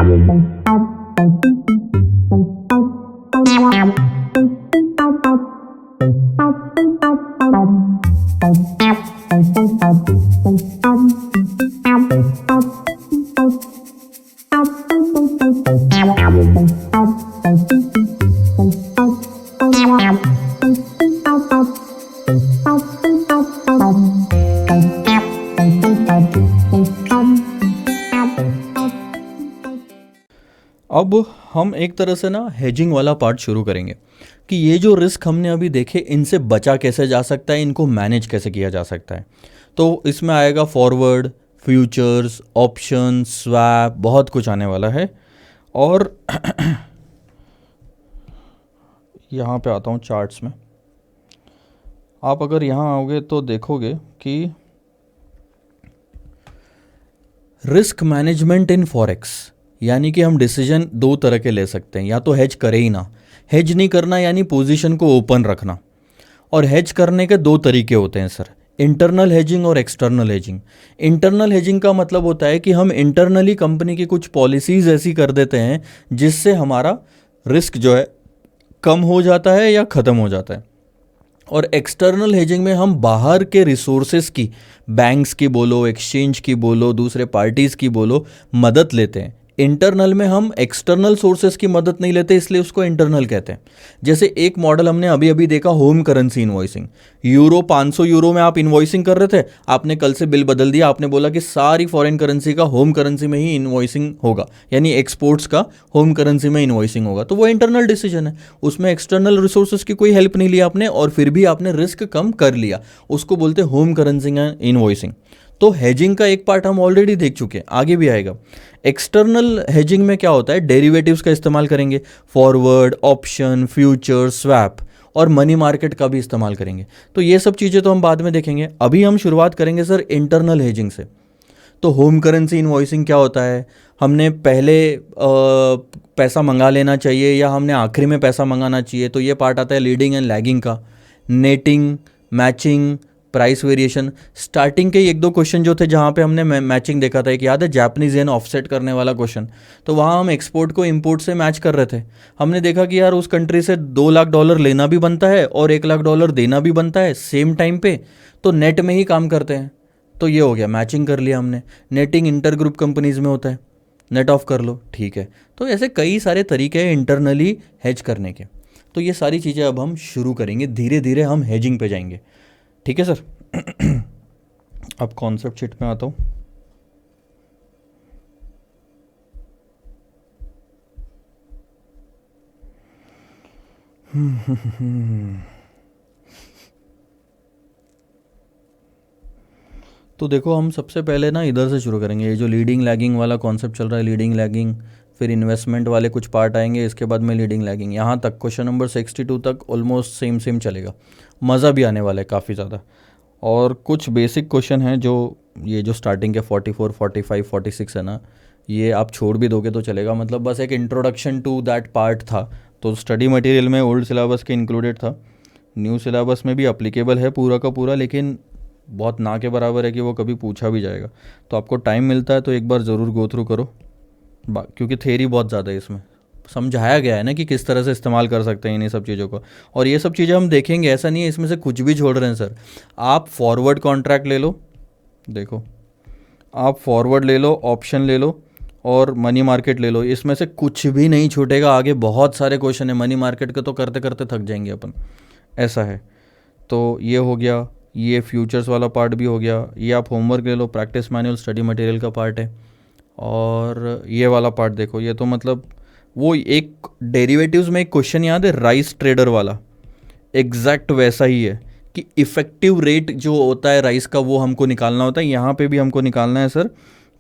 अब हम एक तरह से ना हेजिंग वाला पार्ट शुरू करेंगे कि ये जो रिस्क हमने अभी देखे इनसे बचा कैसे जा सकता है, इनको मैनेज कैसे किया जा सकता है। तो इसमें आएगा फॉरवर्ड, फ्यूचर्स, ऑप्शन, स्वैप, बहुत कुछ आने वाला है। और यहाँ पे आता हूँ चार्ट्स में। आप अगर यहाँ आओगे तो देखोगे कि रिस्क मैनेजमेंट इन फॉरेक्स, यानी कि हम डिसीजन दो तरह के ले सकते हैं। या तो हेज करे ही ना, हेज नहीं करना यानी पोजीशन को ओपन रखना। और हेज करने के दो तरीके होते हैं सर, इंटरनल हेजिंग और एक्सटर्नल हेजिंग। इंटरनल हेजिंग का मतलब होता है कि हम इंटरनली कंपनी की कुछ पॉलिसीज ऐसी कर देते हैं जिससे हमारा रिस्क जो है कम हो जाता है या ख़त्म हो जाता है। और एक्सटर्नल हेजिंग में हम बाहर के रिसोर्सेज की, बैंक्स की बोलो, एक्सचेंज की बोलो, दूसरे पार्टीज़ की बोलो, मदद लेते हैं। इंटरनल में हम एक्सटर्नल सोर्सेज की मदद नहीं लेते, इसलिए उसको इंटरनल कहते हैं। जैसे एक मॉडल हमने अभी अभी देखा, home currency invoicing. Euro 500 euro में आप इन्वॉइसिंग कर रहे थे, आपने कल से बिल बदल दिया, आपने बोला कि सारी फॉरेन करेंसी का होम करेंसी में ही इन्वॉइसिंग होगा, यानी एक्सपोर्ट्स का होम करेंसी में इन्वॉइसिंग होगा। तो वो इंटरनल डिसीजन है, उसमें एक्सटर्नल रिसोर्सेज की कोई हेल्प नहीं लिया आपने, और फिर भी आपने रिस्क कम कर लिया। उसको बोलते हैं होम करेंसी इन्वॉइसिंग। तो हेजिंग का एक पार्ट हम ऑलरेडी देख चुके हैं, आगे भी आएगा। एक्सटर्नल हेजिंग में क्या होता है, डेरिवेटिव्स का इस्तेमाल करेंगे, फॉरवर्ड, ऑप्शन, फ्यूचर, स्वैप, और मनी मार्केट का भी इस्तेमाल करेंगे। तो ये सब चीज़ें तो हम बाद में देखेंगे। अभी हम शुरुआत करेंगे सर इंटरनल हेजिंग से। तो होम करेंसी इन्वॉइसिंग क्या होता है, हमने पहले पैसा मंगा लेना चाहिए या हमने आखिरी में पैसा मंगाना चाहिए, तो ये पार्ट आता है लीडिंग एंड लैगिंग का। Netting, matching, price variation. Starting के एक दो क्वेश्चन जो थे जहाँ पे हमने मैचिंग देखा था, एक याद है जापानीज येन ऑफसेट करने वाला क्वेश्चन, तो वहाँ हम एक्सपोर्ट को इंपोर्ट से मैच कर रहे थे। हमने देखा कि यार उस कंट्री से $2 लाख लेना भी बनता है और $1 लाख देना भी बनता है सेम टाइम पे, तो नेट में ही काम करते हैं। तो ये हो गया, मैचिंग कर लिया हमने। नेटिंग इंटर ग्रुप कंपनीज में होता है, नेट ऑफ कर लो, ठीक है। तो ऐसे कई सारे तरीके हैं इंटरनली हेज करने के। तो ये सारी चीज़ें अब हम शुरू करेंगे, धीरे धीरे हम हेजिंग पे जाएंगे, ठीक है सर। अब कॉन्सेप्ट शीट में आता हूँ। तो देखो, हम सबसे पहले ना इधर से शुरू करेंगे। ये जो लीडिंग लैगिंग वाला कॉन्सेप्ट चल रहा है, लीडिंग लैगिंग, फिर इन्वेस्टमेंट वाले कुछ पार्ट आएंगे, इसके बाद में लीडिंग लैगिंग, यहाँ तक क्वेश्चन नंबर 62 तक ऑलमोस्ट सेम सेम चलेगा। मज़ा भी आने वाला है काफ़ी ज़्यादा। और कुछ बेसिक क्वेश्चन हैं जो ये जो स्टार्टिंग के 44, 45, 46 है ना, ये आप छोड़ भी दोगे तो चलेगा, मतलब बस एक इंट्रोडक्शन टू दैट पार्ट था। तो स्टडी मटेरियल में ओल्ड सिलेबस के इंक्लूडेड था, न्यू सिलेबस में भी अप्लीकेबल है पूरा का पूरा, लेकिन बहुत ना के बराबर है कि वो कभी पूछा भी जाएगा। तो आपको टाइम मिलता है तो एक बार ज़रूर गो थ्रू करो, क्योंकि थेरी बहुत ज़्यादा है इसमें, समझाया गया है ना कि किस तरह से इस्तेमाल कर सकते हैं इन सब चीज़ों को। और ये सब चीज़ें हम देखेंगे, ऐसा नहीं है इसमें से कुछ भी छोड़ रहे हैं सर। आप फॉरवर्ड कॉन्ट्रैक्ट ले लो, देखो आप फॉरवर्ड ले लो, ऑप्शन ले लो, और मनी मार्केट ले लो, इसमें से कुछ भी नहीं छूटेगा। आगे बहुत सारे क्वेश्चन है मनी मार्केट के, तो करते करते थक जाएंगे अपन, ऐसा है। तो ये हो गया, ये फ्यूचर्स वाला पार्ट भी हो गया। ये आप होमवर्क ले लो, प्रैक्टिस मैनुअल स्टडी मटेरियल का पार्ट है। और ये वाला पार्ट देखो, ये तो मतलब वो एक डेरिवेटिव्स में एक क्वेश्चन याद है राइस ट्रेडर वाला, एग्जैक्ट वैसा ही है कि इफ़ेक्टिव रेट जो होता है राइस का वो हमको निकालना होता है। यहाँ पे भी हमको निकालना है सर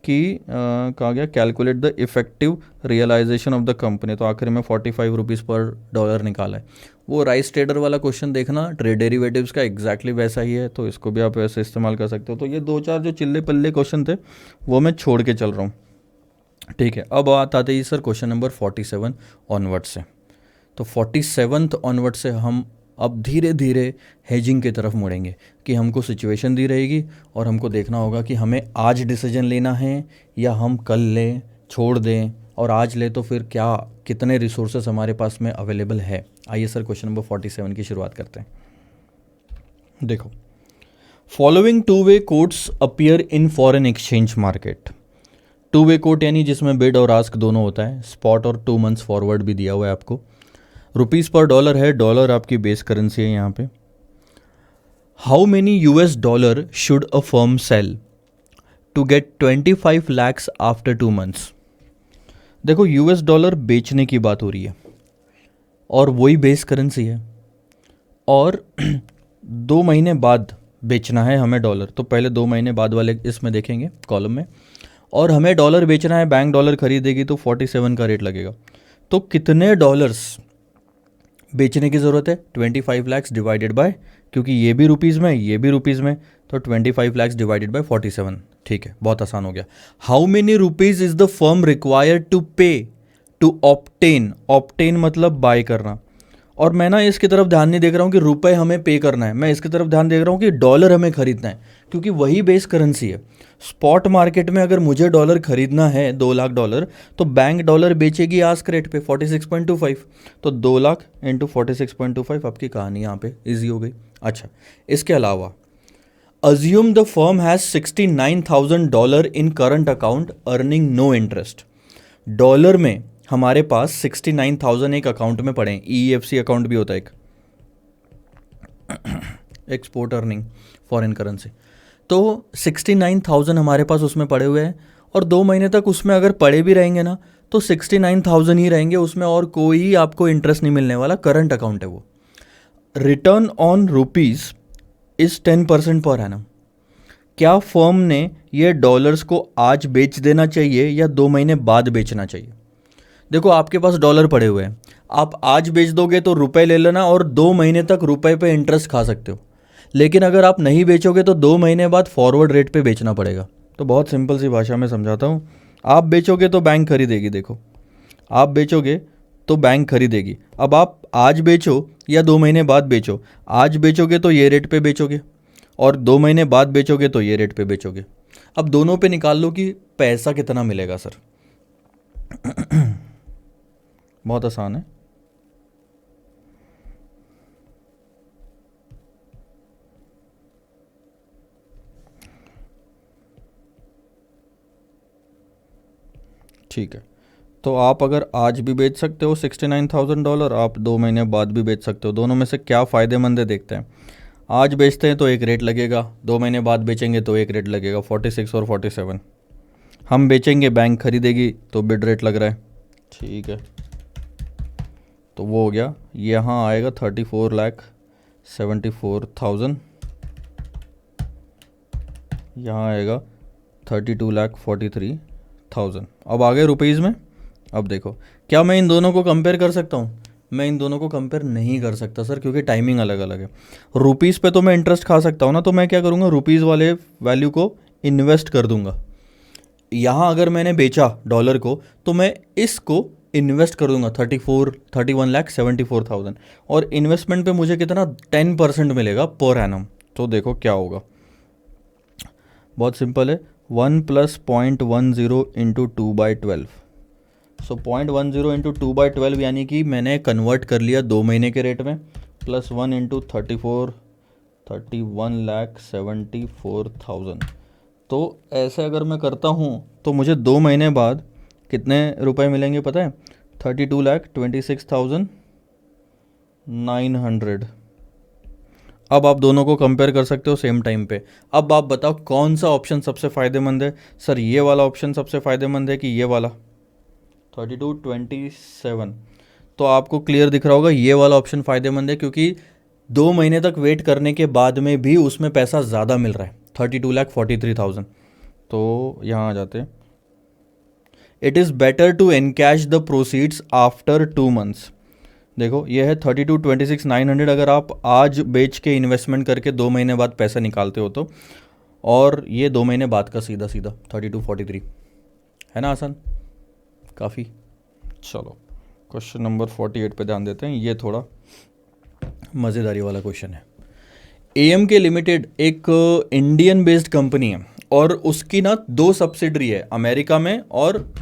कि कहा गया calculate the effective realisation of the company, तो आखिर में 45 रुपीज़ पर डॉलर निकाला है। वो राइस ट्रेडर वाला क्वेश्चन देखना, ट्रेड डेरिवेटिव्स का एग्जैक्टली वैसा ही है, तो इसको भी आप वैसे इस्तेमाल कर सकते हो। तो ये दो चार जो चिल्ले पल्ले क्वेश्चन थे वो मैं छोड़ के चल रहा हूँ, ठीक है। अब बात आते ही सर क्वेश्चन नंबर 47 ऑनवर्ड से। तो 47th ऑनवर्ड से हम अब धीरे धीरे हेजिंग की तरफ मुड़ेंगे कि हमको सिचुएशन दी रहेगी और हमको देखना होगा कि हमें आज डिसीजन लेना है या हम कल लें, छोड़ दें, और आज ले तो फिर क्या कितने रिसोर्सेस हमारे पास में अवेलेबल है। आइए सर क्वेश्चन नंबर 47 की शुरुआत करते हैं। देखो, following two way quotes appear in foreign exchange market. Two way quote यानी जिसमें बिड और आस्क दोनों होता है, स्पॉट और 2 मंथ्स फॉरवर्ड भी दिया हुआ है आपको। रुपीज़ पर डॉलर है, डॉलर आपकी बेस करेंसी है यहाँ पे। How many US dollar should a firm sell to get 25 lakhs आफ्टर 2 months। देखो, US डॉलर बेचने की बात हो रही है और वही बेस करेंसी है, और 2 महीने बाद बेचना है हमें डॉलर। तो पहले 2 महीने बाद वाले इसमें देखेंगे कॉलम में, और हमें डॉलर बेचना है, बैंक डॉलर खरीदेगी तो 47 का रेट लगेगा। तो कितने डॉलर्स बेचने की ज़रूरत है? 25 lakhs डिवाइडेड बाय, क्योंकि ये भी रुपीज़ में ये भी रुपीज़ में, तो 25 lakhs डिवाइडेड बाय 47। ठीक है, बहुत आसान हो गया। How many rupees is the firm required to pay to obtain, obtain मतलब बाय करना। और मैं ना इसकी तरफ ध्यान नहीं देख रहा हूँ कि रुपए हमें पे करना है, मैं इसकी तरफ ध्यान देख रहा हूँ कि डॉलर हमें खरीदना है, क्योंकि वही बेस करेंसी है। स्पॉट मार्केट में अगर मुझे डॉलर खरीदना है 2 लाख डॉलर, तो बैंक डॉलर बेचेगी आस्क रेट पे 46.25, तो 2 लाख इंटू 46.25, आपकी कहानी यहाँ पे ईजी हो गई। अच्छा, इसके अलावा assume the firm has $69,000 in current account earning no interest. Dollar में हमारे पास 69,000 एक अकाउंट में पड़े हैं, EFC अकाउंट भी होता है एक, एक्सपोर्ट अर्निंग फॉरेन करेंसी। तो 69,000 हमारे पास उसमें पड़े हुए हैं, और 2 महीने तक उसमें अगर पड़े भी रहेंगे ना तो 69,000 ही रहेंगे उसमें, और कोई आपको इंटरेस्ट नहीं मिलने वाला, करंट अकाउंट है वो। Return on rupees is 10% per annum. क्या फर्म ने ये डॉलर्स को आज बेच देना चाहिए या 2 महीने बाद बेचना चाहिए? देखो, आपके पास डॉलर पड़े हुए हैं, आप आज बेच दोगे तो रुपए ले लेना और 2 महीने तक रुपए पे इंटरेस्ट खा सकते हो। लेकिन अगर आप नहीं बेचोगे तो 2 महीने बाद फॉरवर्ड रेट पे बेचना पड़ेगा। तो बहुत सिंपल सी भाषा में समझाता हूँ, आप बेचोगे तो बैंक खरीदेगी। देखो, आप बेचोगे तो बैंक खरीदेगी। अब आप आज बेचो या 2 महीने बाद बेचो, आज बेचोगे तो ये रेट पे बेचोगे, और 2 महीने बाद बेचोगे तो ये रेट पे बेचोगे। अब दोनों पे निकाल लो कि पैसा कितना मिलेगा सर। बहुत आसान है। ठीक है, तो आप अगर आज भी बेच सकते हो $69,000, आप 2 महीने बाद भी बेच सकते हो। दोनों में से क्या फ़ायदेमंद है देखते हैं। आज बेचते हैं तो एक रेट लगेगा, 2 महीने बाद बेचेंगे तो एक रेट लगेगा, 46 और 47। हम बेचेंगे, बैंक खरीदेगी, तो बिड रेट लग रहा है। ठीक है, तो वो हो गया, यहाँ आएगा 34,74,000, यहाँ आएगा 32,43,000। अब आ गए रुपीज़ में। अब देखो, क्या मैं इन दोनों को कंपेयर कर सकता हूँ? मैं इन दोनों को कंपेयर नहीं कर सकता सर, क्योंकि टाइमिंग अलग अलग है। रुपीज़ पे तो मैं इंटरेस्ट खा सकता हूँ ना, तो मैं क्या करूँगा, रुपीज़ वाले वैल्यू को इन्वेस्ट कर दूंगा। यहाँ अगर मैंने बेचा डॉलर को तो मैं इसको इन्वेस्ट कर दूंगा 31,74,000, और इन्वेस्टमेंट पे मुझे कितना 10% मिलेगा पर एनम। तो देखो क्या होगा, बहुत सिंपल है, 1 + 0.10 इंटू 2/12। सो 0.10 इंटू 2/12 यानी कि मैंने कन्वर्ट कर लिया 2 महीने के रेट में, +1 इंटू 31,74,000। तो ऐसे अगर मैं करता हूँ तो मुझे 2 महीने बाद कितने रुपए मिलेंगे पता है? 32,26,900। अब आप दोनों को कंपेयर कर सकते हो सेम टाइम पे। अब आप बताओ कौन सा ऑप्शन सबसे फ़ायदेमंद है? सर ये वाला ऑप्शन सबसे फ़ायदेमंद है कि ये वाला 32,27? तो आपको क्लियर दिख रहा होगा ये वाला ऑप्शन फ़ायदेमंद है, क्योंकि 2 महीने तक वेट करने के बाद में भी उसमें पैसा ज़्यादा मिल रहा है, 32,43,000। तो यहाँ आ जाते हैं, it is better to encash the proceeds after 2 months. देखो ये है 32,26,900। अगर आप आज बेच के इन्वेस्टमेंट करके 2 महीने बाद पैसा निकालते हो तो, और ये 2 महीने बाद का सीधा सीधा 32,43, है ना आसान काफ़ी। चलो क्वेश्चन नंबर 48 पे ध्यान देते हैं, ये थोड़ा मज़ेदारी वाला क्वेश्चन है। AM के लिमिटेड एक इंडियन बेस्ड कंपनी है, और उसकी ना 2 सब्सिडरी है, अमेरिका में और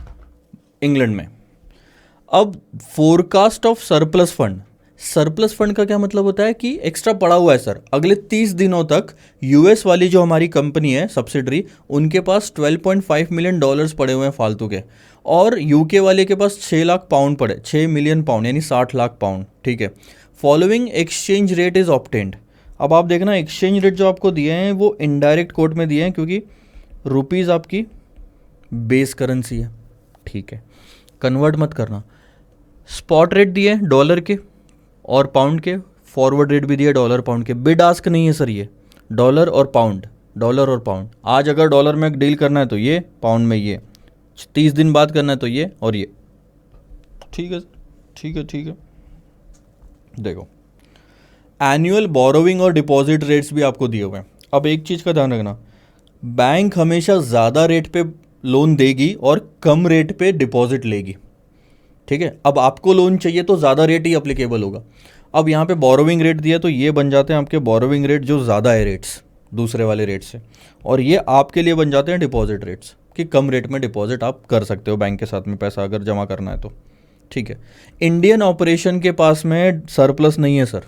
इंग्लैंड में। अब फोरकास्ट ऑफ सरप्लस फंड का क्या मतलब होता है कि एक्स्ट्रा पड़ा हुआ है सर, अगले 30 दिनों तक यूएस वाली जो हमारी कंपनी है सब्सिडरी, उनके पास 12.5 मिलियन डॉलर्स पड़े हुए हैं फालतू के, और यूके वाले के पास 6 लाख पाउंड पड़े, 6 मिलियन पाउंड यानी 60 लाख पाउंड, ठीक है। Following exchange rate is obtained. अब आप देखना एक्सचेंज रेट जो आपको दिए हैं वो इनडायरेक्ट कोड में दिए हैं क्योंकि रुपीज़ आपकी बेस करेंसी है, ठीक है, कन्वर्ट मत करना। स्पॉट रेट दिए डॉलर के और पाउंड के, फॉरवर्ड रेट भी दिया डॉलर पाउंड के। बिड आस्क नहीं है सर, ये डॉलर और पाउंड, डॉलर और पाउंड। आज अगर डॉलर में डील करना है तो ये, पाउंड में ये, 30 दिन बाद करना है तो ये और ये, ठीक है ठीक है ठीक है। देखो एनुअल बोरोविंग और डिपॉजिट रेट्स भी आपको दिए हुए हैं। अब एक चीज़ का ध्यान रखना, बैंक हमेशा ज़्यादा रेट पे लोन देगी और कम रेट पे डिपॉजिट लेगी, ठीक है। अब आपको लोन चाहिए तो ज़्यादा रेट ही अप्लीकेबल होगा। अब यहाँ पे बोरोविंग रेट दिया तो ये बन जाते हैं आपके बोरोविंग रेट जो ज़्यादा है रेट्स दूसरे वाले रेट से, और ये आपके लिए बन जाते हैं डिपॉजिट रेट्स कि कम रेट में डिपॉजिट आप कर सकते हो बैंक के साथ में पैसा अगर जमा करना है तो, ठीक है। इंडियन ऑपरेशन के पास में सरप्लस नहीं है सर,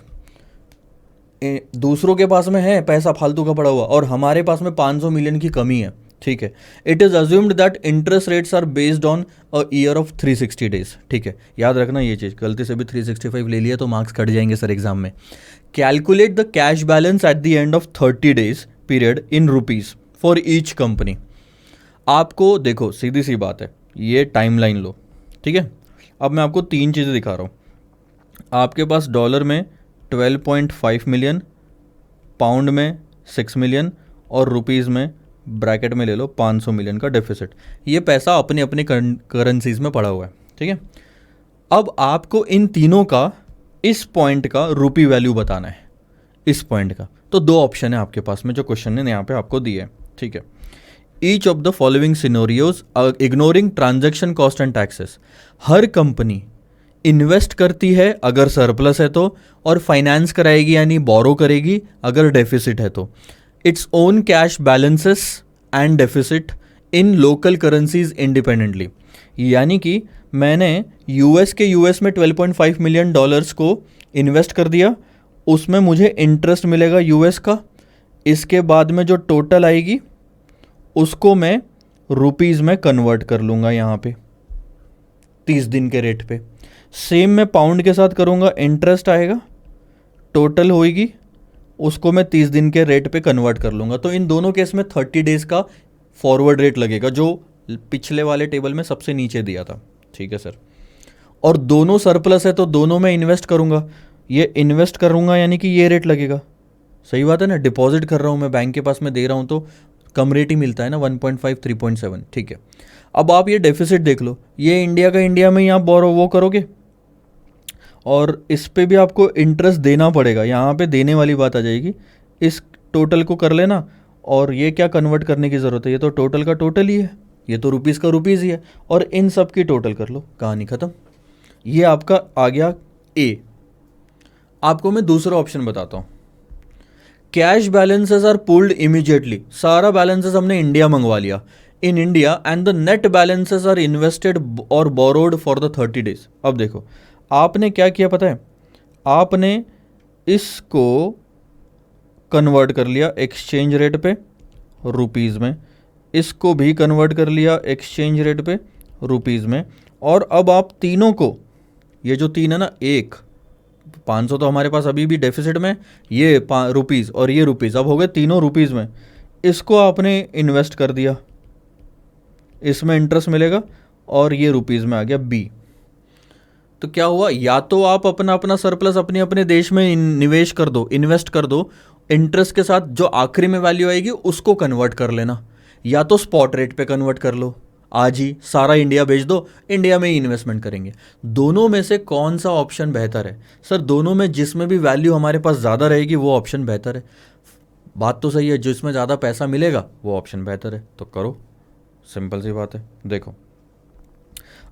दूसरों के पास में है पैसा फालतू का पड़ा हुआ, और हमारे पास में 500 मिलियन की कमी है, ठीक है। It is assumed that interest rates are based on a year of 360 days, ठीक है, याद रखना ये चीज़, गलती से भी 365 ले लिया तो मार्क्स कट जाएंगे सर एग्जाम में। Calculate the cash balance at the end of 30 days period in rupees for each company. आपको देखो सीधी सी बात है, ये टाइमलाइन लो, ठीक है। अब मैं आपको 3 चीज़ें दिखा रहा हूँ। आपके पास डॉलर में 12.5 मिलियन, पाउंड में 6 मिलियन और रुपीज़ में ब्रैकेट में ले लो 500 मिलियन का डेफिसिट। ये पैसा अपने अपने करेंसीज में पड़ा हुआ है, ठीक है। अब आपको इन तीनों का इस पॉइंट का रुपी वैल्यू बताना है, इस पॉइंट का। तो 2 ऑप्शन है आपके पास में जो क्वेश्चन ने यहाँ पे आपको दिए है, ठीक है। Each of the following scenarios ignoring transaction cost and taxes. Her company invest करती है अगर सरप्लस है तो, और फाइनेंस कराएगी यानी बोरो करेगी अगर डेफिसिट है तो। Its own cash balances and deficit in local currencies independently. यानी कि मैंने यूएस में 12.5 मिलियन डॉलर्स को इन्वेस्ट कर दिया, उसमें मुझे इंटरेस्ट मिलेगा यूएस का, इसके बाद में जो टोटल आएगी उसको मैं रुपीज़ में कन्वर्ट कर लूँगा यहाँ पे 30 दिन के रेट पे। सेम मैं पाउंड के साथ करूँगा, इंटरेस्ट आएगा, टोटल होएगी, उसको मैं 30 दिन के रेट पे कन्वर्ट कर लूँगा। तो इन दोनों केस में 30 डेज़ का फॉरवर्ड रेट लगेगा जो पिछले वाले टेबल में सबसे नीचे दिया था, ठीक है सर। और दोनों सरप्लस है तो दोनों में इन्वेस्ट करूँगा, ये इन्वेस्ट करूँगा यानी कि ये रेट लगेगा, सही बात है ना। डिपॉजिट कर रहा हूँ मैं बैंक के पास में दे रहा हूँ तो कम रेट ही मिलता है ना, 1.5 3.7, ठीक है। अब आप ये डेफिसिट देख लो, ये इंडिया का इंडिया में ही आप बोरो वो करोगे और इस पे भी आपको इंटरेस्ट देना पड़ेगा, यहाँ पे देने वाली बात आ जाएगी। इस टोटल को कर लेना, और ये क्या कन्वर्ट करने की ज़रूरत है, ये तो टोटल का टोटल ही है, ये तो रुपीज़ का रुपीज़ ही है, और इन सब की टोटल कर लो, कहानी ख़त्म। ये आपका आ गया ए। आपको मैं दूसरा ऑप्शन बताता हूँ। Cash balances are pulled immediately. सारा बैलेंसेस हमने इंडिया मंगवा लिया, in India, and the net balances are invested और बोरोड फॉर द 30 डेज। अब देखो आपने क्या किया पता है, आपने इसको कन्वर्ट कर लिया एक्सचेंज रेट पे रुपीज़ में, इसको भी कन्वर्ट कर लिया एक्सचेंज रेट पे रुपीज़ में, और अब आप तीनों को, ये जो 3 है ना, 500 तो हमारे पास अभी भी डेफिसिट में, ये रुपीज़ और ये रुपीज़, अब हो गए तीनों रुपीज़ में, इसको आपने इन्वेस्ट कर दिया, इसमें इंटरेस्ट मिलेगा, और ये रुपीज़ में आ गया बी। तो क्या हुआ, या तो आप अपना अपना सरप्लस अपने अपने देश में निवेश कर दो, इन्वेस्ट कर दो, इंटरेस्ट के साथ जो आखिरी में वैल्यू आएगी उसको कन्वर्ट कर लेना, या तो स्पॉट रेट पे कन्वर्ट कर लो, आज ही सारा इंडिया बेच दो, इंडिया में ही इन्वेस्टमेंट करेंगे। दोनों में से कौन सा ऑप्शन बेहतर है सर? दोनों में जिसमें भी वैल्यू हमारे पास ज़्यादा रहेगी वो ऑप्शन बेहतर है। बात तो सही है, जिसमें ज़्यादा पैसा मिलेगा वो ऑप्शन बेहतर है, तो करो, सिंपल सी बात है। देखो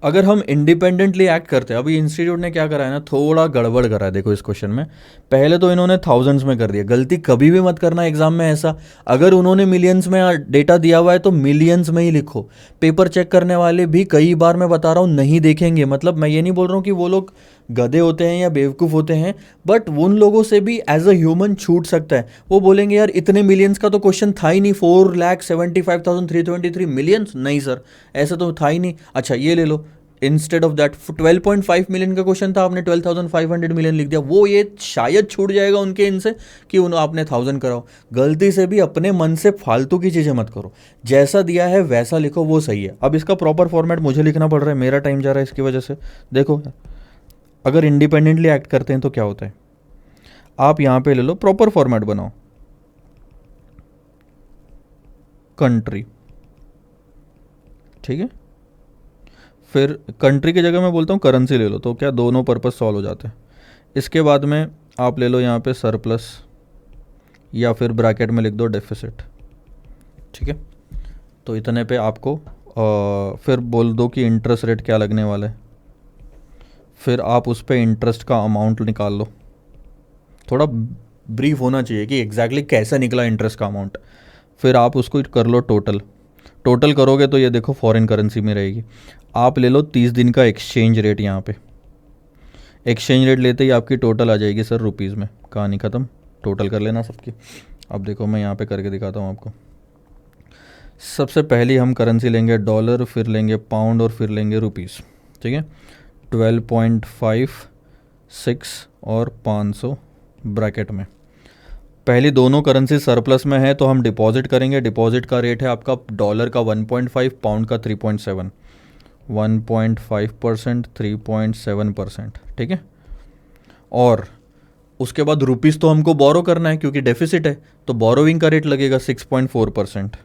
अगर हम इंडिपेंडेंटली एक्ट करते हैं, अभी इंस्टीट्यूट ने क्या करा है ना, थोड़ा गड़बड़ करा है देखो इस क्वेश्चन में। पहले तो इन्होंने थाउजेंड्स में कर दिया, गलती कभी भी मत करना एग्जाम में ऐसा। अगर उन्होंने मिलियंस में डेटा दिया हुआ है तो मिलियंस में ही लिखो। पेपर चेक करने वाले भी कई बार मैं बता रहा हूँ नहीं देखेंगे, मतलब मैं ये नहीं बोल रहा हूँ कि वो लोग गधे होते हैं या बेवकूफ़ होते हैं, बट उन लोगों से भी एज अ ह्यूमन छूट सकता है। वो बोलेंगे यार इतने मिलियंस का तो क्वेश्चन था ही नहीं, 4,75,323 मिलियंस, नहीं सर ऐसा तो था ही नहीं। अच्छा ये ले लो, इंस्टेड ऑफ दैट 12.5 मिलियन का क्वेश्चन था, आपने 12,500 मिलियन लिख दिया, वो ये शायद छूट जाएगा उनके इनसे कि उन आपने 1,000 कराओ। गलती से भी अपने मन से फालतू की चीज़ें मत करो, जैसा दिया है वैसा लिखो, वो सही है। अब इसका प्रॉपर फॉर्मेट मुझे लिखना पड़ रहा है, मेरा टाइम जा रहा है इसकी वजह से। देखो अगर इंडिपेंडेंटली एक्ट करते हैं तो क्या होता है, आप यहाँ पे ले लो, प्रॉपर फॉर्मेट बनाओ, कंट्री, ठीक है। फिर कंट्री की जगह मैं बोलता हूँ करेंसी ले लो, तो क्या दोनों पर्पस सॉल्व हो जाते हैं। इसके बाद में आप ले लो यहाँ पे सरप्लस, या फिर ब्रैकेट में लिख दो डेफिसिट, ठीक है। तो इतने पे आपको फिर बोल दो कि इंटरेस्ट रेट क्या लगने वाला है, फिर आप उस पर इंटरेस्ट का अमाउंट निकाल लो। थोड़ा ब्रीफ होना चाहिए कि एग्जैक्टली कैसा निकला इंटरेस्ट का अमाउंट। फिर आप उसको कर लो टोटल। टोटल करोगे तो ये देखो फॉरेन करेंसी में रहेगी। आप ले लो 30 दिन का एक्सचेंज रेट, यहाँ पे एक्सचेंज रेट लेते ही आपकी टोटल आ जाएगी सर रुपीज़ में, कहानी ख़त्म। टोटल कर लेना सबकी। अब देखो मैं यहाँ पे करके दिखाता हूँ आपको। सबसे पहली हम करेंसी लेंगे डॉलर, फिर लेंगे पाउंड और फिर लेंगे रुपीज़, ठीक है। 12.56 और 500 ब्रैकेट में। पहली दोनों करेंसी सरप्लस में है तो हम डिपॉजिट करेंगे। डिपॉजिट का रेट है आपका डॉलर का 1.5, पाउंड का 3.7, 1.5%, 3.7%, ठीक है। और उसके बाद रुपीज़ तो हमको बोरो करना है क्योंकि डेफिसिट है, तो बोरोविंग का रेट लगेगा 6.4%।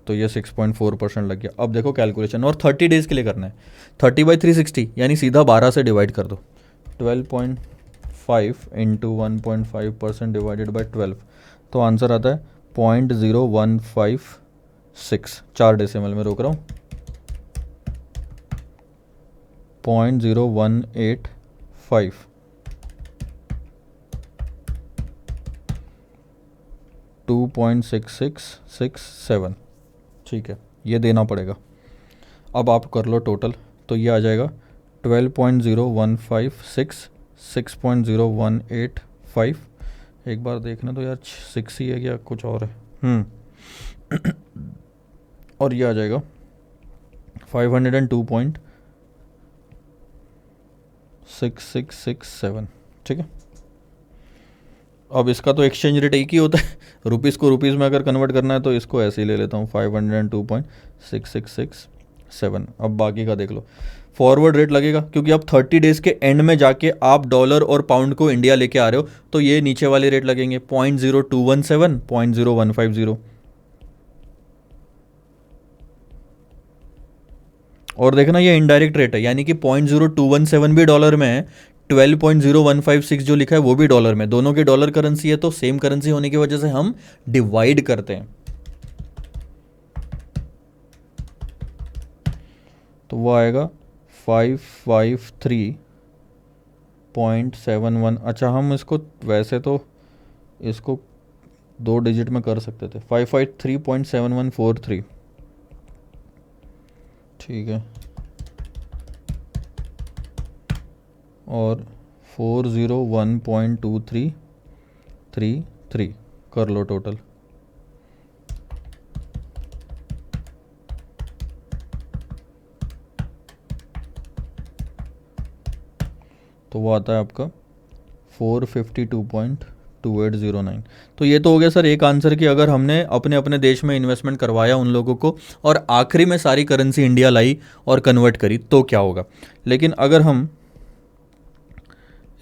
तो ये 6.4% लग गया। अब देखो कैलकुलेशन, और 30 डेज़ के लिए करना है। 30/360 यानी सीधा 12 से डिवाइड कर दो। 12.5 इंटू 1.5% डिवाइडेड बाई 12, तो आंसर आता है 0.0156। 4 डेसिमल में रोक रहा हूँ, 0.0185, 2.6667, ठीक है। ये देना पड़ेगा। अब आप कर लो टोटल, तो ये आ जाएगा 12.0156, 6.0185। एक बार देखना तो यार 6 ही है क्या कुछ और है। और ये आ जाएगा 502.6667, ठीक है। अब इसका तो एक्सचेंज रेट एक ही होता है, रुपीज़ को रुपीज़ में अगर कन्वर्ट करना है तो इसको ऐसे ही ले लेता हूँ, 502.6667। अब बाकी का देख लो। फॉरवर्ड रेट लगेगा क्योंकि अब 30 डेज़ के एंड में जाके आप डॉलर और पाउंड को इंडिया लेके आ रहे हो, तो ये नीचे वाले रेट लगेंगे 0.0217, 0.0150। और देखना ये इनडायरेक्ट रेट है, यानी कि 0.0217 भी डॉलर में है, 12.0156 जो लिखा है वो भी डॉलर में, दोनों की डॉलर करेंसी है, तो सेम करेंसी होने की वजह से हम डिवाइड करते हैं। तो वो आएगा 553.71। अच्छा हम इसको वैसे तो इसको 2 डिजिट में कर सकते थे, 553.7143, ठीक है। और 401.2333 कर लो टोटल। तो वो आता है आपका 452.2809। तो ये तो हो गया सर एक आंसर कि अगर हमने अपने अपने देश में इन्वेस्टमेंट करवाया उन लोगों को और आखिरी में सारी करेंसी इंडिया लाई और कन्वर्ट करी तो क्या होगा। लेकिन अगर हम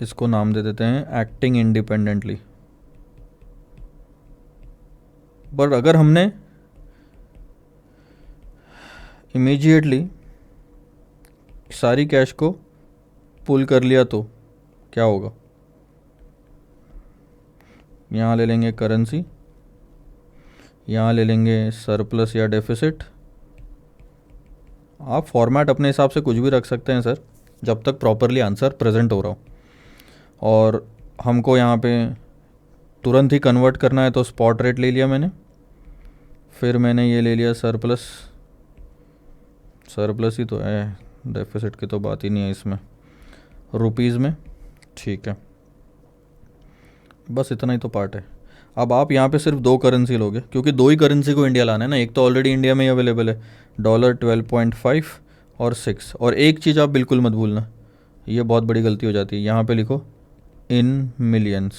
इसको नाम दे देते हैं एक्टिंग इंडिपेंडेंटली, बट अगर हमने इमीडिएटली सारी कैश को पुल कर लिया तो क्या होगा। यहाँ ले लेंगे करेंसी, यहाँ ले लेंगे सरप्लस या डेफिसिट, आप फॉर्मेट अपने हिसाब से कुछ भी रख सकते हैं सर, जब तक प्रॉपरली आंसर प्रेजेंट हो रहा हो। और हमको यहाँ पे तुरंत ही कन्वर्ट करना है तो स्पॉट रेट ले लिया मैंने, फिर मैंने ये ले लिया सरप्लस। सरप्लस ही तो है, डेफिसिट की तो बात ही नहीं है इसमें, रुपीज़ में। ठीक है, बस इतना ही तो पार्ट है। अब आप यहाँ पे सिर्फ दो करेंसी लोगे, क्योंकि दो ही करेंसी को इंडिया लाना है ना, एक तो ऑलरेडी इंडिया में ही अवेलेबल है, $12.5 और 6। और एक चीज़ आप बिल्कुल मत भूलना, ये बहुत बड़ी गलती हो जाती है, यहाँ पे लिखो इन मिलियंस,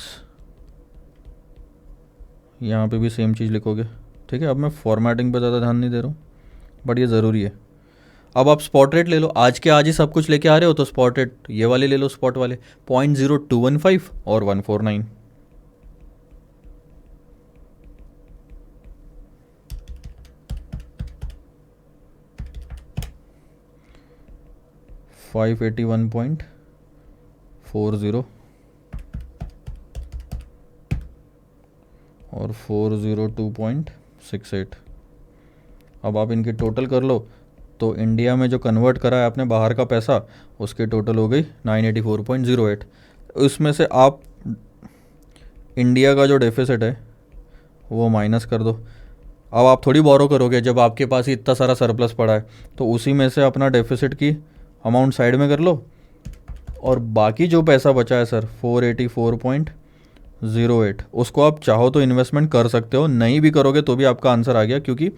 यहाँ पे भी सेम चीज़ लिखोगे। ठीक है, अब मैं फॉर्मेटिंग पे ज़्यादा ध्यान नहीं दे रहा हूँ, बट ये ज़रूरी है। अब आप स्पॉट रेट ले लो, आज के आज ही सब कुछ लेके आ रहे हो तो स्पॉट रेट ये वाले ले लो, स्पॉट वाले 0.0215 और 149। $581.40 और 402.68। अब आप इनकी टोटल कर लो तो इंडिया में जो कन्वर्ट करा है आपने बाहर का पैसा, उसकी टोटल हो गई 984.08। उसमें से आप इंडिया का जो डेफिसिट है वो माइनस कर दो। अब आप थोड़ी बोरो करोगे जब आपके पास ही इतना सारा सरप्लस पड़ा है, तो उसी में से अपना डेफिसिट की अमाउंट साइड में कर लो, और बाकी जो पैसा बचा है सर 484.08, उसको आप चाहो तो इन्वेस्टमेंट कर सकते हो, नहीं भी करोगे तो भी आपका आंसर आ गया, क्योंकि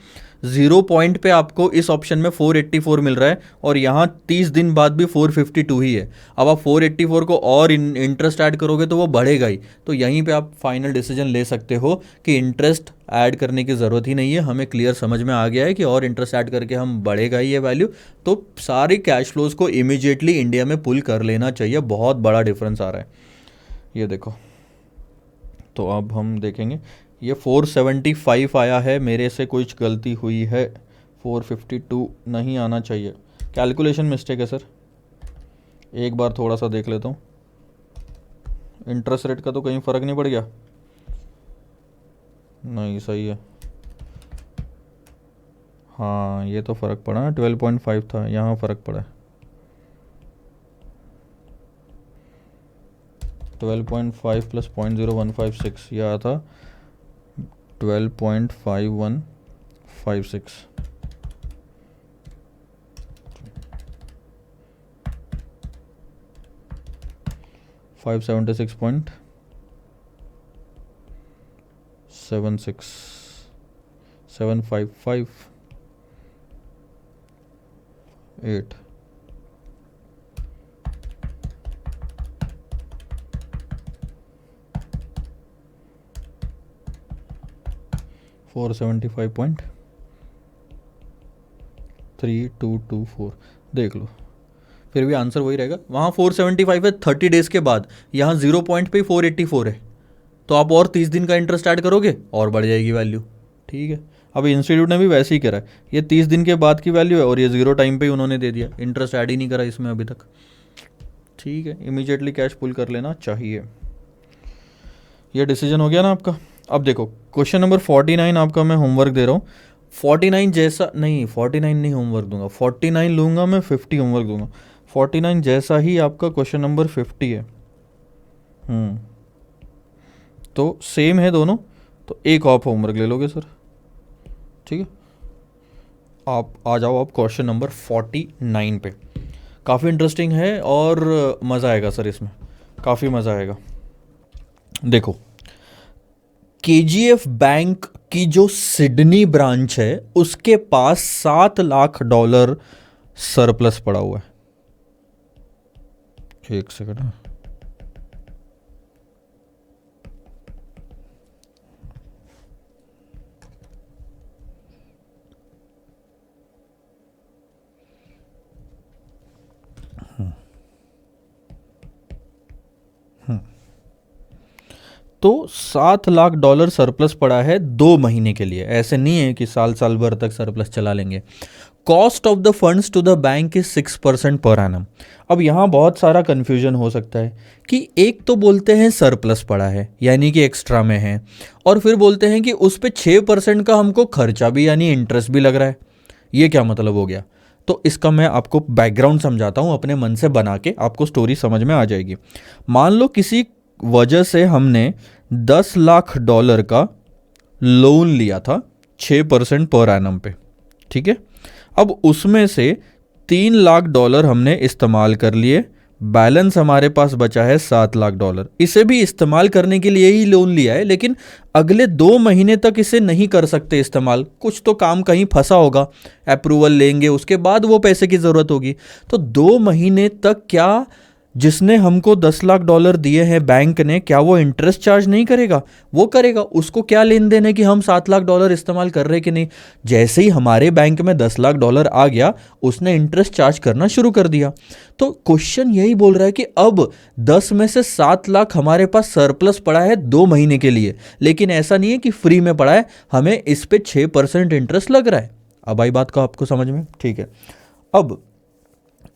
0 पॉइंट पे आपको इस ऑप्शन में 484 मिल रहा है और यहाँ 30 दिन बाद भी 452 ही है। अब आप 484 को और इंटरेस्ट ऐड करोगे तो वो बढ़ेगा ही, तो यहीं पे आप फाइनल डिसीजन ले सकते हो कि इंटरेस्ट ऐड करने की ज़रूरत ही नहीं है, हमें क्लियर समझ में आ गया है कि और इंटरेस्ट ऐड करके हम बढ़ेगा ही ये वैल्यू, तो सारी कैश फ्लोज को इमीडिएटली इंडिया में पुल कर लेना चाहिए। बहुत बड़ा डिफरेंस आ रहा है, ये देखो। तो अब हम देखेंगे, ये 475 आया है, मेरे से कुछ गलती हुई है, 452 नहीं आना चाहिए, कैलकुलेशन मिस्टेक है सर। एक बार थोड़ा सा देख लेता हूँ, इंटरेस्ट रेट का तो कहीं फ़र्क नहीं पड़ गया, नहीं सही है, हाँ ये तो फ़र्क पड़ा ना, 12.5 था, यहाँ फ़र्क पड़ा है, 12.5 प्लस 0.0156, यह आया था 12.5156। $576.767558 475.3224 देख लो, फिर भी आंसर वही रहेगा। वहाँ 475 है 30 डेज़ के बाद, यहाँ 0 पॉइंट पे 484 है, तो आप और 30 दिन का इंटरेस्ट ऐड करोगे और बढ़ जाएगी वैल्यू। ठीक है, अब इंस्टीट्यूट ने भी वैसे ही करा है, ये 30 दिन के बाद की वैल्यू है और ये 0 टाइम पे ही उन्होंने दे दिया, इंटरेस्ट ऐड ही नहीं करा इसमें अभी तक। ठीक है, इमीडिएटली कैश पुल कर लेना चाहिए। ये डिसीजन हो गया ना आपका। अब देखो क्वेश्चन नंबर 49 आपका मैं होमवर्क दे रहा हूँ। 49 जैसा नहीं, 49 नहीं होमवर्क दूंगा, 49 लूँगा मैं, 50 होमवर्क दूंगा। 49 जैसा ही आपका क्वेश्चन नंबर 50 है। तो सेम है दोनों, तो एक ऑफ होमवर्क ले लोगे सर। ठीक है, आप आ जाओ आप क्वेश्चन नंबर 49 पे। काफ़ी इंटरेस्टिंग है और मज़ा आएगा सर, इसमें काफ़ी मज़ा आएगा। देखो, केजीएफ बैंक की जो सिडनी ब्रांच है उसके पास $7 लाख सरप्लस पड़ा हुआ है। एक सेकंड, तो $7 लाख सरप्लस पड़ा है 2 महीने के लिए, ऐसे नहीं है कि साल साल भर तक सरप्लस चला लेंगे। Cost of the funds to the bank is 6% per annum. अब यहाँ बहुत सारा कन्फ्यूजन हो सकता है कि एक तो बोलते हैं सरप्लस पड़ा है यानी कि एक्स्ट्रा में है, और फिर बोलते हैं कि उस पर 6% का हमको खर्चा भी यानी इंटरेस्ट भी लग रहा है। ये क्या मतलब हो गया? तो इसका मैं आपको बैकग्राउंड समझाता हूँ अपने मन से बना के, आपको स्टोरी समझ में आ जाएगी। मान लो किसी वजह से हमने $10 लाख का लोन लिया था 6% पर एनम पे, ठीक है। अब उसमें से $3 लाख हमने इस्तेमाल कर लिए, बैलेंस हमारे पास बचा है $7 लाख। इसे भी इस्तेमाल करने के लिए ही लोन लिया है, लेकिन अगले 2 महीने तक इसे नहीं कर सकते इस्तेमाल, कुछ तो काम कहीं फंसा होगा, अप्रूवल लेंगे उसके बाद वो पैसे की ज़रूरत होगी। तो 2 महीने तक क्या जिसने हमको $10 लाख दिए हैं बैंक ने, क्या वो इंटरेस्ट चार्ज नहीं करेगा? वो करेगा। उसको क्या लेन देन है कि हम $7 लाख इस्तेमाल कर रहे कि नहीं। जैसे ही हमारे बैंक में $10 लाख आ गया, उसने इंटरेस्ट चार्ज करना शुरू कर दिया। तो क्वेश्चन यही बोल रहा है कि अब 10 में से 7 लाख हमारे पास सरप्लस पड़ा है 2 महीने के लिए, लेकिन ऐसा नहीं है कि फ्री में पड़ा है, हमें इस पे 6% इंटरेस्ट लग रहा है। अब आई बात का आपको समझ में? ठीक है। अब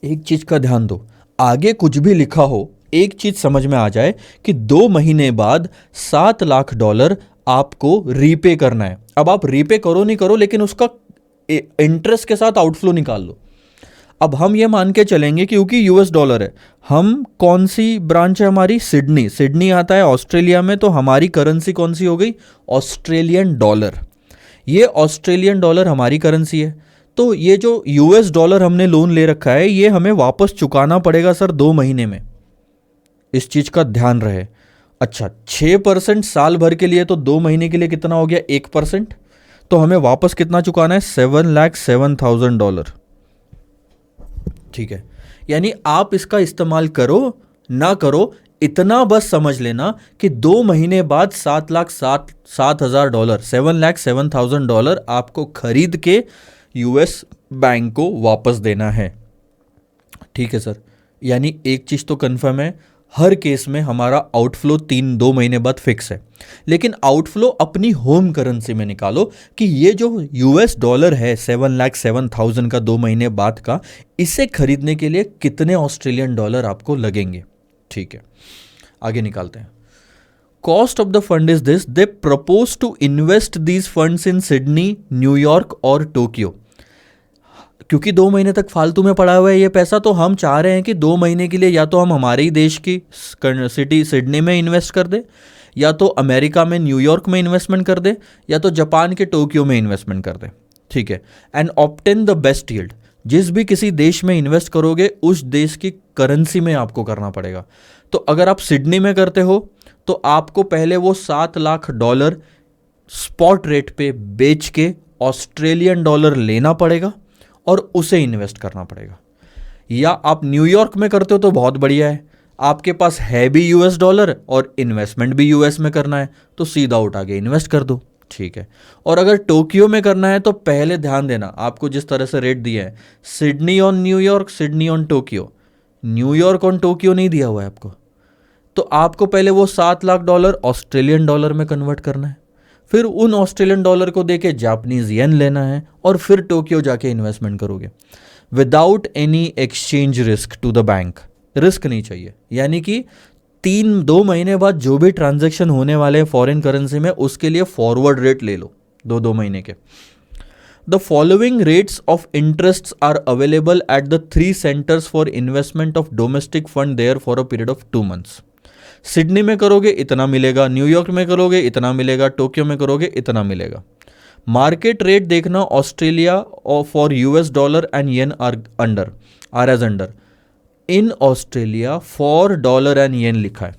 एक चीज का ध्यान दो, आगे कुछ भी लिखा हो, एक चीज समझ में आ जाए कि 2 महीने बाद $7 लाख आपको रीपे करना है। अब आप रीपे करो नहीं करो, लेकिन उसका इंटरेस्ट के साथ आउटफ्लो निकाल लो। अब हम ये मान के चलेंगे क्योंकि यूएस डॉलर है, हम कौन सी ब्रांच है हमारी? सिडनी। सिडनी आता है ऑस्ट्रेलिया में, तो हमारी करेंसी कौन सी हो गई? Australian dollar. ये ऑस्ट्रेलियन डॉलर हमारी करेंसी है। तो ये जो यूएस डॉलर हमने लोन ले रखा है, ये हमें वापस चुकाना पड़ेगा सर 2 महीने में, इस चीज का ध्यान रहे। अच्छा, 6% साल भर के लिए, तो 2 महीने के लिए कितना हो गया? 1%। तो हमें वापस कितना चुकाना है? $7,07,000। ठीक है। यानी आप इसका इस्तेमाल करो ना करो, इतना बस समझ लेना कि 2 महीने बाद $7,07,000, $7,07,000 आपको खरीद के यूएस बैंक को वापस देना है। ठीक है सर। यानी एक चीज तो कंफर्म है, हर केस में हमारा आउटफ्लो 2 महीने बाद फिक्स है। लेकिन आउटफ्लो अपनी होम करेंसी में निकालो कि ये जो यूएस डॉलर है $7,07,000 का 2 महीने बाद का, इसे खरीदने के लिए कितने ऑस्ट्रेलियन डॉलर आपको लगेंगे। ठीक है, आगे निकालते हैं। Cost of the fund is this, they propose to invest these funds in Sydney, न्यूयॉर्क और टोक्यो। क्योंकि 2 महीने तक फालतू में पड़ा हुआ है ये पैसा, तो हम चाह रहे हैं कि 2 महीने के लिए या तो हम हमारे ही देश की सिटी सिडनी में इन्वेस्ट कर दे, या तो अमेरिका में न्यूयॉर्क में इन्वेस्टमेंट कर दे, या तो जापान के टोक्यो में इन्वेस्टमेंट कर दे। ठीक है। And obtain the best yield. जिस भी किसी देश में इन्वेस्ट करोगे, उस देश की करेंसी में आपको करना पड़ेगा। तो अगर आप सिडनी में करते हो, तो आपको पहले वो $7 लाख स्पॉट रेट पे बेच के ऑस्ट्रेलियन डॉलर लेना पड़ेगा और उसे इन्वेस्ट करना पड़ेगा। या आप न्यूयॉर्क में करते हो तो बहुत बढ़िया है, आपके पास है भी यूएस डॉलर और इन्वेस्टमेंट भी यूएस में करना है, तो सीधा उठा के इन्वेस्ट कर दो। ठीक है। और अगर टोक्यो में करना है, तो पहले ध्यान देना, आपको जिस तरह से रेट दिया है, Sydney on New York, Sydney on Tokyo, New York on Tokyo नहीं दिया हुआ है आपको। तो आपको पहले वो $7 लाख ऑस्ट्रेलियन डॉलर में कन्वर्ट करना है, फिर उन ऑस्ट्रेलियन डॉलर को देके जापानीज येन लेना है, और फिर टोक्यो जाके इन्वेस्टमेंट करोगे without any exchange risk to the bank. Risk नहीं चाहिए, यानी कि 2 महीने बाद जो भी ट्रांजैक्शन होने वाले हैं फॉरेन करेंसी में, उसके लिए फॉरवर्ड रेट ले लो 2 महीने के। The following rates of interest are available at the 3 centres for investment of domestic fund there for a period of 2 months. Sydney में करोगे इतना मिलेगा, न्यूयॉर्क में करोगे इतना मिलेगा, टोक्यो में करोगे इतना मिलेगा। मार्केट रेट देखना, Australia for US dollar and yen are as under. In Australia for dollar and yen लिखा है।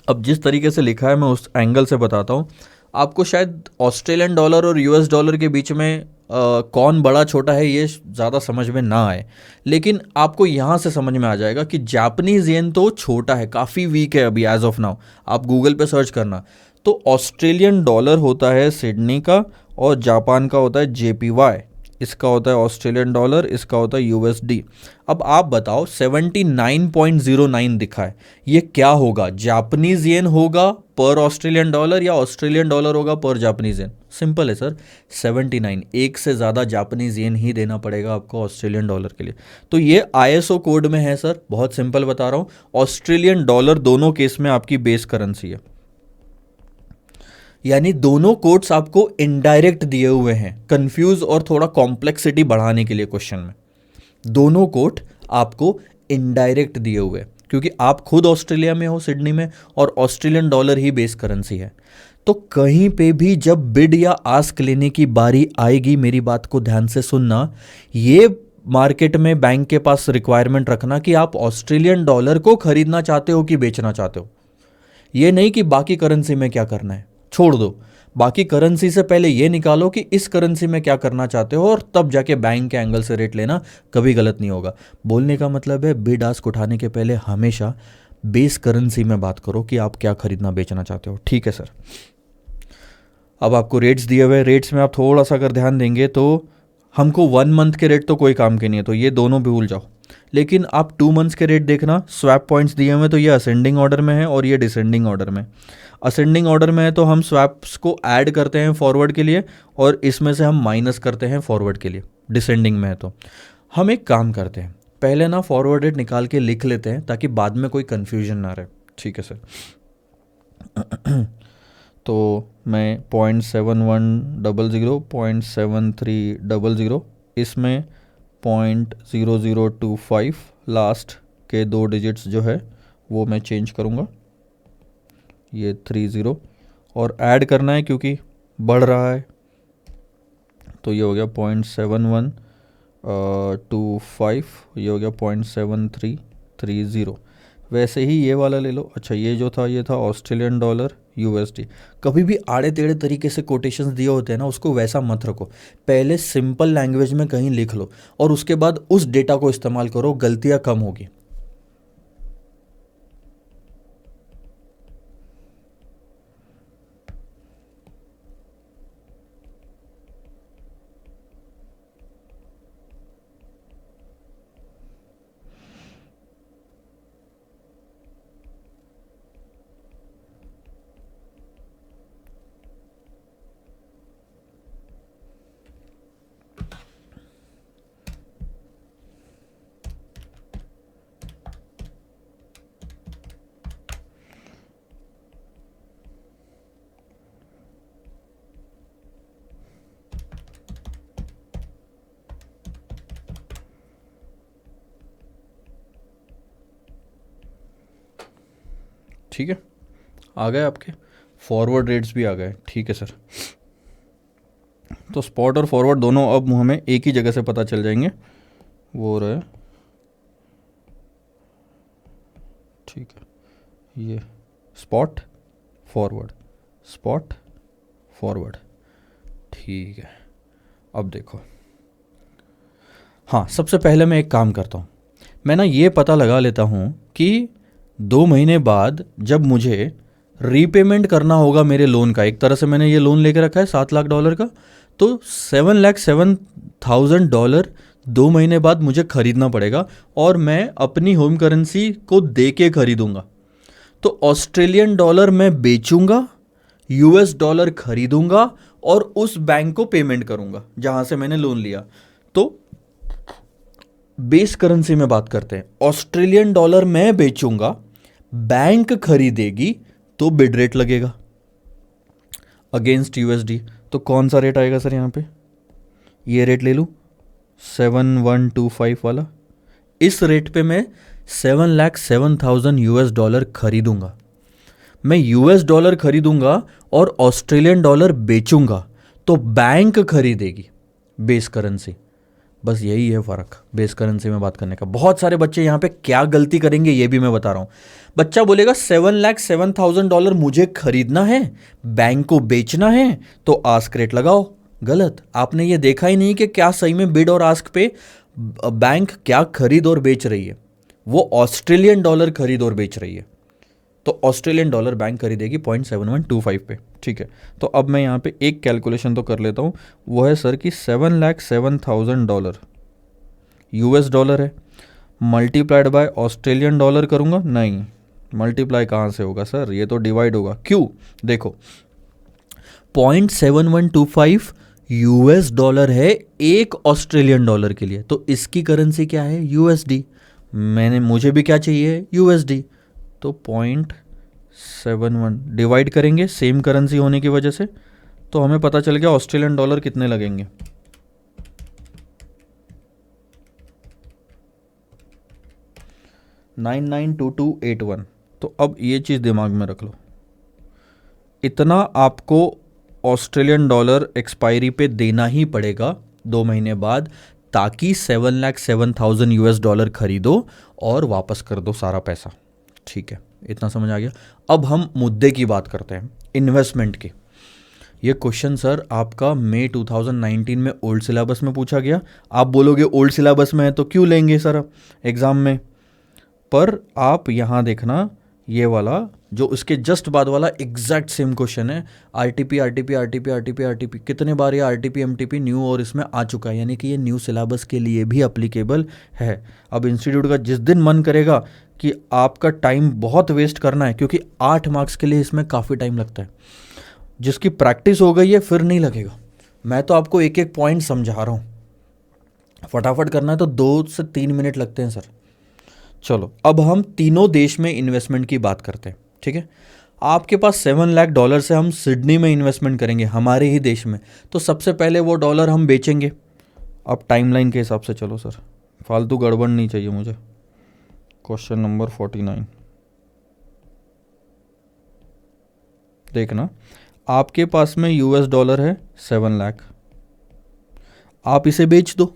अब जिस तरीके से लिखा है मैं उस एंगल से बताता हूँ आपको। शायद ऑस्ट्रेलियन डॉलर और यूएस डॉलर के बीच में कौन बड़ा छोटा है ये ज़्यादा समझ में ना आए, लेकिन आपको यहाँ से समझ में आ जाएगा कि जापानीज येन तो छोटा है, काफ़ी वीक है अभी एज ऑफ नाउ। आप गूगल पे सर्च करना, तो ऑस्ट्रेलियन डॉलर होता है सिडनी का, और जापान का होता है JPY, इसका होता है ऑस्ट्रेलियन डॉलर, इसका होता है USD। अब आप बताओ 79.09 दिखा है, ये क्या होगा? जापानीज येन होगा पर ऑस्ट्रेलियन डॉलर, या ऑस्ट्रेलियन डॉलर होगा पर जापानीज येन? सिंपल है सर, 79। एक से ज़्यादा जापानीज येन ही देना पड़ेगा आपको ऑस्ट्रेलियन डॉलर के लिए। तो ये ISO कोड में है सर, बहुत सिंपल बता रहा हूँ। ऑस्ट्रेलियन डॉलर दोनों केस में आपकी बेस करेंसी है, यानी दोनों कोड्स आपको इनडायरेक्ट दिए हुए हैं, कंफ्यूज और थोड़ा कॉम्प्लेक्सिटी बढ़ाने के लिए क्वेश्चन में। दोनों कोट आपको इनडायरेक्ट दिए हुए हैं, क्योंकि आप खुद ऑस्ट्रेलिया में हो, सिडनी में, और ऑस्ट्रेलियन डॉलर ही बेस करेंसी है। तो कहीं पे भी जब बिड या आस्क लेने की बारी आएगी, मेरी बात को ध्यान से सुनना, ये मार्केट में बैंक के पास रिक्वायरमेंट रखना कि आप ऑस्ट्रेलियन डॉलर को खरीदना चाहते हो कि बेचना चाहते हो। ये नहीं कि बाकी करेंसी में क्या करना है, छोड़ दो। बाकी करेंसी से पहले ये निकालो कि इस करेंसी में क्या करना चाहते हो, और तब जाके बैंक के एंगल से रेट लेना कभी गलत नहीं होगा। बोलने का मतलब है बिड आस्क उठाने के पहले हमेशा बेस करेंसी में बात करो कि आप क्या खरीदना बेचना चाहते हो। ठीक है सर। अब आपको रेट्स दिए हुए, रेट्स में आप थोड़ा सा अगर ध्यान देंगे तो हमको 1 मंथ के रेट तो कोई काम के नहीं है, तो ये दोनों भी भूल जाओ। लेकिन आप 2 मंथ्स के रेट देखना, स्वैप पॉइंट्स दिए हुए, तो ये असेंडिंग ऑर्डर में है और ये डिसेंडिंग ऑर्डर में। असेंडिंग ऑर्डर में है तो हम स्वैप्स को ऐड करते हैं फॉरवर्ड के लिए, और इसमें से हम माइनस करते हैं फॉरवर्ड के लिए। डिसेंडिंग में है तो हम एक काम करते हैं, पहले ना फॉरवर्ड रेट निकाल के लिख लेते हैं ताकि बाद में कोई कन्फ्यूजन ना रहे। ठीक है सर। तो मैं 0.7100, 0.7300, इसमें 0.0025 लास्ट के 2 डिजिट्स जो है वो मैं चेंज करूँगा, ये 30, और ऐड करना है क्योंकि बढ़ रहा है, तो ये हो गया 0.7125, ये हो गया 0.7330। वैसे ही ये वाला ले लो। अच्छा, ये जो था ये था ऑस्ट्रेलियन डॉलर यूएसडी। कभी भी आड़े टेढ़े तरीके से कोटेशंस दिए होते हैं ना, उसको वैसा मत रखो। पहले सिंपल लैंग्वेज में कहीं लिख लो और उसके बाद उस डेटा को इस्तेमाल करो, गलतियां कम होगी। ठीक है, आ गए आपके फॉरवर्ड रेट्स भी आ गए। ठीक है सर। तो स्पॉट और फॉरवर्ड दोनों अब हमें एक ही जगह से पता चल जाएंगे, वो रहे। ठीक है, ये स्पॉट फॉरवर्ड, स्पॉट फॉरवर्ड। ठीक है, अब देखो। हाँ, सबसे पहले मैं एक काम करता हूँ, मैं ना ये पता लगा लेता हूँ कि 2 महीने बाद जब मुझे रीपेमेंट करना होगा मेरे लोन का, एक तरह से मैंने ये लोन लेके रखा है $7 लाख का, तो $7,07,000 2 महीने बाद मुझे खरीदना पड़ेगा, और मैं अपनी होम करेंसी को दे के खरीदूंगा। तो ऑस्ट्रेलियन डॉलर मैं बेचूंगा, यूएस डॉलर खरीदूंगा, और उस बैंक को पेमेंट करूंगा जहां से मैंने लोन लिया। तो बेस करेंसी में बात करते हैं। ऑस्ट्रेलियन डॉलर मैं बेचूंगा, बैंक खरीदेगी, तो बिड रेट लगेगा अगेंस्ट यूएसडी। तो कौन सा रेट आएगा सर यहाँ पे? ये रेट ले लूँ 7125 वाला। इस रेट पे मैं $7,07,000 खरीदूंगा। मैं यूएस डॉलर खरीदूंगा और ऑस्ट्रेलियन डॉलर बेचूंगा, तो बैंक खरीदेगी बेस करेंसी। बस यही है फ़र्क बेस करेंसी में बात करने का। बहुत सारे बच्चे यहाँ पे क्या गलती करेंगे ये भी मैं बता रहा हूँ। बच्चा बोलेगा $7,07,000 मुझे खरीदना है, बैंक को बेचना है, तो आस्क रेट लगाओ। गलत। आपने ये देखा ही नहीं कि क्या सही में बिड और आस्क पे बैंक क्या खरीद और बेच रही है। वो ऑस्ट्रेलियन डॉलर खरीद और बेच रही है, तो ऑस्ट्रेलियन डॉलर बैंक खरीदेगी 0.7125 पे। ठीक है, तो अब मैं यहाँ पे एक कैलकुलेशन तो कर लेता हूँ, वो है सर कि $7,07,000 यूएस डॉलर है, मल्टीप्लाइड बाय ऑस्ट्रेलियन डॉलर करूँगा। नहीं, मल्टीप्लाई कहाँ से होगा सर, ये तो डिवाइड होगा। क्यों? देखो 0.7125 यूएस डॉलर है एक ऑस्ट्रेलियन डॉलर के लिए, तो इसकी करेंसी क्या है? यूएसडी। मुझे भी क्या चाहिए? यूएसडी। तो 0.71 डिवाइड करेंगे, सेम करेंसी होने की वजह से, तो हमें पता चल गया ऑस्ट्रेलियन डॉलर कितने लगेंगे। 992281। तो अब ये चीज़ दिमाग में रख लो, इतना आपको ऑस्ट्रेलियन डॉलर एक्सपायरी पे देना ही पड़ेगा 2 महीने बाद, ताकि 7,07,000 यूएस डॉलर खरीदो और वापस कर दो सारा पैसा। ठीक है, इतना समझ आ गया। अब हम मुद्दे की बात करते हैं, इन्वेस्टमेंट की। ये क्वेश्चन सर आपका मई 2019 में ओल्ड सिलेबस में पूछा गया। आप बोलोगे ओल्ड सिलेबस में है तो क्यों लेंगे सर एग्ज़ाम में, पर आप यहाँ देखना, ये वाला जो इसके जस्ट बाद वाला एग्जैक्ट सेम क्वेश्चन है। RTP RTP RTP RTP RTP कितने बार ये आरटीपी एमटीपी न्यू और इसमें आ चुका है, यानी कि ये न्यू सिलेबस के लिए भी अप्लीकेबल है। अब इंस्टीट्यूट का जिस दिन मन करेगा कि आपका टाइम बहुत वेस्ट करना है, क्योंकि 8 मार्क्स के लिए इसमें काफ़ी टाइम लगता है, जिसकी प्रैक्टिस हो गई है फिर नहीं लगेगा। मैं तो आपको एक एक पॉइंट समझा रहा हूँ, फटाफट करना है तो 2 से 3 मिनट लगते हैं सर। चलो अब हम तीनों देश में इन्वेस्टमेंट की बात करते हैं। ठीक है, आपके पास 7 लाख डॉलर से हम सिडनी में इन्वेस्टमेंट करेंगे, हमारे ही देश में। तो सबसे पहले वो डॉलर हम बेचेंगे। अब टाइमलाइन के हिसाब से चलो सर, फालतू गड़बड़ नहीं चाहिए मुझे। क्वेश्चन नंबर 49 देखना, आपके पास में यूएस डॉलर है 7 लाख, आप इसे बेच दो।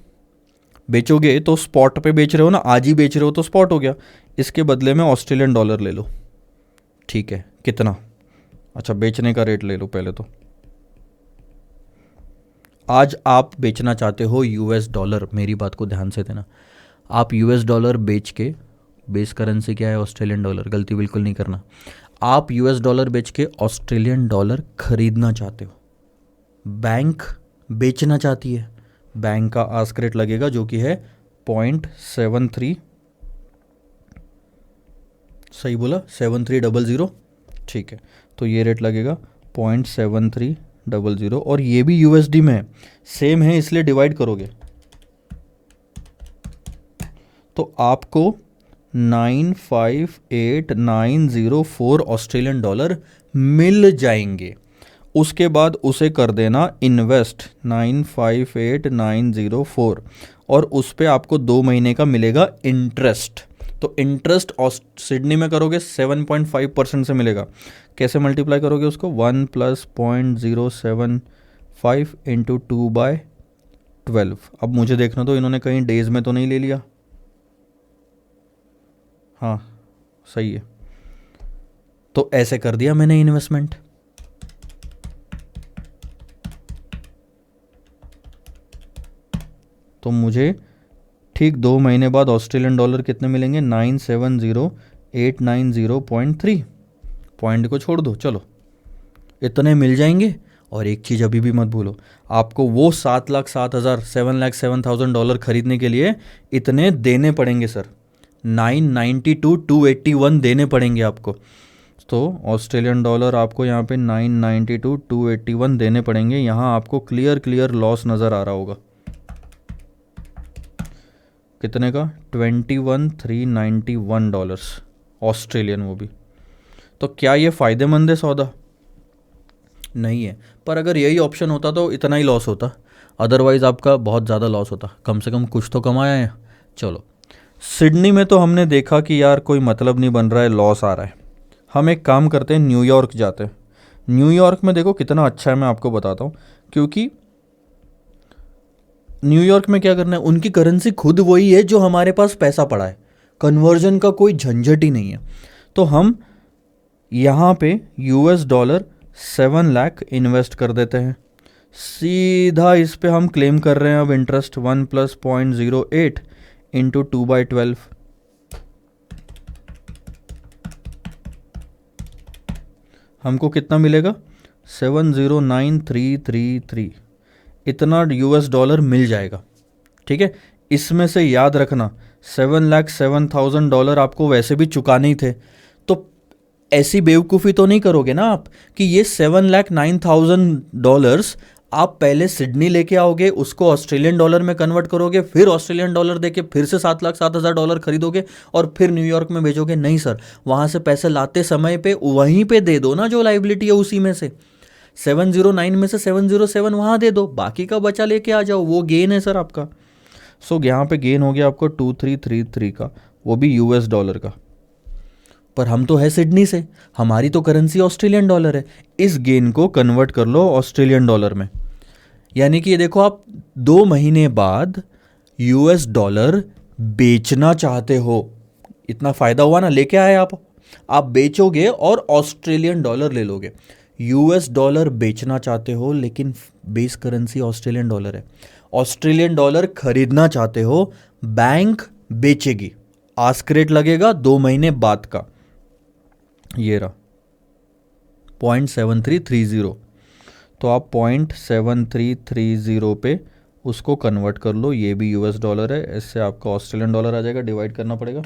बेचोगे तो स्पॉट पे बेच रहे हो ना, आज ही बेच रहे हो तो स्पॉट हो गया। इसके बदले में ऑस्ट्रेलियन डॉलर ले लो। ठीक है, कितना? अच्छा, बेचने का रेट ले लो पहले तो। आज आप बेचना चाहते हो यूएस डॉलर, मेरी बात को ध्यान से देना। आप यूएस डॉलर बेच के, बेस करेंसी क्या है? ऑस्ट्रेलियन डॉलर, गलती बिल्कुल नहीं करना। आप यूएस डॉलर बेच के ऑस्ट्रेलियन डॉलर खरीदना चाहते हो, बैंक बेचना चाहती है, बैंक का आस्क रेट लगेगा जो कि है 0.73, सही बोला, 7300। ठीक है, तो ये रेट लगेगा 0.7300, और ये भी यूएसडी में है, सेम है, इसलिए डिवाइड करोगे तो आपको 958,904 ऑस्ट्रेलियन डॉलर मिल जाएंगे। उसके बाद उसे कर देना इन्वेस्ट 958,904, और उस पे आपको 2 महीने का मिलेगा इंटरेस्ट। तो इंटरेस्ट सिडनी में करोगे 7.5% से मिलेगा। कैसे मल्टीप्लाई करोगे उसको? 1 + 0.075 इंटू 2/12। अब मुझे देखना तो इन्होंने कहीं डेज में तो नहीं ले लिया। हाँ सही है, तो ऐसे कर दिया मैंने इन्वेस्टमेंट। तो मुझे ठीक 2 महीने बाद ऑस्ट्रेलियन डॉलर कितने मिलेंगे? 970,890.3। पॉइंट को छोड़ दो, चलो इतने मिल जाएंगे। और एक चीज़ अभी भी मत भूलो, आपको वो 7,07,000 डॉलर खरीदने के लिए इतने देने पड़ेंगे सर, 992,281 देने पड़ेंगे आपको। तो ऑस्ट्रेलियन डॉलर आपको यहाँ पे 992,281 देने पड़ेंगे। यहाँ आपको क्लियर लॉस नज़र आ रहा होगा। कितने का? 21,391 डॉलर्स ऑस्ट्रेलियन, वो भी। तो क्या ये फ़ायदेमंद है सौदा? नहीं है, पर अगर यही ऑप्शन होता तो इतना ही लॉस होता, अदरवाइज़ आपका बहुत ज़्यादा लॉस होता। कम से कम कुछ तो कमाया है। चलो, सिडनी में तो हमने देखा कि यार कोई मतलब नहीं बन रहा है, लॉस आ रहा है। हम एक काम करते हैं, न्यूयॉर्क जाते हैं। न्यूयॉर्क में देखो कितना अच्छा है, मैं आपको बताता हूँ। क्योंकि न्यूयॉर्क में क्या करना है, उनकी करेंसी खुद वही है जो हमारे पास पैसा पड़ा है, कन्वर्जन का कोई झंझट ही नहीं है। तो हम यहाँ पे यूएस डॉलर 7 लाख इन्वेस्ट कर देते हैं, सीधा इस पे हम क्लेम कर रहे हैं अब इंटरेस्ट 1 + 0.08 इंटू 2/12। हमको कितना मिलेगा? 709,333, इतना यूएस डॉलर मिल जाएगा। ठीक है, इसमें से याद रखना 7,07,000 डॉलर आपको वैसे भी चुकाने ही थे। तो ऐसी बेवकूफ़ी तो नहीं करोगे ना आप कि ये 7,09,000 डॉलर्स आप पहले सिडनी लेके आओगे, उसको ऑस्ट्रेलियन डॉलर में कन्वर्ट करोगे, फिर ऑस्ट्रेलियन डॉलर देके फिर से 7,07,000 डॉलर खरीदोगे और फिर न्यूयॉर्क में भेजोगे। नहीं सर, वहाँ से पैसे लाते समय पे वहीं पे दे दो ना, जो लाइबिलिटी है उसी में से 709 में से 707 वहाँ दे दो, बाकी का बचा लेके आ जाओ, वो गेन है सर आपका। सो यहाँ पे गेन हो गया आपको 2,333 का। वो भी यूएस डॉलर का। पर हम तो है सिडनी से, हमारी तो करेंसी ऑस्ट्रेलियन डॉलर है। इस गेन को कन्वर्ट कर लो ऑस्ट्रेलियन डॉलर में, यानी कि ये देखो आप 2 महीने बाद यूएस डॉलर बेचना चाहते हो। इतना फायदा हुआ ना, लेके आए आप बेचोगे और ऑस्ट्रेलियन डॉलर ले लोगे। यूएस डॉलर बेचना चाहते हो लेकिन बेस करेंसी ऑस्ट्रेलियन डॉलर है। ऑस्ट्रेलियन डॉलर खरीदना चाहते हो, बैंक बेचेगी, आस्क रेट लगेगा 2 महीने बाद का, ये रहा 0.7330। तो आप 0.7330 पे उसको कन्वर्ट कर लो, ये भी यूएस डॉलर है, इससे आपका ऑस्ट्रेलियन डॉलर आ जाएगा, डिवाइड करना पड़ेगा।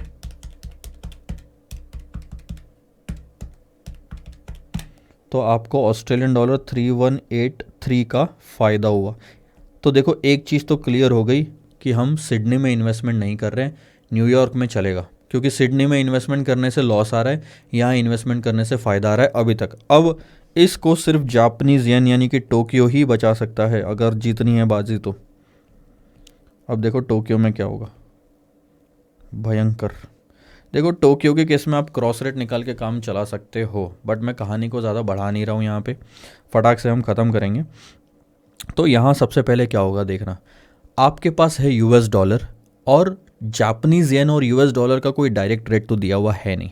तो आपको ऑस्ट्रेलियन डॉलर 3183 का फ़ायदा हुआ। तो देखो एक चीज़ तो क्लियर हो गई कि हम सिडनी में इन्वेस्टमेंट नहीं कर रहे हैं, न्यूयॉर्क में चलेगा, क्योंकि सिडनी में इन्वेस्टमेंट करने से लॉस आ रहा है, यहाँ इन्वेस्टमेंट करने से फ़ायदा आ रहा है अभी तक। अब इसको सिर्फ जापानीज़ येन यानी कि टोक्यो ही बचा सकता है अगर जीतनी है बाजी तो। अब देखो टोक्यो में क्या होगा, भयंकर। देखो टोक्यो के केस में आप क्रॉस रेट निकाल के काम चला सकते हो, बट मैं कहानी को ज़्यादा बढ़ा नहीं रहा हूँ यहाँ पे, फटाक से हम ख़त्म करेंगे। तो यहाँ सबसे पहले क्या होगा देखना, आपके पास है यूएस डॉलर और जापानीज़ येन और यूएस डॉलर का कोई डायरेक्ट रेट तो दिया हुआ है नहीं,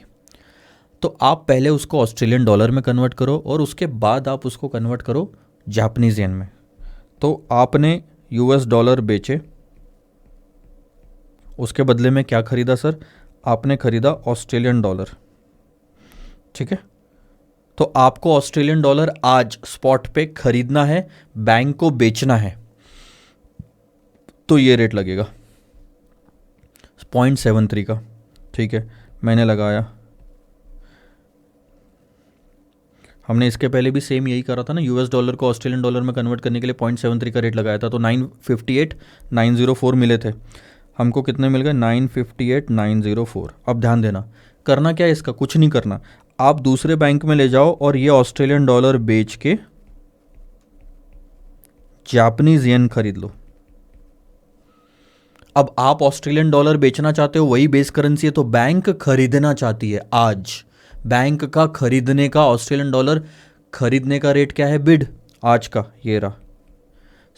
तो आप पहले उसको ऑस्ट्रेलियन डॉलर में कन्वर्ट करो और उसके बाद आप उसको कन्वर्ट करो जापानीज़ येन में। तो आपने यूएस डॉलर बेचे, उसके बदले में क्या खरीदा सर, आपने खरीदा ऑस्ट्रेलियन डॉलर, ठीक है। तो आपको ऑस्ट्रेलियन डॉलर आज स्पॉट पे खरीदना है, बैंक को बेचना है, तो ये रेट लगेगा 0.73 का, ठीक है। मैंने लगाया, हमने इसके पहले भी सेम यही करा था ना, यूएस डॉलर को ऑस्ट्रेलियन डॉलर में कन्वर्ट करने के लिए 0.73 का रेट लगाया था, तो 958,904 मिले थे हमको, कितने मिल गए 958,904। अब ध्यान देना, करना क्या है इसका, कुछ नहीं करना, आप दूसरे बैंक में ले जाओ और ये ऑस्ट्रेलियन डॉलर बेच के जापानीज येन खरीद लो। अब आप ऑस्ट्रेलियन डॉलर बेचना चाहते हो, वही बेस करेंसी है, तो बैंक खरीदना चाहती है आज, बैंक का खरीदने का, ऑस्ट्रेलियन डॉलर खरीदने का रेट क्या है बिड आज का, ये रहा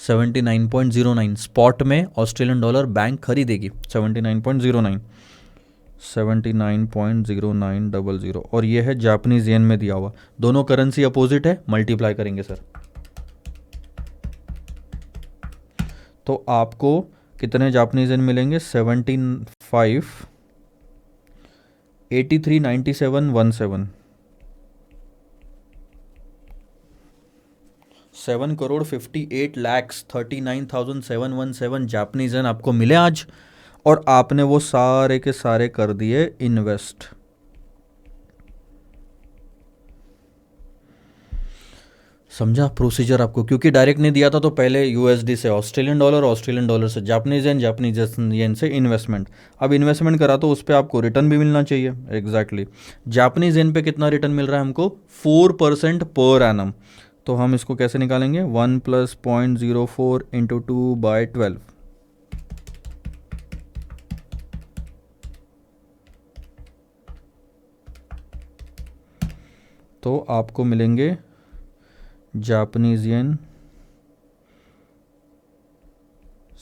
79.09। स्पॉट में ऑस्ट्रेलियन डॉलर बैंक खरीदेगी 79.09, 79.0900, और ये है जापानीज येन में दिया हुआ। दोनों करेंसी अपोजिट है, मल्टीप्लाई करेंगे सर, तो आपको कितने जापानीज येन मिलेंगे, 75, 83, 97, 17, 7,58,39,717 जापानीज येन आपको मिले आज, और आपने वो सारे के सारे कर दिए इन्वेस्ट। समझा प्रोसीजर आपको, क्योंकि डायरेक्ट नहीं दिया था तो पहले यूएसडी से ऑस्ट्रेलियन डॉलर, ऑस्ट्रेलियन डॉलर से जापानीज येन, जापानीज येन से इन्वेस्टमेंट। अब इन्वेस्टमेंट करा तो उस पर आपको रिटर्न भी मिलना चाहिए, एग्जैक्टली। जापानीज येन पे कितना रिटर्न मिल रहा है हमको, 4% पर एनम। तो हम इसको कैसे निकालेंगे, 1 + 0.04 × 2/12, तो आपको मिलेंगे जापानीज येन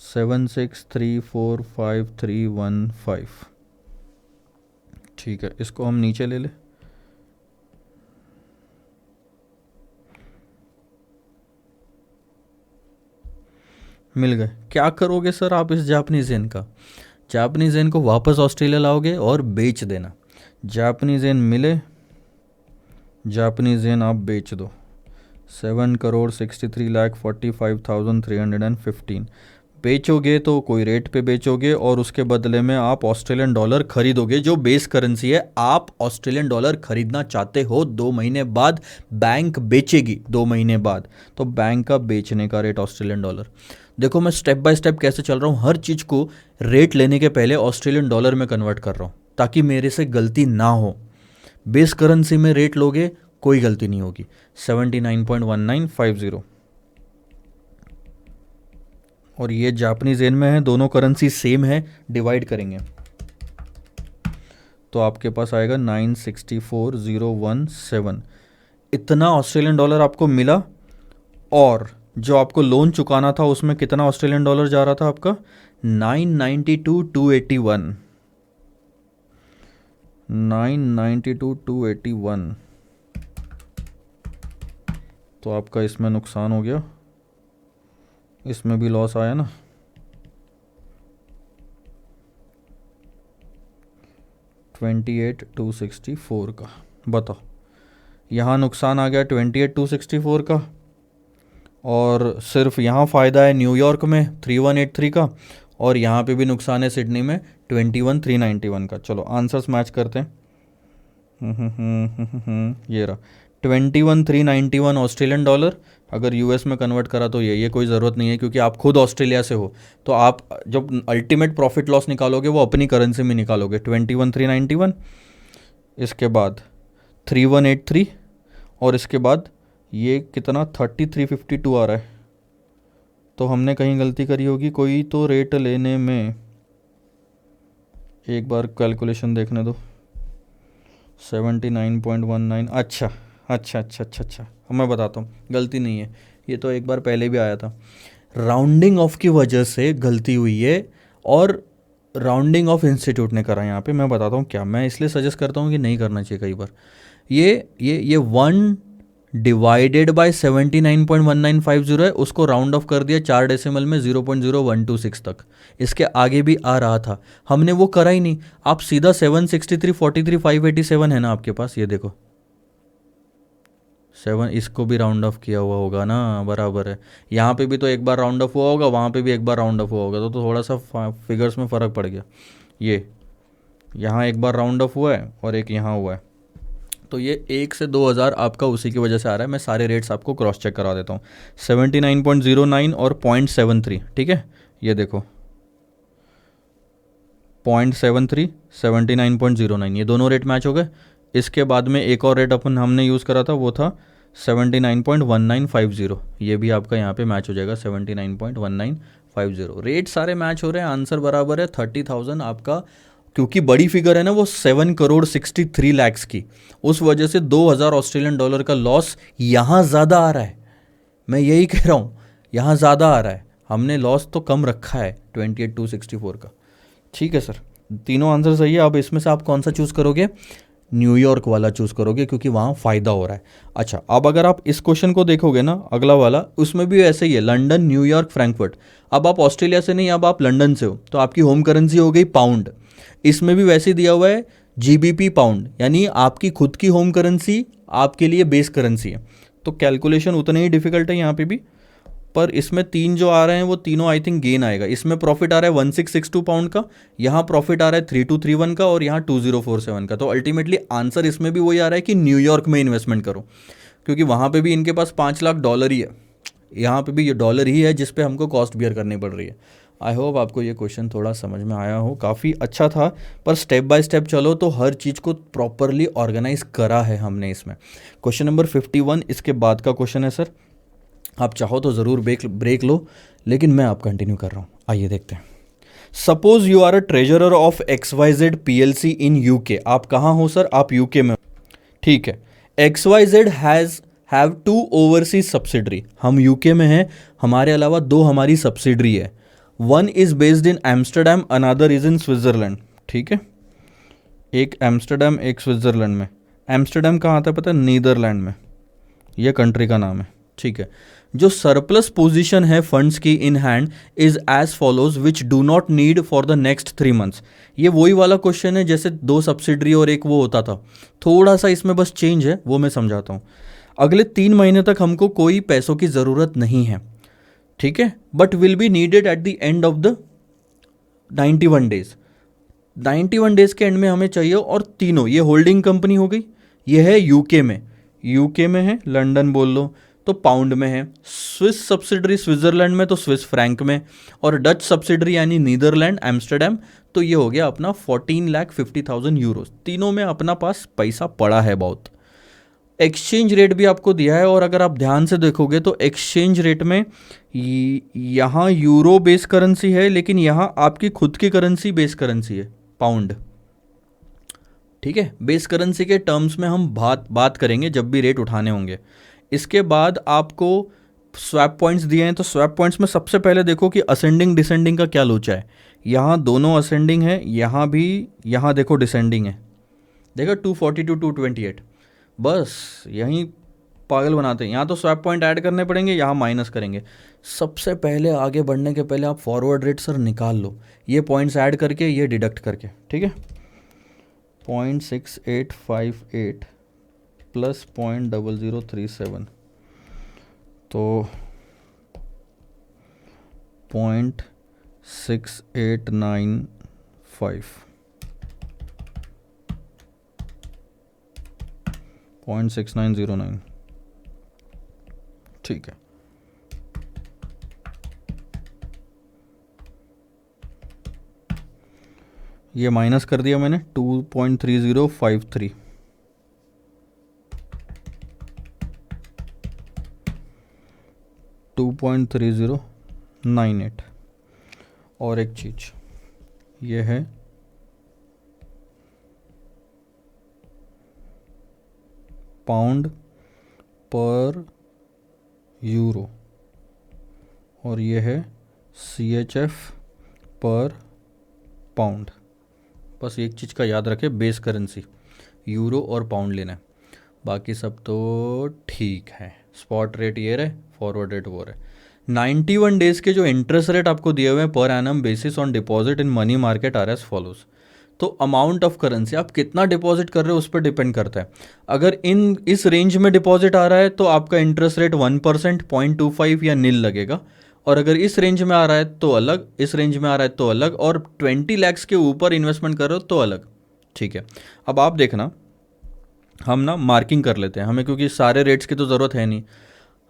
76345315। ठीक है, इसको हम नीचे ले लें, मिल गए। क्या करोगे सर आप इस जापानीज येन का, जापानीज येन को वापस ऑस्ट्रेलिया लाओगे और बेच देना। जापानीज येन मिले, जापानीज येन आप बेच दो, 7,63,45,315 बेचोगे तो कोई रेट पे बेचोगे, और उसके बदले में आप ऑस्ट्रेलियन डॉलर खरीदोगे जो बेस करेंसी है। आप ऑस्ट्रेलियन डॉलर खरीदना चाहते हो, 2 महीने बाद बैंक बेचेगी, 2 महीने बाद, तो बैंक का बेचने का रेट ऑस्ट्रेलियन डॉलर। देखो मैं स्टेप बाय स्टेप कैसे चल रहा हूँ, हर चीज़ को रेट लेने के पहले ऑस्ट्रेलियन डॉलर में कन्वर्ट कर रहा हूँ ताकि मेरे से गलती ना हो। बेस करेंसी में रेट लोगे कोई गलती नहीं होगी, 79.1950, और ये जापानीज येन में है, दोनों करेंसी सेम है, डिवाइड करेंगे तो आपके पास आएगा 964,017। इतना ऑस्ट्रेलियन डॉलर आपको मिला, और जो आपको लोन चुकाना था उसमें कितना ऑस्ट्रेलियन डॉलर जा रहा था आपका? 992,281। 992,281। तो आपका इसमें नुकसान हो गया, इसमें भी लॉस आया ना। 28,264 का। बताओ, यहाँ नुकसान आ गया 28,264 का, और सिर्फ यहाँ फ़ायदा है न्यूयॉर्क में 3183 का, और यहाँ पे भी नुकसान है सिडनी में 21,391 का। चलो आंसर्स मैच करते हैं। ये रहा 21,391 ऑस्ट्रेलियन डॉलर। अगर यूएस में कन्वर्ट करा तो ये कोई ज़रूरत नहीं है, क्योंकि आप खुद ऑस्ट्रेलिया से हो, तो आप जब अल्टीमेट प्रॉफिट लॉस निकालोगे वो अपनी करेंसी में निकालोगे। 21,391, इसके बाद 3183, और इसके बाद ये कितना 3352 आ रहा है। तो हमने कहीं गलती करी होगी कोई तो रेट लेने में। एक बार कैलकुलेशन देखने दो। 79.19। अच्छा अच्छा अच्छा अच्छा अच्छा, मैं बताता हूँ, गलती नहीं है, ये तो एक बार पहले भी आया था। राउंडिंग ऑफ की वजह से गलती हुई है, और राउंडिंग ऑफ इंस्टीट्यूट ने करा यहाँ पे। मैं बताता हूँ क्या, मैं इसलिए सजेस्ट करता हूँ कि नहीं करना चाहिए कई बार। ये 1 डिवाइडेड बाय 79.1950 है, उसको राउंड ऑफ कर दिया 4 डेसिमल में 0.0126 तक। इसके आगे भी आ रहा था, हमने वो करा ही नहीं। आप सीधा 763.43,587 है ना आपके पास, ये देखो 7, इसको भी राउंड ऑफ किया हुआ होगा ना, बराबर है। यहाँ पे भी तो एक बार राउंड ऑफ हुआ होगा, वहाँ पे भी एक बार राउंड ऑफ हुआ होगा, तो थोड़ा सा फिगर्स में फ़र्क पड़ गया। ये यहाँ एक बार राउंड ऑफ हुआ है और एक यहाँ हुआ है, तो ये 1 से 2,000 आपका उसी की वजह से आ रहा है। मैं सारे रेट्स आपको क्रॉस चेक करा देता हूँ। 79.09 और 0.73, ठीक है, ये देखो 0.73, 79.09, ये दोनों रेट मैच हो गए। इसके बाद में एक और रेट हमने यूज़ करा था, वो था 79.1950, ये भी आपका यहाँ पे मैच हो जाएगा 79.1950। रेट सारे मैच हो रहे हैं, आंसर बराबर है 30,000 आपका। क्योंकि बड़ी फिगर है ना वो 7,63,00,000 की, उस वजह से 2,000 ऑस्ट्रेलियन डॉलर का लॉस यहाँ ज़्यादा आ रहा है। मैं यही कह रहा हूँ, यहाँ ज़्यादा आ रहा है, हमने लॉस तो कम रखा है 28,264 का। ठीक है सर, तीनों आंसर सही है। अब इसमें से आप कौन सा चूज़ करोगे? न्यूयॉर्क वाला चूज़ करोगे, क्योंकि वहाँ फ़ायदा हो रहा है। अच्छा, अब अगर आप इस क्वेश्चन को देखोगे ना, अगला वाला, उसमें भी ऐसे ही है, लंदन, न्यूयॉर्क, फ्रैंकफर्ट। अब आप ऑस्ट्रेलिया से नहीं, अब आप लंदन से हो, तो आपकी होम करेंसी हो गई पाउंड। इसमें भी वैसे दिया हुआ है जीबीपी पाउंड, यानी आपकी खुद की होम करेंसी आपके लिए बेस करेंसी है। तो कैलकुलेशन उतने ही डिफिकल्ट है यहाँ पे भी, पर इसमें 3 जो आ रहे हैं वो तीनों आई थिंक गेन आएगा। इसमें प्रॉफिट आ रहा है 1662 पाउंड का, यहाँ प्रॉफिट आ रहा है 3231 का, और यहाँ 2047 का। तो अल्टीमेटली आंसर इसमें भी वही आ रहा है कि न्यूयॉर्क में इन्वेस्टमेंट करो, क्योंकि वहाँ पे भी इनके पास 5 लाख डॉलर ही है, यहाँ पे भी ये डॉलर ही है जिस पे हमको कॉस्ट बियर करनी पड़ रही है। आई होप आपको ये क्वेश्चन थोड़ा समझ में आया हो, काफ़ी अच्छा था, पर स्टेप बाय स्टेप चलो तो हर चीज़ को प्रॉपरली ऑर्गेनाइज करा है हमने इसमें। क्वेश्चन नंबर 51 इसके बाद का क्वेश्चन है सर, आप चाहो तो ज़रूर ब्रेक लो, लेकिन मैं आप कंटिन्यू कर रहा हूँ। आइए देखते हैं। Suppose you are a treasurer of XYZ PLC in UK. आप कहाँ हो सर? आप यूके में। ठीक है, XYZ हैव 2 ओवरसीज सब्सिडरी। हम यूके में हैं, हमारे अलावा 2 हमारी सब्सिडरी है। 1 is based in Amsterdam, another is in Switzerland. ठीक है, एक एम्स्टरडेम एक स्विट्ज़रलैंड में। एम्स्टरडेम कहाँ आता है पता है? नीदरलैंड में, यह कंट्री का नाम है। ठीक है, जो सरप्लस पोजीशन है फंड्स की in hand is as follows which do not need for the next 3 months. ये वही वाला क्वेश्चन है जैसे 2 सब्सिडरी और एक वो होता था, थोड़ा सा इसमें बस चेंज है, वो मैं समझाता हूँ। अगले 3 महीने तक हमको कोई पैसों की ज़रूरत नहीं है, ठीक है, but will be needed at the end of the 91 days. 91 days के एंड में हमें चाहिए। और तीनों, ये होल्डिंग कंपनी हो गई, ये है यूके में है, लंदन बोल लो तो पाउंड में है, स्विस सब्सिडरी स्विट्जरलैंड में तो स्विस फ्रैंक में, और डच सब्सिडरी यानी नीदरलैंड एम्स्टरडेम, तो ये हो गया अपना 14,50,000 यूरोस। तीनों में अपना पास पैसा पड़ा है बहुत। एक्सचेंज रेट भी आपको दिया है, और अगर आप ध्यान से देखोगे तो एक्सचेंज रेट में यहाँ यूरो बेस करेंसी है, लेकिन यहाँ आपकी खुद की करेंसी बेस करेंसी है पाउंड। ठीक है, बेस करेंसी के टर्म्स में हम बात करेंगे जब भी रेट उठाने होंगे। इसके बाद आपको स्वैप पॉइंट्स दिए हैं, तो स्वैप पॉइंट्स में सबसे पहले देखो कि असेंडिंग डिसेंडिंग का क्या लोचा है। यहाँ दोनों असेंडिंग है, यहाँ भी, यहाँ देखो डिसेंडिंग है, देखो 240 टू 228, बस यहीं पागल बनाते हैं। यहाँ तो स्वैप पॉइंट ऐड करने पड़ेंगे, यहाँ माइनस करेंगे। सबसे पहले आगे बढ़ने के पहले आप फॉरवर्ड रेट सर निकाल लो, ये पॉइंट्स ऐड करके, ये डिडक्ट करके, ठीक है। 0.6858 प्लस 0.0037 तो 0.6895 0.6909, ठीक है। ये माइनस कर दिया मैंने 2.3053, 2.3098। और एक चीज ये है पाउंड पर यूरो, और ये है CHF पर पाउंड। बस एक चीज़ का याद रखें, बेस करेंसी यूरो और पाउंड लेना है, बाकी सब तो ठीक है। स्पॉट रेट ये रहे, फॉरवर्ड रेट वो रहे। 91 डेज के जो इंटरेस्ट रेट आपको दिए हुए हैं per annum basis on deposit in money market are as follows. तो अमाउंट ऑफ करेंसी आप कितना डिपॉजिट कर रहे हो उस पर डिपेंड करता है। अगर इस रेंज में डिपॉजिट आ रहा है तो आपका इंटरेस्ट रेट 1%, 0.25 या नील लगेगा। और अगर इस रेंज में आ रहा है तो अलग, इस रेंज में आ रहा है तो अलग, और 20 लाख के ऊपर इन्वेस्टमेंट कर रहे हो तो अलग, ठीक है। अब आप देखना, हम ना मार्किंग कर लेते हैं हमें, क्योंकि सारे रेट्स की तो ज़रूरत है नहीं।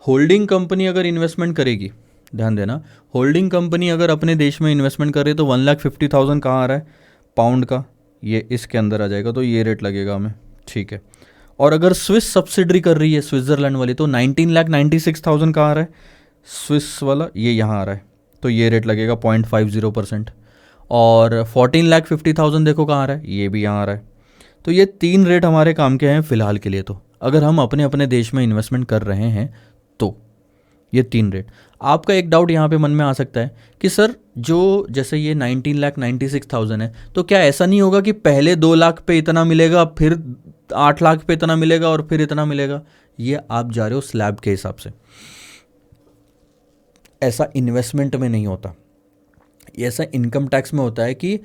होल्डिंग कंपनी अगर इन्वेस्टमेंट करेगी, ध्यान देना, होल्डिंग कंपनी अगर अपने देश में इन्वेस्टमेंट करे तो 1,50,000 कहाँ आ रहा है, पाउंड का, ये इसके अंदर आ जाएगा, तो ये रेट लगेगा हमें, ठीक है। और अगर स्विस सब्सिडरी कर रही है, स्विट्जरलैंड वाली, तो 19,96,000 कहाँ आ रहा है, स्विस वाला, ये यहाँ आ रहा है, तो ये रेट लगेगा 0.50%। और 14,50,000 देखो कहाँ आ रहा है, ये भी यहाँ आ रहा है। तो ये 3 रेट हमारे काम के हैं फ़िलहाल के लिए। तो अगर हम अपने अपने देश में इन्वेस्टमेंट कर रहे हैं तो ये 3 रेट। आपका एक डाउट यहाँ पे मन में आ सकता है कि सर जो जैसे ये 19,96,000 है, तो क्या ऐसा नहीं होगा कि पहले 2 लाख पे इतना मिलेगा, फिर 8 लाख पे इतना मिलेगा, और फिर इतना मिलेगा? ये आप जा रहे हो स्लैब के हिसाब से, ऐसा इन्वेस्टमेंट में नहीं होता। ये ऐसा इनकम टैक्स में होता है कि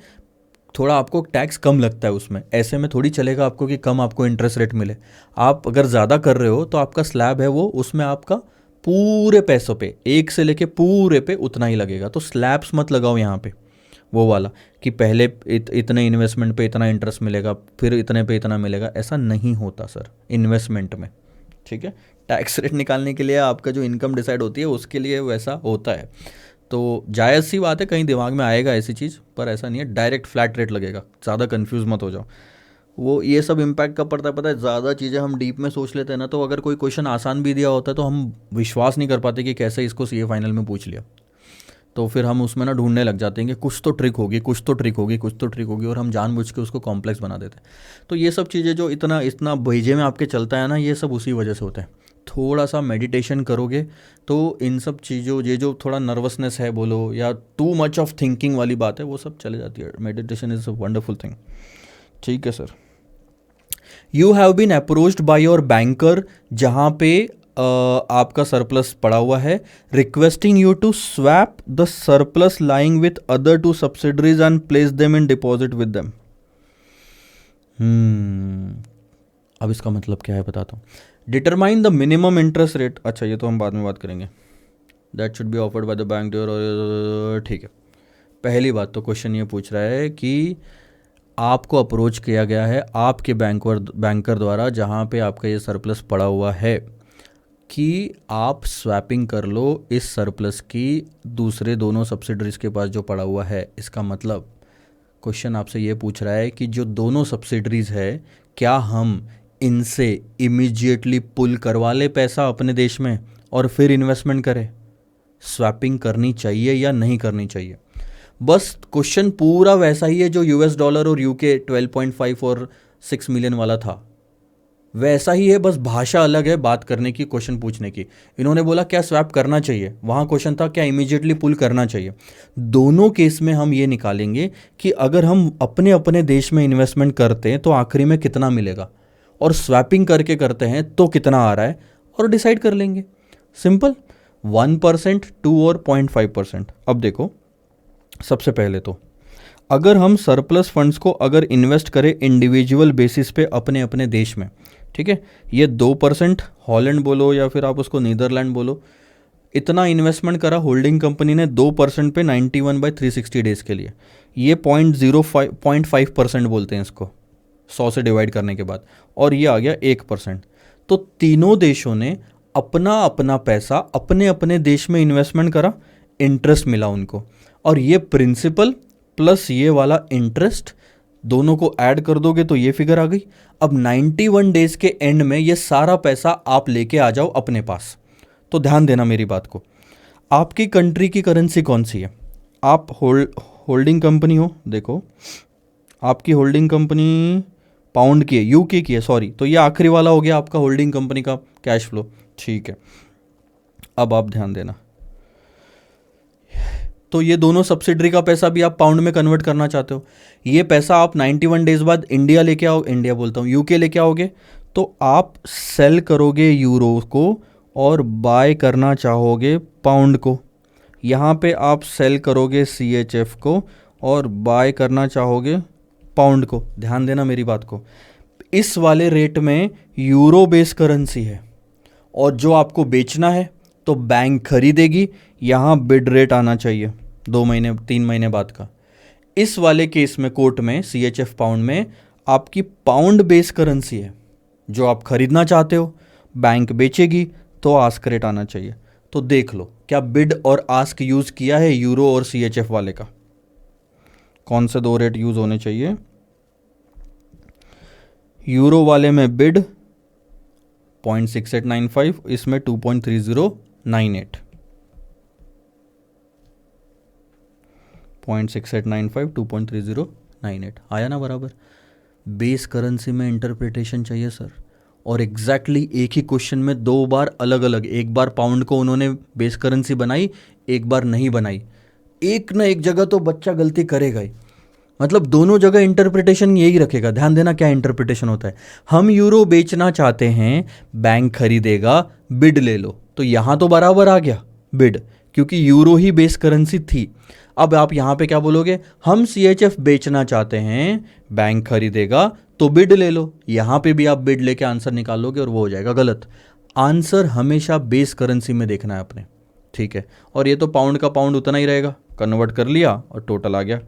थोड़ा आपको टैक्स कम लगता है उसमें। ऐसे में थोड़ी चलेगा आपको कि कम आपको इंटरेस्ट रेट मिले। आप अगर ज़्यादा कर रहे हो तो आपका स्लैब है वो, उसमें आपका पूरे पैसों पे, एक से लेके पूरे पे उतना ही लगेगा। तो स्लैब्स मत लगाओ यहाँ पे, वो वाला कि पहले इतने इन्वेस्टमेंट पे इतना इंटरेस्ट मिलेगा, फिर इतने पे इतना मिलेगा। ऐसा नहीं होता सर इन्वेस्टमेंट में, ठीक है। टैक्स रेट निकालने के लिए आपका जो इनकम डिसाइड होती है उसके लिए वैसा होता है। तो जायज़ सी बात है, कहीं दिमाग में आएगा ऐसी चीज़, पर ऐसा नहीं है डायरेक्ट फ्लैट रेट लगेगा। ज़्यादा कंफ्यूज मत हो जाओ। वो ये सब इम्पैक्ट कब पड़ता है पता है, ज़्यादा चीज़ें हम डीप में सोच लेते हैं ना, तो अगर कोई क्वेश्चन आसान भी दिया होता है तो हम विश्वास नहीं कर पाते कि कैसे इसको सीए फाइनल में पूछ लिया। तो फिर हम उसमें ना ढूंढने लग जाते हैं कि कुछ तो ट्रिक होगी, कुछ तो ट्रिक होगी, कुछ तो ट्रिक होगी, और हम जानबूझ के उसको कॉम्प्लेक्स बना देते हैं। तो ये सब चीज़ें जो इतना इतना भेजे में आपके चलता है ना, ये सब उसी वजह से होता है। थोड़ा सा मेडिटेशन करोगे तो इन सब चीज़ों, ये जो थोड़ा नर्वसनेस है बोलो, या टू मच ऑफ थिंकिंग वाली बात है, वो सब चले जाती है। Meditation is a wonderful thing, ठीक है sir. You have been approached by your banker, जहाँ पे आपका सरप्लस पड़ा हुआ है, requesting you to swap the surplus lying with other 2 subsidiaries and place them in deposit with them. अब इसका मतलब क्या है बताता हूँ। Determine the minimum interest rate, अच्छा ये तो हम बाद में बात करेंगे। That should be offered by the bank, ठीक है। पहली बात तो क्वेश्चन ये पूछ रहा है कि आपको अप्रोच किया गया है आपके बैंकर द्वारा, जहाँ पे आपका ये सरप्लस पड़ा हुआ है, कि आप स्वैपिंग कर लो इस सरप्लस की दूसरे दोनों सब्सिडरीज के पास जो पड़ा हुआ है। इसका मतलब क्वेश्चन आपसे ये पूछ रहा है कि जो दोनों सब्सिडरीज है, क्या हम इनसे इमीडिएटली पुल करवा ले पैसा अपने देश में और फिर इन्वेस्टमेंट करें? स्वैपिंग करनी चाहिए या नहीं करनी चाहिए? बस क्वेश्चन पूरा वैसा ही है जो US डॉलर और UK 12.5 और 6 मिलियन वाला था, वैसा ही है, बस भाषा अलग है बात करने की, क्वेश्चन पूछने की। इन्होंने बोला क्या स्वैप करना चाहिए, वहाँ क्वेश्चन था क्या इमीडिएटली पुल करना चाहिए। दोनों केस में हम ये निकालेंगे कि अगर हम अपने अपने देश में इन्वेस्टमेंट करते हैं तो आखिरी में कितना मिलेगा, और स्वैपिंग करके करते हैं तो कितना आ रहा है, और डिसाइड कर लेंगे। सिंपल। 1%, 2 और 0.5%। अब देखो, सबसे पहले तो अगर हम सरप्लस फंड्स को अगर इन्वेस्ट करें इंडिविजुअल बेसिस पे अपने अपने देश में, ठीक है, ये 2%, हॉलैंड बोलो या फिर आप उसको नीदरलैंड बोलो, इतना इन्वेस्टमेंट करा होल्डिंग कंपनी ने 2% पे 91/360 डेज के लिए। ये 0.5% बोलते हैं इसको, 100 से डिवाइड करने के बाद, और ये आ गया 1%। तो तीनों देशों ने अपना अपना पैसा अपने अपने देश में इन्वेस्टमेंट करा, इंटरेस्ट मिला उनको, और ये प्रिंसिपल प्लस ये वाला इंटरेस्ट दोनों को ऐड कर दोगे तो ये फिगर आ गई। अब 91 डेज के एंड में ये सारा पैसा आप लेके आ जाओ अपने पास। तो ध्यान देना मेरी बात को, आपकी कंट्री की करेंसी कौन सी है, आप होल्डिंग कंपनी हो, देखो आपकी होल्डिंग कंपनी पाउंड की है, यूके की है, सॉरी, तो ये आखिरी वाला हो गया आपका होल्डिंग कंपनी का कैश फ्लो, ठीक है। अब आप ध्यान देना, तो ये दोनों सब्सिडरी का पैसा भी आप पाउंड में कन्वर्ट करना चाहते हो, ये पैसा आप 91 डेज बाद इंडिया लेके आओ, इंडिया बोलता हूँ यूके लेके आओगे, तो आप सेल करोगे यूरो को और बाय करना चाहोगे पाउंड को। यहाँ पे आप सेल करोगे CHF को और बाय करना चाहोगे पाउंड को। ध्यान देना मेरी बात को, इस वाले रेट में यूरो बेस करेंसी है, और जो आपको बेचना है तो बैंक खरीदेगी, यहाँ बिड रेट आना चाहिए 2 महीने 3 महीने बाद का। इस वाले केस में कोर्ट में CHF पाउंड में आपकी पाउंड बेस करेंसी है, जो आप खरीदना चाहते हो, बैंक बेचेगी तो आस्क रेट आना चाहिए। तो देख लो क्या बिड और आस्क यूज़ किया है यूरो और CHF वाले का, कौन से 2 रेट यूज़ होने चाहिए। यूरो वाले में बिड 0.6895, इसमें 2.3098, 0.6895 2.3098 आया ना बराबर। बेस करेंसी में इंटरप्रिटेशन चाहिए सर, और एग्जैक्टली एक ही क्वेश्चन में 2 बार अलग अलग, एक बार पाउंड को उन्होंने बेस करेंसी बनाई, एक बार नहीं बनाई, एक ना एक जगह तो बच्चा गलती करेगा ही, मतलब दोनों जगह इंटरप्रिटेशन यही रखेगा। ध्यान देना क्या इंटरप्रिटेशन होता है, हम यूरो बेचना चाहते हैं, बैंक खरीदेगा, बिड ले लो, तो यहां तो बराबर आ गया बिड, क्योंकि यूरो ही बेस करेंसी थी। अब आप यहां पे क्या बोलोगे, हम CHF बेचना चाहते हैं, बैंक खरीदेगा तो बिड ले लो, यहां पे भी आप बिड लेके आंसर निकालोगे और वो हो जाएगा गलत। आंसर हमेशा बेस करेंसी में देखना है अपने, ठीक है। और ये तो पाउंड का पाउंड उतना ही रहेगा, कन्वर्ट कर लिया और टोटल आ गया।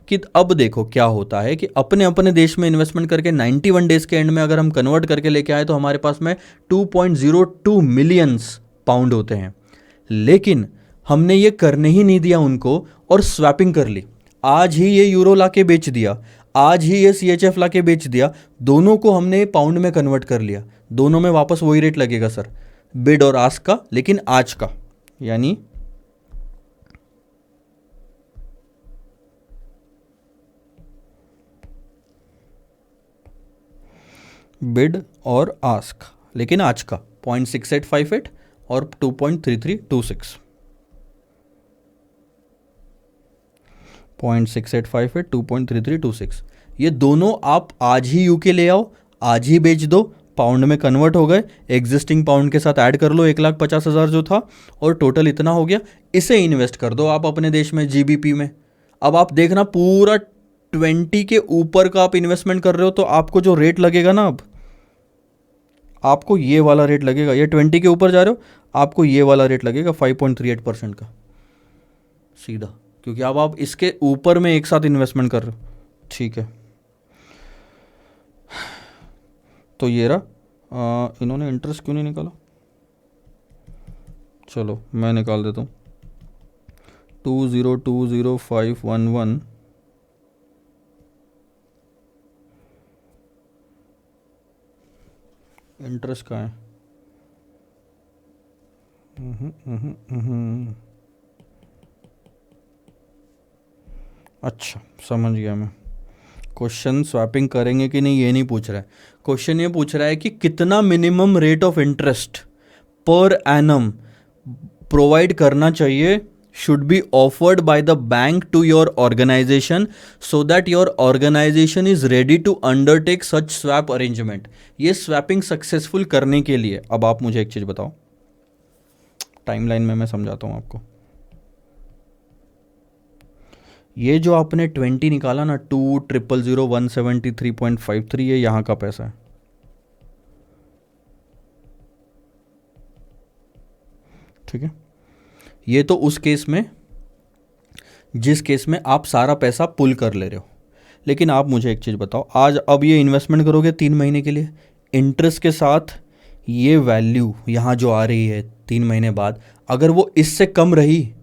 कि अब देखो क्या होता है कि अपने अपने देश में इन्वेस्टमेंट करके 91 डेज के एंड में अगर हम कन्वर्ट करके लेके आए तो हमारे पास में 2.02 मिलियंस पाउंड होते हैं, लेकिन हमने ये करने ही नहीं दिया उनको और स्वैपिंग कर ली। आज ही ये यूरो लाके बेच दिया, आज ही ये CHF लाके बेच दिया, दोनों को हमने पाउंड में कन्वर्ट कर लिया, दोनों में वापस वही रेट लगेगा सर, बिड और आस्क का, लेकिन आज का, यानी बिड और आस्क, लेकिन आज का 0.6858 और 2.3326, 0.6858 2.3326, ये दोनों आप आज ही यूके ले आओ, आज ही बेच दो, पाउंड में कन्वर्ट हो गए, एग्जिस्टिंग पाउंड के साथ ऐड कर लो 1,50,000 जो था, और टोटल इतना हो गया, इसे इन्वेस्ट कर दो आप अपने देश में GBP में। अब आप देखना पूरा 20 के ऊपर का आप इन्वेस्टमेंट कर रहे हो तो आपको जो रेट लगेगा ना, अब आपको ये वाला रेट लगेगा, ये 20 के ऊपर जा रहे हो आपको ये वाला रेट लगेगा 5.38% का सीधा, क्योंकि अब आप इसके ऊपर में एक साथ इन्वेस्टमेंट कर रहे हो, ठीक है। तो ये रहा, इन्होंने इंटरेस्ट क्यों नहीं निकाला, चलो मैं निकाल देता हूँ। 2020511 इंटरेस्ट कहाँ है, अच्छा समझ गया मैं, क्वेश्चन स्वैपिंग करेंगे कि नहीं ये नहीं पूछ रहा है, क्वेश्चन ये पूछ रहा है कि कितना मिनिमम रेट ऑफ इंटरेस्ट पर एनम प्रोवाइड करना चाहिए, should be offered by the bank to your organisation so that your organisation is ready to undertake such swap arrangement. ये स्वैपिंग सक्सेसफुल करने के लिए, अब आप मुझे एक चीज बताओ, टाइमलाइन में मैं समझाता हूं आपको। ये जो आपने 20 निकाला ना, 2,000,173.53, ये यहाँ का पैसा है, ठीक है। ये तो उस केस में जिस केस में आप सारा पैसा पुल कर ले रहे हो। लेकिन आप मुझे एक चीज़ बताओ, आज अब ये इन्वेस्टमेंट करोगे 3 महीने के लिए, इंटरेस्ट के साथ ये वैल्यू यहाँ जो आ रही है 3 महीने बाद, अगर वो इससे कम रही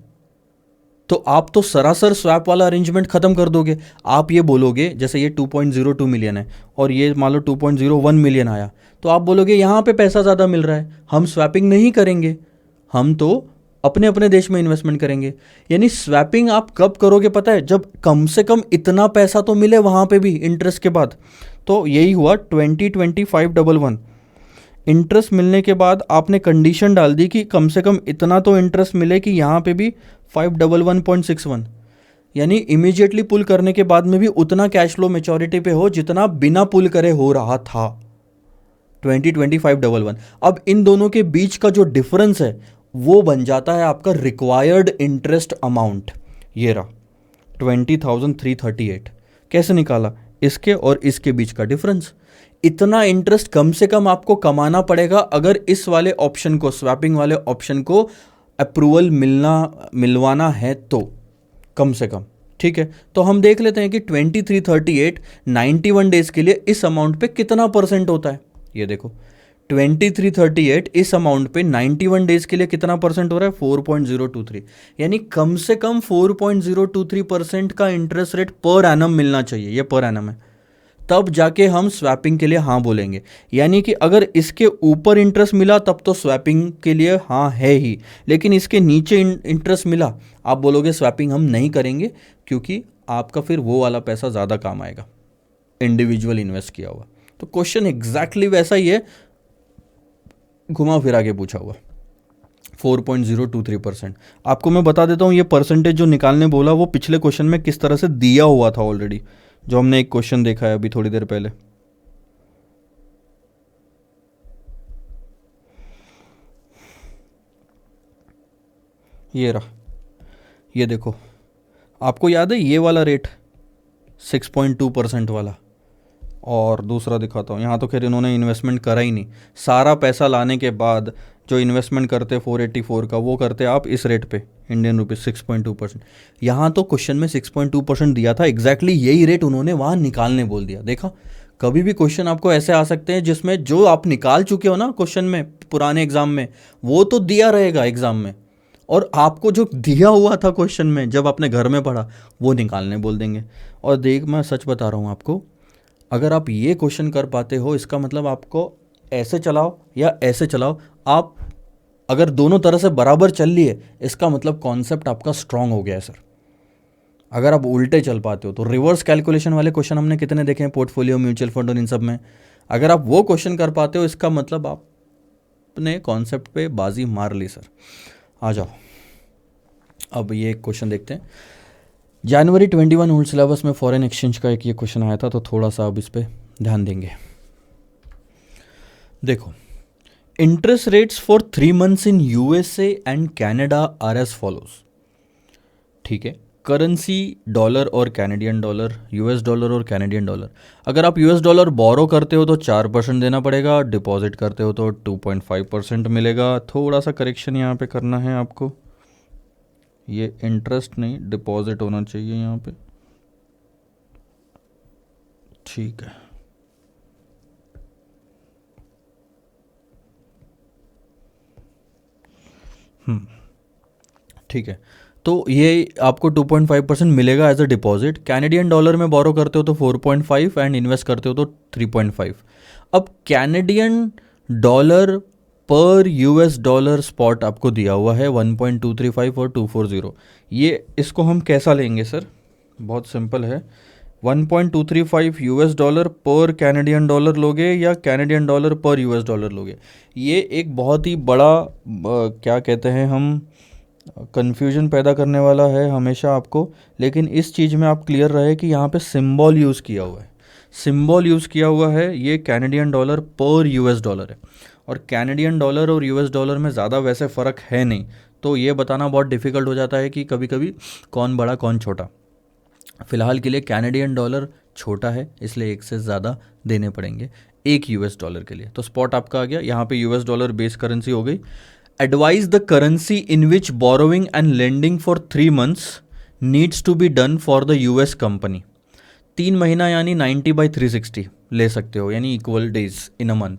तो आप तो सरासर स्वैप वाला अरेंजमेंट खत्म कर दोगे। आप ये बोलोगे, जैसे ये 2.02 मिलियन है और ये मान लो 2.01 मिलियन आया, तो आप बोलोगे यहाँ पे पैसा ज़्यादा मिल रहा है, हम स्वैपिंग नहीं करेंगे, हम तो अपने अपने देश में इन्वेस्टमेंट करेंगे। यानी स्वैपिंग आप कब करोगे पता है, जब कम से कम इतना पैसा तो मिले वहाँ पे भी इंटरेस्ट के बाद। तो यही हुआ 202511, इंटरेस्ट मिलने के बाद आपने कंडीशन डाल दी कि कम से कम इतना तो इंटरेस्ट मिले कि यहाँ पे भी 511.61, यानी इमीडिएटली पुल करने के बाद में भी उतना कैश फ्लो मेच्योरिटी पे हो जितना बिना पुल करे हो रहा था 202511। अब इन दोनों के बीच का जो डिफरेंस है वो बन जाता है आपका रिक्वायर्ड इंटरेस्ट अमाउंट। ये रहा 20,338। कैसे निकाला, इसके और इसके बीच का डिफरेंस। इतना इंटरेस्ट कम से कम आपको कमाना पड़ेगा अगर इस वाले ऑप्शन को, स्वैपिंग वाले ऑप्शन को अप्रूवल मिलवाना है तो, कम से कम, ठीक है। तो हम देख लेते हैं कि 2338 91 डेज के लिए इस अमाउंट पे कितना परसेंट होता है। ये देखो 2338 इस अमाउंट पे 91 डेज के लिए कितना परसेंट हो रहा है, 4.023, यानी कम से कम 4.023% का इंटरेस्ट रेट पर एनम मिलना चाहिए। ये पर एनम है, तब जाके हम स्वैपिंग के लिए हाँ बोलेंगे। यानी कि अगर इसके ऊपर इंटरेस्ट मिला तब तो स्वैपिंग के लिए हाँ है ही, लेकिन इसके नीचे इंटरेस्ट मिला, आप बोलोगे स्वैपिंग हम नहीं करेंगे, क्योंकि आपका फिर वो वाला पैसा ज़्यादा काम आएगा इंडिविजुअल इन्वेस्ट किया हुआ। तो क्वेश्चन एग्जैक्टली वैसा ही है, घुमा फिरा के पूछा हुआ। 4.023%। आपको मैं बता देता हूँ, ये परसेंटेज जो निकालने बोला वो पिछले क्वेश्चन में किस तरह से दिया हुआ था ऑलरेडी, जो हमने एक क्वेश्चन देखा है अभी थोड़ी देर पहले। ये रहा, ये देखो, आपको याद है ये वाला रेट 6.2% वाला, और दूसरा दिखाता हूँ। यहाँ तो खैर इन्होंने इन्वेस्टमेंट करा ही नहीं, सारा पैसा लाने के बाद जो इन्वेस्टमेंट करते 484 का, वो करते आप इस रेट पे इंडियन रुपीज 6.2%। यहाँ तो क्वेश्चन में 6.2% दिया था, एग्जैक्टली यही रेट उन्होंने वहाँ निकालने बोल दिया। देखा, कभी भी क्वेश्चन आपको ऐसे आ सकते हैं जिसमें जो आप निकाल चुके हो ना क्वेश्चन में पुराने एग्जाम में, वो तो दिया रहेगा एग्जाम में, और आपको जो दिया हुआ था क्वेश्चन में जब आपने घर में पढ़ा वो निकालने बोल देंगे। और देख, मैं सच बता रहा हूँ आपको, अगर आप ये क्वेश्चन कर पाते हो, इसका मतलब आपको ऐसे चलाओ या ऐसे चलाओ, आप अगर दोनों तरह से बराबर चल लिए, इसका मतलब कॉन्सेप्ट आपका स्ट्रांग हो गया है सर। अगर आप उल्टे चल पाते हो तो रिवर्स कैलकुलेशन वाले क्वेश्चन हमने कितने देखे हैं पोर्टफोलियो, म्यूचुअल फंड और इन सब में, अगर आप वो क्वेश्चन कर पाते हो, इसका मतलब आपने कॉन्सेप्ट पे बाजी मार ली सर। आ जाओ, अब ये क्वेश्चन देखते हैं। जनवरी 21 ओल्ड सिलेबस में फॉरेन एक्सचेंज का एक ये क्वेश्चन आया था, तो थोड़ा सा अब इस पर ध्यान देंगे। देखो, interest rates for 3 months in USA and Canada are as follows. ठीक है, करेंसी डॉलर और कैनेडियन डॉलर, यूएस डॉलर और कैनेडियन डॉलर। अगर आप यूएस डॉलर बोरो करते हो तो 4% देना पड़ेगा, डिपॉजिट करते हो तो 2.5% मिलेगा। थोड़ा सा करेक्शन यहाँ पे करना है आपको, ये इंटरेस्ट नहीं डिपॉजिट होना चाहिए यहाँ पे, ठीक है। ठीक है, तो ये आपको 2.5% मिलेगा as a deposit. Canadian dollar में बोरो करते हो तो 4.5 एंड इन्वेस्ट करते हो तो 3.5। अब कैनेडियन डॉलर पर यूएस डॉलर स्पॉट आपको दिया हुआ है 1.235 और 240। ये इसको हम कैसा लेंगे सर, बहुत सिंपल है, 1.235 यूएस डॉलर पर कैनेडियन डॉलर लोगे या कैनेडियन डॉलर पर यूएस डॉलर लोगे, ये एक बहुत ही बड़ा क्या कहते हैं हम, कन्फ्यूजन पैदा करने वाला है हमेशा आपको। लेकिन इस चीज़ में आप क्लियर रहे कि यहाँ पे सिंबल यूज़ किया हुआ है, सिंबल यूज़ किया हुआ है, ये कैनेडियन डॉलर पर यूएस डॉलर है। और कैनेडियन डॉलर और यूएस डॉलर में ज़्यादा वैसे फ़र्क है नहीं, तो ये बताना बहुत डिफ़िकल्ट हो जाता है कि कभी कभी कौन बड़ा कौन छोटा। फ़िलहाल के लिए कैनेडियन डॉलर छोटा है, इसलिए एक से ज़्यादा देने पड़ेंगे एक यूएस डॉलर के लिए। तो स्पॉट आपका आ गया, यहाँ पे यूएस डॉलर बेस करेंसी हो गई। Advise the currency in which borrowing and lending for 3 months needs to be done for the US company. 3 महीना यानी 90/360 ले सकते हो, यानी equal days in a month.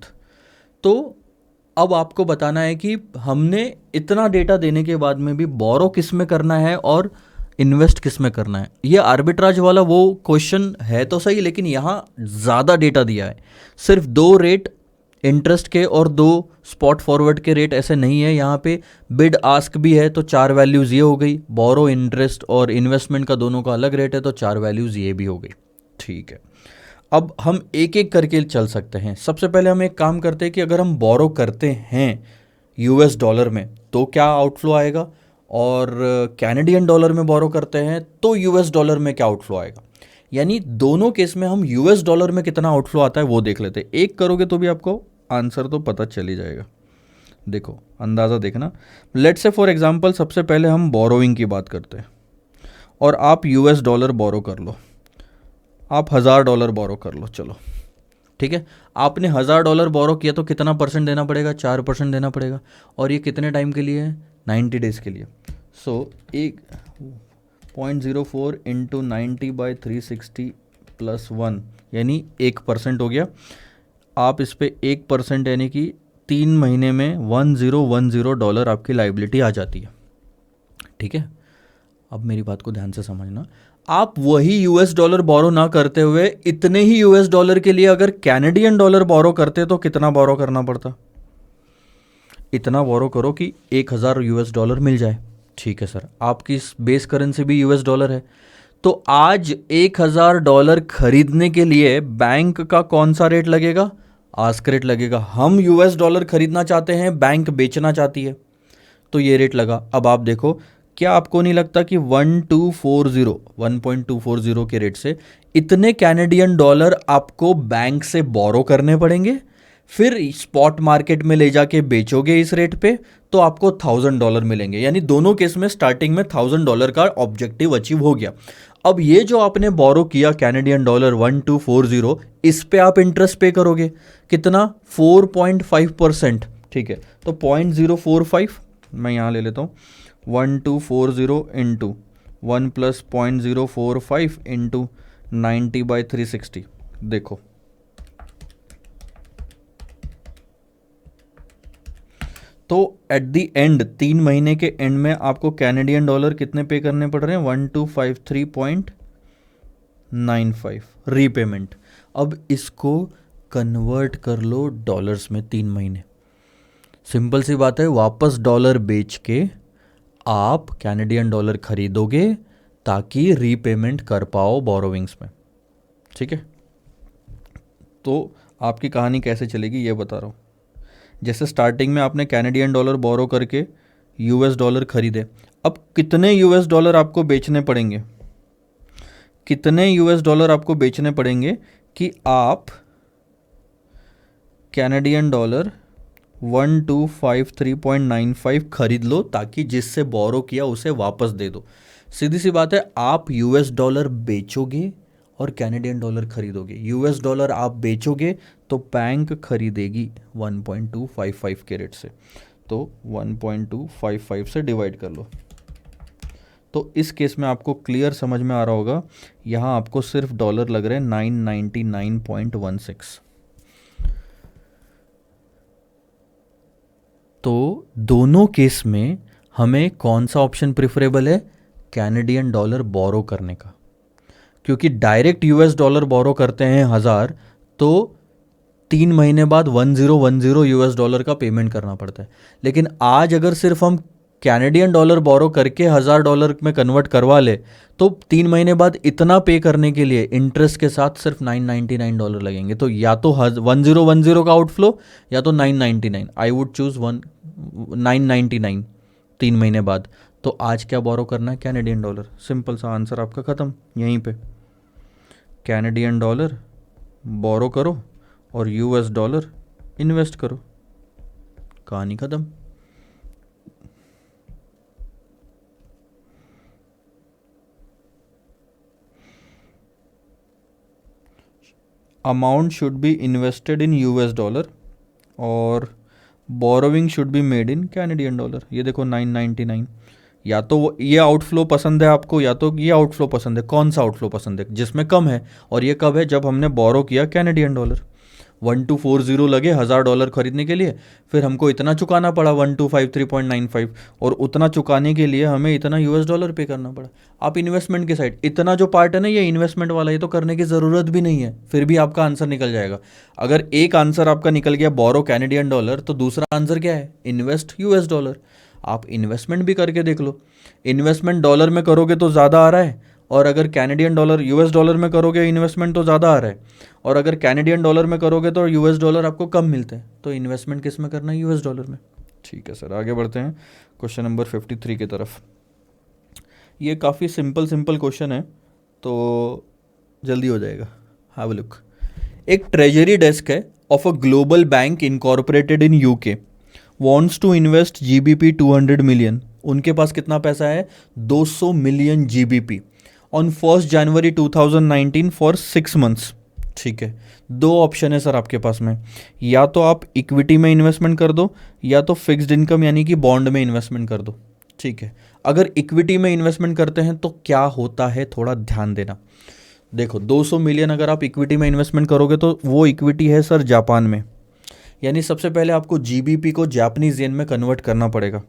तो अब आपको बताना है कि हमने इतना डेटा देने के बाद में भी बोरो किस में करना है और इन्वेस्ट किस में करना है। ये आर्बिट्राज वाला वो क्वेश्चन है तो सही, लेकिन यहाँ ज़्यादा डेटा दिया है। सिर्फ 2 रेट इंटरेस्ट के और 2 स्पॉट फॉरवर्ड के रेट ऐसे नहीं है, यहाँ पे बिड आस्क भी है, तो 4 वैल्यूज़ ये हो गई। बोरो, इंटरेस्ट और इन्वेस्टमेंट का दोनों का अलग रेट है, तो 4 वैल्यूज़ ये भी हो गई। ठीक है, अब हम एक एक करके चल सकते हैं। सबसे पहले हम एक काम करते हैं कि अगर हम बोरो करते हैं यूएस डॉलर में तो क्या आउटफ्लो आएगा, और कैनेडियन डॉलर में बोरो करते हैं तो यूएस डॉलर में क्या आउटफ्लो आएगा। यानी दोनों केस में हम यूएस डॉलर में कितना आउटफ्लो आता है वो देख लेते हैं। एक करोगे तो भी आपको आंसर तो पता चल ही जाएगा। देखो, अंदाज़ा देखना। लेट्स से फॉर एग्जांपल सबसे पहले हम बोरोइंग की बात करते हैं, और आप यूएस डॉलर बोरो कर लो, आप $1000 बोरो कर लो। चलो ठीक है, आपने $1000 बोरो किया तो कितना परसेंट देना पड़ेगा, 4% देना पड़ेगा। और ये कितने टाइम के लिए है, 90 डेज़ के लिए। सो 0.04 इंटू 90/360 प्लस 1 यानी 1% हो गया। आप इस पर 1% यानी कि 3 महीने में $1010 आपकी लाइबिलिटी आ जाती है। ठीक है, अब मेरी बात को ध्यान से समझना। आप वही यूएस डॉलर बोरो ना करते हुए इतने ही यूएस डॉलर के लिए अगर कैनेडियन डॉलर बोरो करते तो कितना बोरो करना पड़ता, इतना बोरो करो कि 1000 यूएस डॉलर मिल जाए। ठीक है सर, आपकी बेस करेंसी भी यूएस डॉलर है, तो आज $1000 खरीदने के लिए बैंक का कौन सा रेट लगेगा, आस्क रेट लगेगा। हम यूएस डॉलर खरीदना चाहते हैं, बैंक बेचना चाहती है, तो ये रेट लगा। अब आप देखो, क्या आपको नहीं लगता कि 1.240 के रेट से इतने कैनेडियन डॉलर आपको बैंक से बोरो करने पड़ेंगे, फिर स्पॉट मार्केट में ले जाके बेचोगे इस रेट पे तो आपको $1000 मिलेंगे। यानी दोनों केस में स्टार्टिंग में $1000 का ऑब्जेक्टिव अचीव हो गया। अब ये जो आपने बोरो किया कैनेडियन डॉलर 1240, इस पे आप इंटरेस्ट पे करोगे कितना, 4.5%। ठीक है, तो 0.045 मैं यहाँ ले लेता हूँ, 1240 इंटू 1 प्लस 0.045 इंटू 90/360। देखो, तो एट द एंड 3 महीने के एंड में आपको कैनेडियन डॉलर कितने पे करने पड़ रहे हैं, 1253.95 रीपेमेंट। अब इसको कन्वर्ट कर लो डॉलर्स में, 3 महीने, सिंपल सी बात है। वापस डॉलर बेच के आप कैनेडियन डॉलर खरीदोगे ताकि रीपेमेंट कर पाओ बोरोविंग्स में। ठीक है, तो आपकी कहानी कैसे चलेगी ये बता रहा हूँ। जैसे स्टार्टिंग में आपने कैनेडियन डॉलर बोरो करके यूएस डॉलर खरीदे, अब कितने यूएस डॉलर आपको बेचने पड़ेंगे, कितने यूएस डॉलर आपको बेचने पड़ेंगे कि आप कैनेडियन डॉलर 1253.95 खरीद लो, ताकि जिससे बोरो किया उसे वापस दे दो। सीधी सी बात है, आप यूएस डॉलर बेचोगे और कैनेडियन डॉलर खरीदोगे। यूएस डॉलर आप बेचोगे तो बैंक खरीदेगी 1.255 के रेट से, तो 1.255 से डिवाइड कर लो। तो इस केस में आपको क्लियर समझ में आ रहा होगा, यहाँ आपको सिर्फ डॉलर लग रहे हैं 999.16। तो दोनों केस में हमें कौन सा ऑप्शन प्रिफरेबल है, कैनेडियन डॉलर बोरो करने का, क्योंकि डायरेक्ट यूएस डॉलर बोरो करते हैं 1000 तो 3 महीने बाद 1010 यूएस डॉलर का पेमेंट करना पड़ता है। लेकिन आज अगर सिर्फ हम कैनेडियन डॉलर बोरो करके $1000 में कन्वर्ट करवा ले तो 3 महीने बाद इतना पे करने के लिए इंटरेस्ट के साथ सिर्फ $999 लगेंगे। तो या तो 1010 का आउटफ्लो या तो 999। आई वुड चूज 999 3 महीने बाद। तो आज क्या बोरो करना है? Canadian dollar. सिंपल सा आंसर आपका ख़त्म यहीं पे। कैनेडियन डॉलर बोरो करो और US डॉलर इन्वेस्ट करो, कहानी ख़त्म। Amount should be invested in US dollar और borrowing should be made in Canadian dollar. ये देखो 999। या तो ये आउटफ्लो पसंद है आपको या तो ये आउटफ्लो पसंद है। कौन सा आउटफ्लो पसंद है? जिसमें कम है। और ये कब है? जब हमने बोरो किया कैनेडियन डॉलर। 1240 लगे $1000 खरीदने के लिए, फिर हमको इतना चुकाना पड़ा 1253.95 और उतना चुकाने के लिए हमें इतना US डॉलर पे करना पड़ा। आप इन्वेस्टमेंट के साइड इतना जो पार्ट है ना, ये इन्वेस्टमेंट वाला, ये तो करने की ज़रूरत भी नहीं है, फिर भी आपका आंसर निकल जाएगा। अगर एक आंसर आपका निकल गया बोरो कैनेडियन डॉलर, तो दूसरा आंसर क्या है? Invest US dollar. आप इन्वेस्टमेंट भी करके देख लो। इन्वेस्टमेंट डॉलर में करोगे तो ज़्यादा आ रहा है, और अगर कैनेडियन डॉलर US डॉलर में करोगे इन्वेस्टमेंट तो ज़्यादा आ रहा है, और अगर कैनेडियन डॉलर में करोगे तो US डॉलर आपको कम मिलते हैं। तो इन्वेस्टमेंट किस में करना है? US डॉलर में। ठीक है सर, आगे बढ़ते हैं क्वेश्चन नंबर 53 की तरफ। ये काफ़ी सिंपल क्वेश्चन है तो जल्दी हो जाएगा। Have a look. एक ट्रेजरी डेस्क है of a global bank incorporated in UK wants to invest GBP 200 million. उनके पास कितना पैसा है? 200 million GBP on 1 January 2019 for 6 months. ठीक है, दो ऑप्शन है सर आपके पास में। या तो आप इक्विटी में इन्वेस्टमेंट कर दो या तो फिक्स्ड इनकम यानी कि बॉन्ड में इन्वेस्टमेंट कर दो। ठीक है, अगर इक्विटी में इन्वेस्टमेंट करते हैं तो क्या होता है, थोड़ा ध्यान देना। देखो 200 मिलियन अगर आप इक्विटी में इन्वेस्टमेंट करोगे तो वो इक्विटी है सर जापान में, यानी सबसे पहले आपको GBP को जापानीज येन में कन्वर्ट करना पड़ेगा।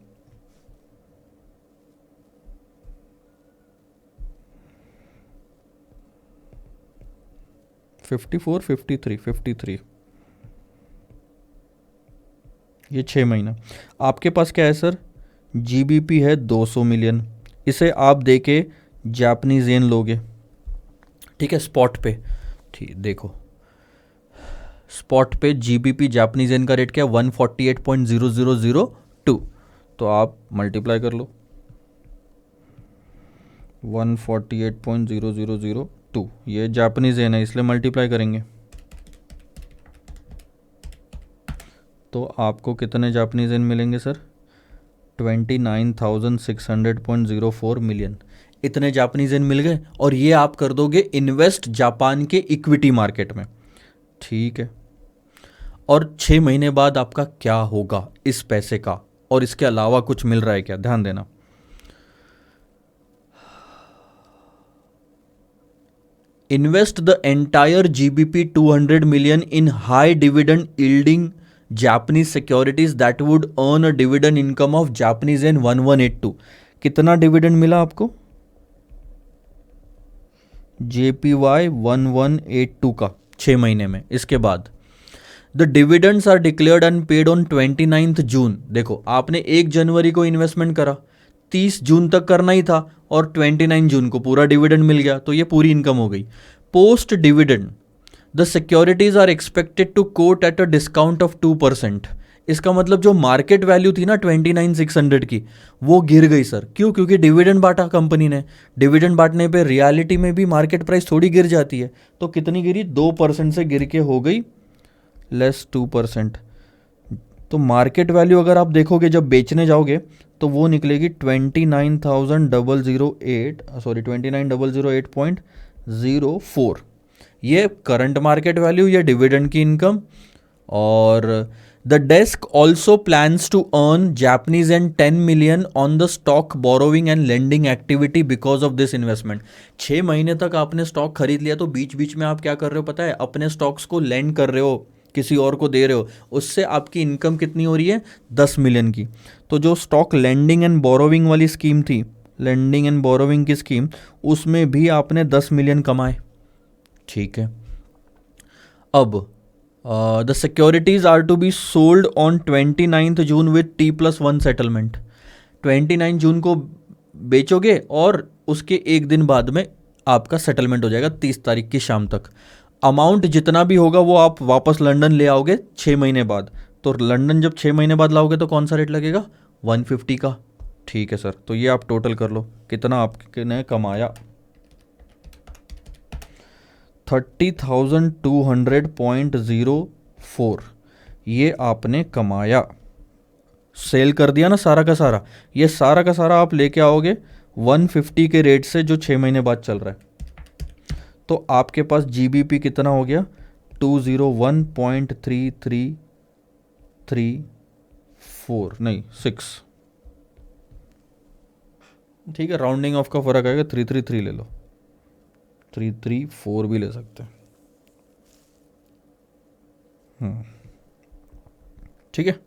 $54, $53 ये 6 महीना। आपके पास क्या है सर? GBP है 200 मिलियन, इसे आप दे के जापानीज येन लोगे। ठीक है, स्पॉट पे। ठीक, देखो स्पॉट पे GBP जापानीज येन का रेट क्या है? 148.0002। तो आप मल्टीप्लाई कर लो 148.0002, ये जापानीज येन है इसलिए मल्टीप्लाई करेंगे तो आपको कितने जापानीज येन मिलेंगे सर? 29,600.04 मिलियन। इतने जापानीज येन मिल गए और ये आप कर दोगे इन्वेस्ट जापान के इक्विटी मार्केट में। ठीक है, और 6 महीने बाद आपका क्या होगा इस पैसे का, और इसके अलावा कुछ मिल रहा है क्या? ध्यान देना। Invest the entire GBP 200 million in high dividend yielding Japanese securities that would earn a dividend income of Japanese yen 1182। कितना डिविडेंड मिला आपको? JPY 1182 का 6 महीने में। इसके बाद the dividends are declared and paid on 29 June. देखो आपने 1 जनवरी को इन्वेस्टमेंट करा, 30 जून तक करना ही था और 29 जून को पूरा डिविडेंड मिल गया, तो ये पूरी इनकम हो गई। Post dividend the securities are expected to quote at a discount of 2%। इसका मतलब जो मार्केट वैल्यू थी ना 29,600 की, वो गिर गई सर। क्यों? क्योंकि डिविडेंड बांटा कंपनी ने। डिविडेंड बांटने पे रियलिटी में भी मार्केट प्राइस थोड़ी गिर जाती है। तो कितनी गिरी? 2% से गिर के हो गई लेस 2%। तो मार्केट वैल्यू अगर आप देखोगे जब बेचने जाओगे तो वो निकलेगी 29,008.04। ये करंट मार्केट वैल्यू, ये डिविडेंड की इनकम। और the desk also plans to earn Japanese and 10 million on the stock borrowing and lending activity because of this investment. 6 महीने तक आपने स्टॉक खरीद लिया तो बीच बीच में आप क्या कर रहे हो पता है? अपने स्टॉक्स को लेंड कर रहे हो, किसी और को दे रहे हो, उससे आपकी इनकम कितनी हो रही है? 10 मिलियन की। तो जो स्टॉक लेंडिंग एंड बोरोविंग वाली स्कीम थी, लेंडिंग एंड बोरोविंग की स्कीम, उसमें भी आपने 10 मिलियन कमाए। ठीक है, अब the securities are to be sold on 29 June with T+1 settlement. 29 June को बेचोगे और उसके एक दिन बाद में आपका सेटलमेंट हो जाएगा 30 तारीख की शाम तक। अमाउंट जितना भी होगा वो आप वापस लंदन ले आओगे 6 महीने बाद। तो लंदन जब 6 महीने बाद लाओगे तो कौन सा रेट लगेगा? 150 का। ठीक है सर, तो ये आप टोटल कर लो कितना आपने कमाया। 30,200.04 ये आपने कमाया। सेल कर दिया ना सारा का सारा। ये सारा का सारा आप लेके आओगे 150 के रेट से जो 6 महीने बाद चल रहा है। तो आपके पास जीबीपी कितना हो गया? 201.3334 नहीं 6। ठीक है, राउंडिंग ऑफ का फर्क आएगा, 333 ले लो, 334 भी ले सकते हैं। ठीक है,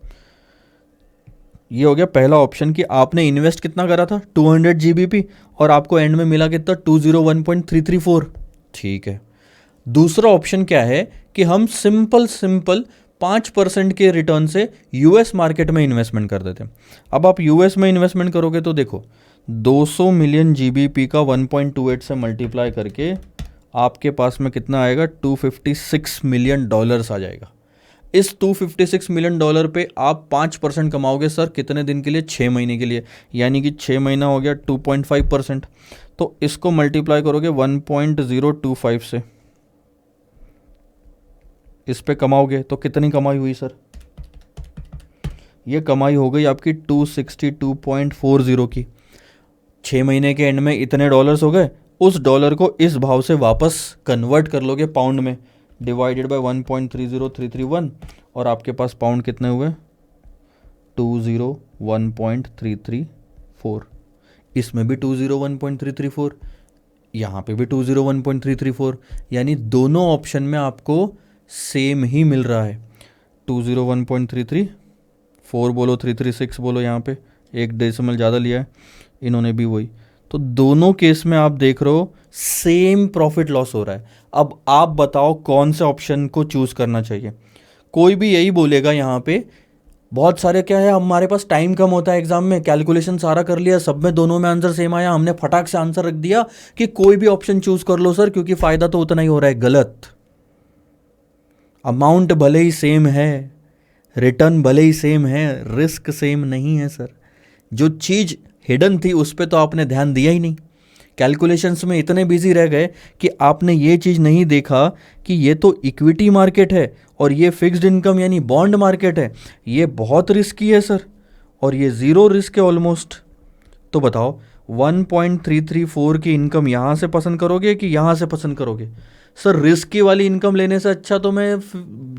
ये हो गया पहला ऑप्शन कि आपने इन्वेस्ट कितना करा था 200 जीबीपी और आपको एंड में मिला कितना 201.334। ठीक है, दूसरा ऑप्शन क्या है कि हम सिंपल 5% के रिटर्न से यूएस मार्केट में इन्वेस्टमेंट कर देते हैं। अब आप यूएस में इन्वेस्टमेंट करोगे तो देखो 200 मिलियन जीबीपी का 1.28 से मल्टीप्लाई करके आपके पास में कितना आएगा? $256 मिलियन आ जाएगा। इस $256 मिलियन पे आप 5% कमाओगे सर, कितने दिन के लिए? 6 महीने के लिए, यानी कि 6 महीना हो गया 2.5%। तो इसको मल्टीप्लाई करोगे 1.025 से, इस पे कमाओगे तो कितनी कमाई हुई सर? ये कमाई हो गई आपकी 262.40 की। 6 महीने के एंड में इतने डॉलर्स हो गए, उस डॉलर को इस भाव से वापस कन्वर्ट कर लोगे पाउंड में, डिवाइडेड बाय 1.30331 और आपके पास पाउंड कितने हुए? 201.334। इसमें भी 201.334, यहाँ पे भी 201.334, यानी दोनों ऑप्शन में आपको सेम ही मिल रहा है। 201.334 बोलो, 336 बोलो, यहाँ पे एक डेसिमल ज़्यादा लिया है, इन्होंने भी वही। तो दोनों केस में आप देख रहे हो सेम प्रॉफिट लॉस हो रहा है। अब आप बताओ कौन से ऑप्शन को चूज करना चाहिए? कोई भी यही बोलेगा यहाँ पे, बहुत सारे क्या है, हमारे पास टाइम कम होता है एग्जाम में, कैलकुलेशन सारा कर लिया, सब में दोनों में आंसर सेम आया, हमने फटाक से आंसर रख दिया कि कोई भी ऑप्शन चूज कर लो सर क्योंकि फायदा तो उतना ही हो रहा है। गलत। अमाउंट भले ही सेम है, रिटर्न भले ही सेम है, रिस्क सेम नहीं है सर। जो चीज हिडन थी उस पर तो आपने ध्यान दिया ही नहीं, कैलकुलेशंस में इतने बिजी रह गए कि आपने ये चीज़ नहीं देखा कि ये तो इक्विटी मार्केट है और ये फिक्स्ड इनकम यानी बॉन्ड मार्केट है, ये बहुत रिस्की है सर, और ये ज़ीरो रिस्क है ऑलमोस्ट। तो बताओ 1.334 की इनकम यहाँ से पसंद करोगे कि यहाँ से पसंद करोगे? सर रिस्क वाली इनकम लेने से अच्छा तो मैं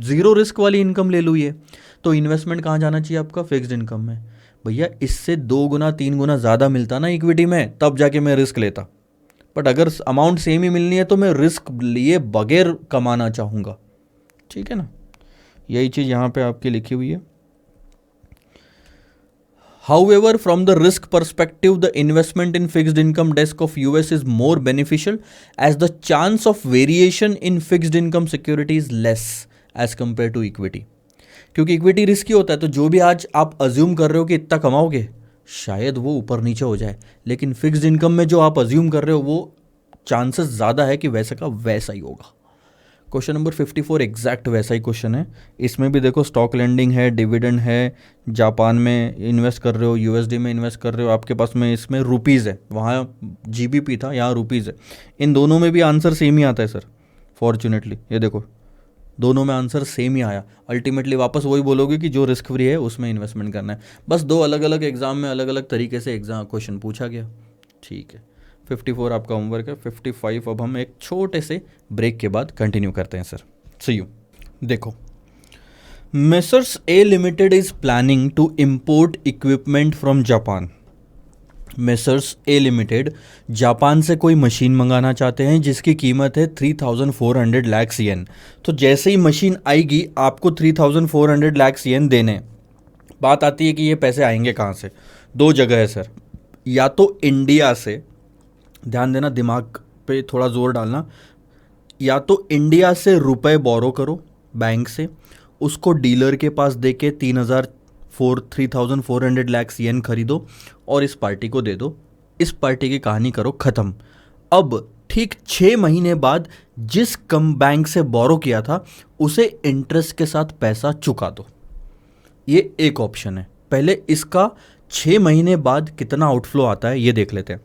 ज़ीरो रिस्क वाली इनकम ले लूँ। ये तो इन्वेस्टमेंट कहाँ जाना चाहिए आपका? फिक्स्ड इनकम में। भैया इससे 2 गुना 3 गुना ज़्यादा मिलता ना इक्विटी में, तब जाके मैं रिस्क लेता। बट अगर अमाउंट सेम ही मिलनी है तो मैं रिस्क लिए बगैर कमाना चाहूँगा। ठीक है ना, यही चीज़ यहाँ पे आपकी लिखी हुई है। However, from the risk perspective, the investment in fixed income desk of US is more beneficial as the chance of variation in fixed income security is less as compared to equity. क्योंकि equity risky होता है, तो जो भी आज आप assume कर रहे हो कि इतना कमाओगे, शायद वो ऊपर नीचे हो जाए, लेकिन फिक्स्ड इनकम में जो आप अज्यूम कर रहे हो वो चांसेस ज़्यादा है कि वैसा का वैसा ही होगा। क्वेश्चन नंबर 54 एग्जैक्ट वैसा ही क्वेश्चन है। इसमें भी देखो स्टॉक लेंडिंग है, डिविडेंड है, जापान में इन्वेस्ट कर रहे हो, यूएसडी में इन्वेस्ट कर रहे हो, आपके पास में इसमें रुपीज़ है, वहाँ जीबीपी था, यहाँ रुपीज़ है। इन दोनों में भी आंसर सेम ही आता है सर, फॉर्चुनेटली। ये देखो दोनों में आंसर सेम ही आया। अल्टीमेटली वापस वही बोलोगे कि जो रिस्क फ्री है उसमें इन्वेस्टमेंट करना है, बस 2 अलग अलग एग्जाम में अलग अलग तरीके से एग्जाम क्वेश्चन पूछा गया। ठीक है, 54 आपका होमवर्क है। 55 अब हम एक छोटे से ब्रेक के बाद कंटिन्यू करते हैं सर। See you. देखो, Messrs A Limited is planning to import equipment from Japan. Messrs A Limited Japan से कोई मशीन मंगाना चाहते हैं जिसकी कीमत है 3,400 लाख येन। तो जैसे ही मशीन आएगी आपको 3,400 लाख येन देने। बात आती है कि ये पैसे आएंगे कहाँ से? 2 जगह है सर, या तो इंडिया से, ध्यान देना, दिमाग पे थोड़ा जोर डालना, या तो इंडिया से रुपए बोरो करो बैंक से, उसको डीलर के पास देके 3,400 लैक्स येन खरीदो और इस पार्टी को दे दो, इस पार्टी की कहानी करो ख़त्म। अब ठीक 6 महीने बाद जिस कम बैंक से बोरो किया था उसे इंटरेस्ट के साथ पैसा चुका दो। ये एक ऑप्शन है। पहले इसका 6 महीने बाद कितना आउटफ्लो आता है ये देख लेते हैं।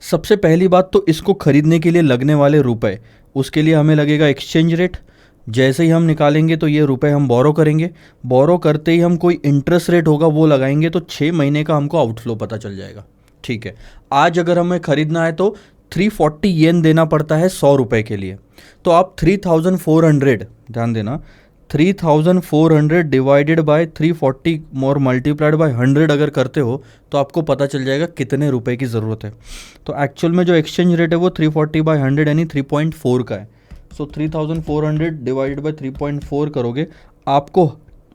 सबसे पहली बात तो इसको खरीदने के लिए लगने वाले रुपए, उसके लिए हमें लगेगा एक्सचेंज रेट। जैसे ही हम निकालेंगे तो ये रुपए हम बोरो करेंगे, बोरो करते ही हम कोई इंटरेस्ट रेट होगा वो लगाएंगे, तो 6 महीने का हमको आउटफ्लो पता चल जाएगा। ठीक है, आज अगर हमें खरीदना है तो 340 येन देना पड़ता है 100 रुपये के लिए। तो आप 3,400, ध्यान देना, 3,400 divided by 340 more multiplied by 100 अगर करते हो तो आपको पता चल जाएगा कितने रुपए की ज़रूरत है। तो एक्चुअल में जो एक्सचेंज रेट है वो 340 बाय 100 यानी 3.4 का है। सो 3,400 डिवाइडेड बाय 3.4 करोगे, आपको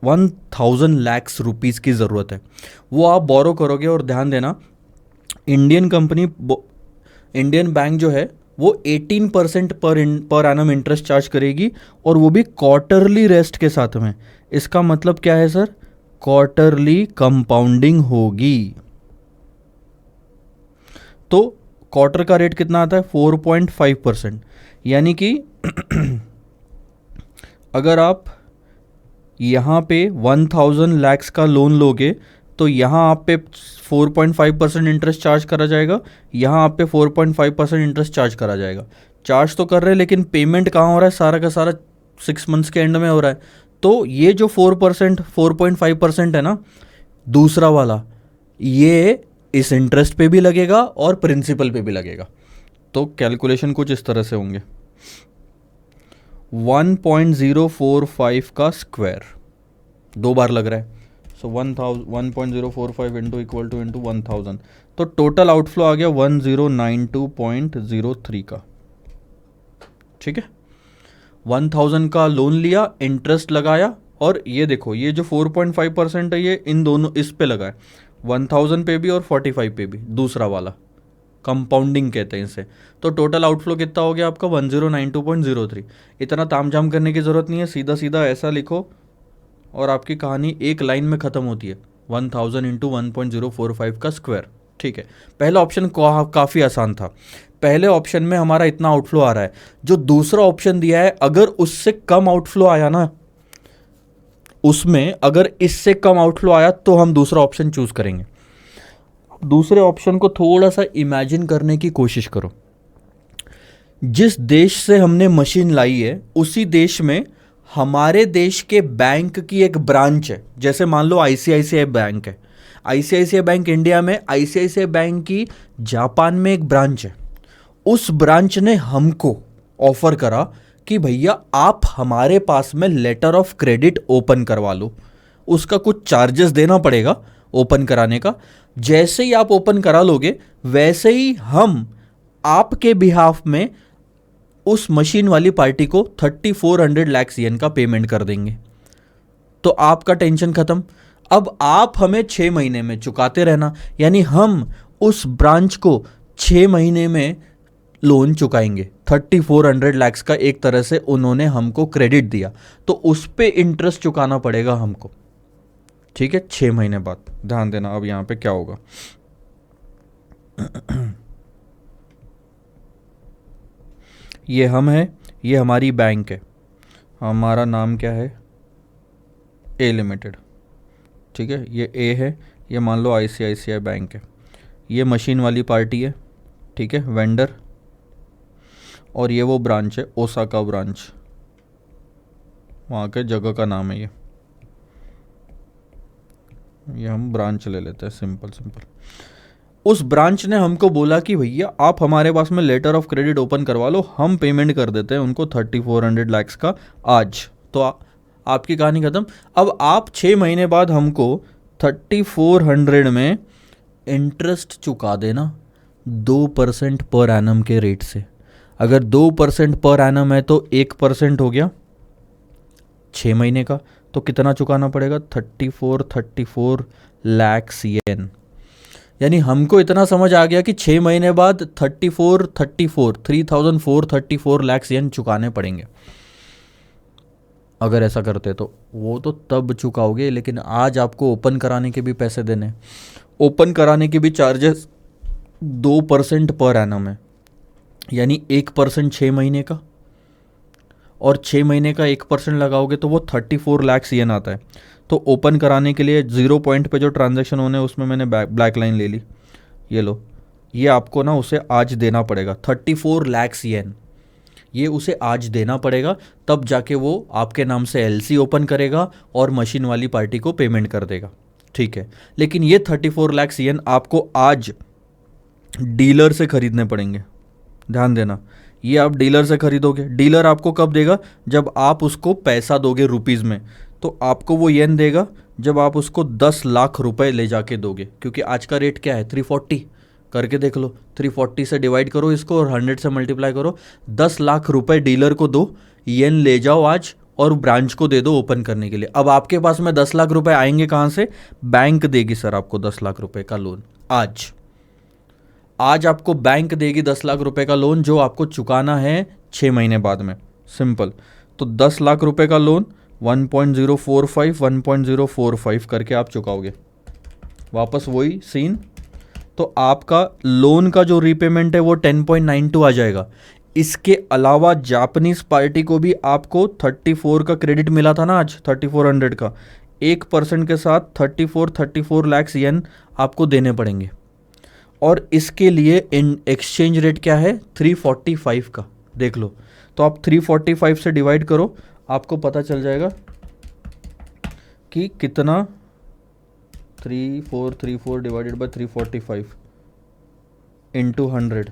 1,000 लाख रुपीज़ की ज़रूरत है। वो आप बोरो करोगे। और ध्यान देना, इंडियन बैंक जो है वो 18% पर एनम इंटरेस्ट चार्ज करेगी, और वो भी क्वार्टरली रेस्ट के साथ में। इसका मतलब क्या है सर? क्वार्टरली कंपाउंडिंग होगी। तो क्वार्टर का रेट कितना आता है? 4.5%। यानी कि अगर आप यहाँ पे 1,000 लाख का लोन लोगे तो यहाँ आप पे 4.5% इंटरेस्ट चार्ज करा जाएगा, यहाँ आप पे 4.5% इंटरेस्ट चार्ज करा जाएगा। चार्ज तो कर रहे हैं लेकिन पेमेंट कहाँ हो रहा है? सारा का सारा 6 मंथ्स के एंड में हो रहा है। तो ये जो 4.5% है ना, दूसरा वाला, ये इस इंटरेस्ट पे भी लगेगा और प्रिंसिपल पे भी लगेगा। तो कैलकुलेशन कुछ इस तरह से होंगे, 1.045 का स्क्वायर 2 बार लग रहा है। सो 1.045 इंटू इक्वल टू इंटू 1,000, तो टोटल आउटफ्लो आ गया 1092.03 का। ठीक है, 1,000 का लोन लिया, इंटरेस्ट लगाया, और ये देखो ये जो 4.5% है ये इन दोनों इस पे लगा है, 1,000 पे भी और 45 पे भी, दूसरा वाला कंपाउंडिंग कहते हैं इसे। तो टोटल आउटफ्लो कितना हो गया आपका? 1092.03। इतना तामझाम करने की ज़रूरत नहीं है, सीधा सीधा ऐसा लिखो और आपकी कहानी एक लाइन में ख़त्म होती है, 1,000 इंटू 1.045 का स्क्वायर। ठीक है, पहला ऑप्शन काफ़ी आसान था। पहले ऑप्शन में हमारा इतना आउटफ्लो आ रहा है। जो दूसरा ऑप्शन दिया है, अगर उससे कम आउटफ्लो आया ना, उसमें अगर इससे कम आउटफ्लो आया तो हम दूसरा ऑप्शन चूज करेंगे। दूसरे ऑप्शन को थोड़ा सा इमेजिन करने की कोशिश करो। जिस देश से हमने मशीन लाई है उसी देश में हमारे देश के बैंक की एक ब्रांच है। जैसे मान लो आईसीआईसीआई बैंक है, आईसीआईसीआई बैंक इंडिया में, आईसीआईसीआई बैंक की जापान में एक ब्रांच है। उस ब्रांच ने हमको ऑफर करा कि भैया आप हमारे पास में लेटर ऑफ क्रेडिट ओपन करवा लो, उसका कुछ चार्जेस देना पड़ेगा ओपन कराने का। जैसे ही आप ओपन करा लोगे वैसे ही हम आपके बिहाफ में उस मशीन वाली पार्टी को 3,400 लाख येन का पेमेंट कर देंगे। तो आपका टेंशन खत्म। अब आप हमें 6 महीने में चुकाते रहना, यानी हम उस ब्रांच को 6 महीने में लोन चुकाएंगे। 3,400 लाख का एक तरह से उन्होंने हमको क्रेडिट दिया, तो उस पे इंटरेस्ट चुकाना पड़ेगा हमको। ठीक है, 6 महीने बाद। ध्यान देना अब यहां पे क्या होगा। ये हम है, ये हमारी बैंक है, हमारा नाम क्या है? ए लिमिटेड। ठीक है, ये ए है, ये मान लो आईसीआईसीआई बैंक है, ये मशीन वाली पार्टी है, ठीक है, वेंडर, और ये वो ब्रांच है, ओसाका ब्रांच, वहाँ के जगह का नाम है ये हम ब्रांच ले लेते हैं, सिंपल सिंपल। उस ब्रांच ने हमको बोला कि भैया आप हमारे पास में लेटर ऑफ क्रेडिट ओपन करवा लो, हम पेमेंट कर देते हैं उनको 3,400 लाख का आज। तो आपकी कहानी खत्म। अब आप 6 महीने बाद हमको 3,400 में इंटरेस्ट चुका देना 2% पर एनम के रेट से। अगर 2% पर एनम है तो 1% हो गया 6 महीने का, तो कितना चुकाना पड़ेगा? 34 लाख येन। यानी हमको इतना समझ आ गया कि 6 महीने बाद 3,434 लाख येन चुकाने पड़ेंगे। अगर ऐसा करते तो वो तो तब चुकाओगे, लेकिन आज आपको ओपन कराने के भी पैसे देने, ओपन कराने के भी चार्जेस 2% पर एनम है, यानी 1% 6 महीने का, और 6 महीने का 1% लगाओगे तो वो 34 लाख येन आता है। तो ओपन कराने के लिए 0 पॉइंट पे जो ट्रांजैक्शन होने उसमें मैंने ब्लैक लाइन ले ली, ये लो, ये आपको ना उसे आज देना पड़ेगा 34 लाख येन, ये उसे आज देना पड़ेगा, तब जाके वो आपके नाम से एलसी ओपन करेगा और मशीन वाली पार्टी को पेमेंट कर देगा, ठीक है। लेकिन ये 34 लाख येन आपको आज डीलर से खरीदने पड़ेंगे, ध्यान देना, ये आप डीलर से खरीदोगे। डीलर आपको कब देगा? जब आप उसको पैसा दोगे रुपीज़ में, तो आपको वो येन देगा जब आप उसको 10 लाख रुपए ले जाके दोगे, क्योंकि आज का रेट क्या है 340, करके देख लो, 340 से डिवाइड करो इसको और 100 से मल्टीप्लाई करो, 10 लाख रुपए डीलर को दो, येन ले जाओ आज और ब्रांच को दे दो ओपन करने के लिए। अब आपके पास में 10 लाख रुपए आएंगे कहाँ से? बैंक देगी सर आपको 10 लाख रुपए का लोन आज। आज आपको बैंक देगी 10 लाख रुपए का लोन, जो आपको चुकाना है 6 महीने बाद में, सिंपल। तो 10 लाख रुपए का लोन 1.045 करके आप चुकाओगे, वापस वही सीन। तो आपका लोन का जो रीपेमेंट है वो 10.92 आ जाएगा। इसके अलावा जापानीज पार्टी को भी आपको 34 का क्रेडिट मिला था ना आज, 3400 का, 1% के साथ 34 लाख येन आपको देने पड़ेंगे। और इसके लिए एक्सचेंज रेट क्या है? 345 का, देख लो। तो आप 345 से डिवाइड करो, आपको पता चल जाएगा कि कितना, 3434 डिवाइडेड बाय 345 इंटू 100,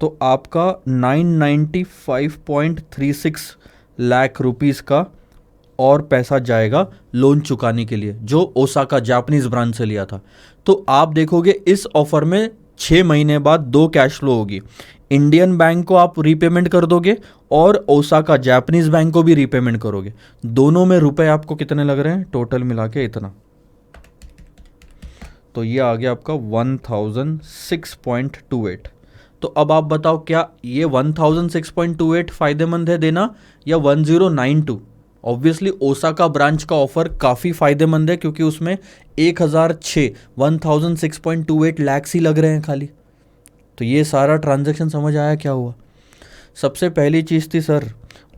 तो आपका 995.36 लाख रुपीस का और पैसा जाएगा लोन चुकाने के लिए, जो ओसाका जापानीज ब्रांच से लिया था। तो आप देखोगे इस ऑफर में 6 महीने बाद 2 कैश फ्लो होगी, इंडियन बैंक को आप रीपेमेंट कर दोगे और ओसाका जापानीज बैंक को भी रीपेमेंट करोगे। दोनों में रुपए आपको कितने लग रहे हैं टोटल मिला के? इतना। तो ये आ गया आपका 1006.28। तो अब आप बताओ, क्या ये 1006.28 फायदेमंद है देना या 1092? ऑब्वियसली ओसाका ब्रांच का ऑफर काफ़ी फायदेमंद है, क्योंकि उसमें 1006 लैक्स ही लग रहे हैं खाली। तो ये सारा ट्रांजैक्शन समझ आया क्या हुआ? सबसे पहली चीज़ थी सर,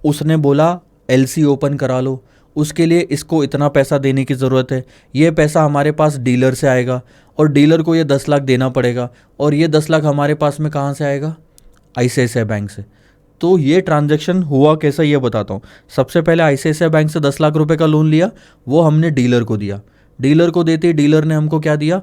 उसने बोला एलसी ओपन करा लो, उसके लिए इसको इतना पैसा देने की ज़रूरत है, ये पैसा हमारे पास डीलर से आएगा और डीलर को ये 10 लाख देना पड़ेगा, और ये 10 लाख हमारे पास में कहाँ से आएगा? आईसीआईसीआई बैंक से। तो ये ट्रांजैक्शन हुआ कैसा ये बताता हूँ। सबसे पहले आईसीआईसीआई बैंक से 10 लाख रुपए का लोन लिया, वो हमने डीलर को दिया, डीलर को देते डीलर ने हमको क्या दिया?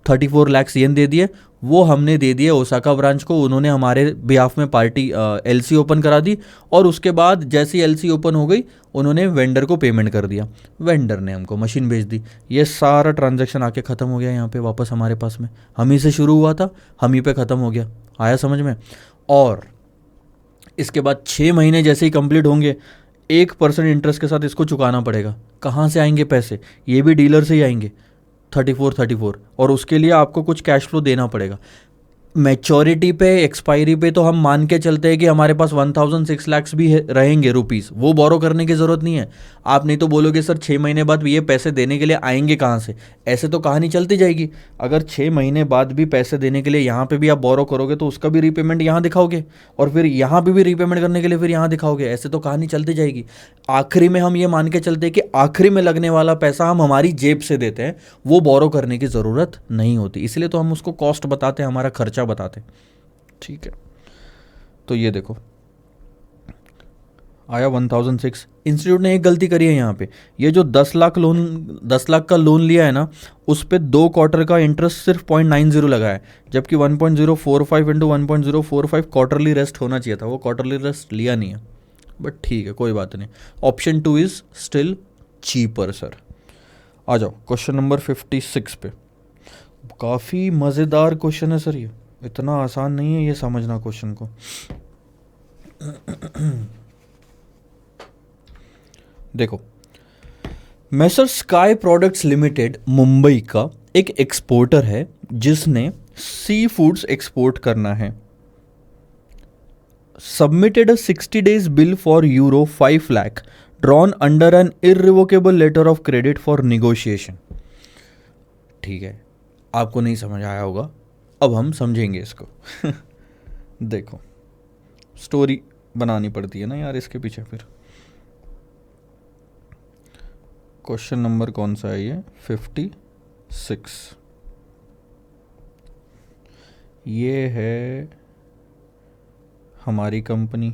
34 लाख येन दे दिए, वो हमने दे दिए ओसाका ब्रांच को, उन्होंने हमारे बिहाफ में पार्टी एलसी ओपन करा दी, और उसके बाद जैसी एलसी ओपन हो गई उन्होंने वेंडर को पेमेंट कर दिया, वेंडर ने हमको मशीन भेज दी। ये सारा ट्रांजैक्शन आके ख़त्म हो गया यहाँ पे वापस हमारे पास में, हम ही से शुरू हुआ था, हम ही पे ख़त्म हो गया। आया समझ में? और इसके बाद 6 महीने जैसे ही कंप्लीट होंगे 1% इंटरेस्ट के साथ इसको चुकाना पड़ेगा। कहाँ से आएंगे पैसे? ये भी डीलर से ही आएंगे, 34, और उसके लिए आपको कुछ कैश फ्लो देना पड़ेगा। मैच्योरिटी पे, एक्सपायरी पे तो हम मान के चलते हैं कि हमारे पास 1006 लाख भी रहेंगे रुपीस, वो बोरो करने की ज़रूरत नहीं है। आप नहीं तो बोलोगे सर 6 महीने बाद ये पैसे देने के लिए आएंगे कहाँ से? ऐसे तो कहानी चलती जाएगी। अगर 6 महीने बाद भी पैसे देने के लिए यहाँ पे भी आप बोरो करोगे तो उसका भी रीपेमेंट यहाँ दिखाओगे, और फिर यहाँ पे भी रीपेमेंट करने के लिए फिर यहाँ दिखाओगे, ऐसे तो कहानी चलती जाएगी। आखिरी में हम ये मान के चलते हैं कि आखिरी में लगने वाला पैसा हम हमारी जेब से देते हैं, वो बोरो करने की ज़रूरत नहीं होती, इसलिए तो हम उसको कॉस्ट बताते हैं, हमारा खर्चा बताते। ठीक है, तो ये देखो आया 1006। इंस्टीट्यूट ने एक गलती करी है यहाँ पे, ये जो 10 लाख का लोन लिया है ना, उस पे 2 क्वार्टर का इंटरेस्ट सिर्फ 0.90 लगा है, जबकि 1.045 इंटू 1.045 क्वार्टरली रेस्ट होना चाहिए था, वो क्वार्टरली रेस्ट लिया नहीं है। बट ठीक है, कोई बात नहीं, option 2 is still cheaper sir. आ जाओ क्वेश्चन नंबर 56 पे। काफ़ी मज़ेदार क्वेश्चन है सर, ये इतना आसान नहीं है ये समझना क्वेश्चन को। देखो, मैसर स्काई प्रोडक्ट्स लिमिटेड मुंबई का एक एक्सपोर्टर है जिसने सी फूड्स एक्सपोर्ट करना है। Submitted a 60 days bill for €5 lakh drawn under an irrevocable letter of credit for negotiation. ठीक है, आपको नहीं समझ आया होगा, अब हम समझेंगे इसको। देखो, स्टोरी बनानी पड़ती है ना यार इसके पीछे। फिर क्वेश्चन नंबर कौन सा है ये? 56। ये है हमारी कंपनी,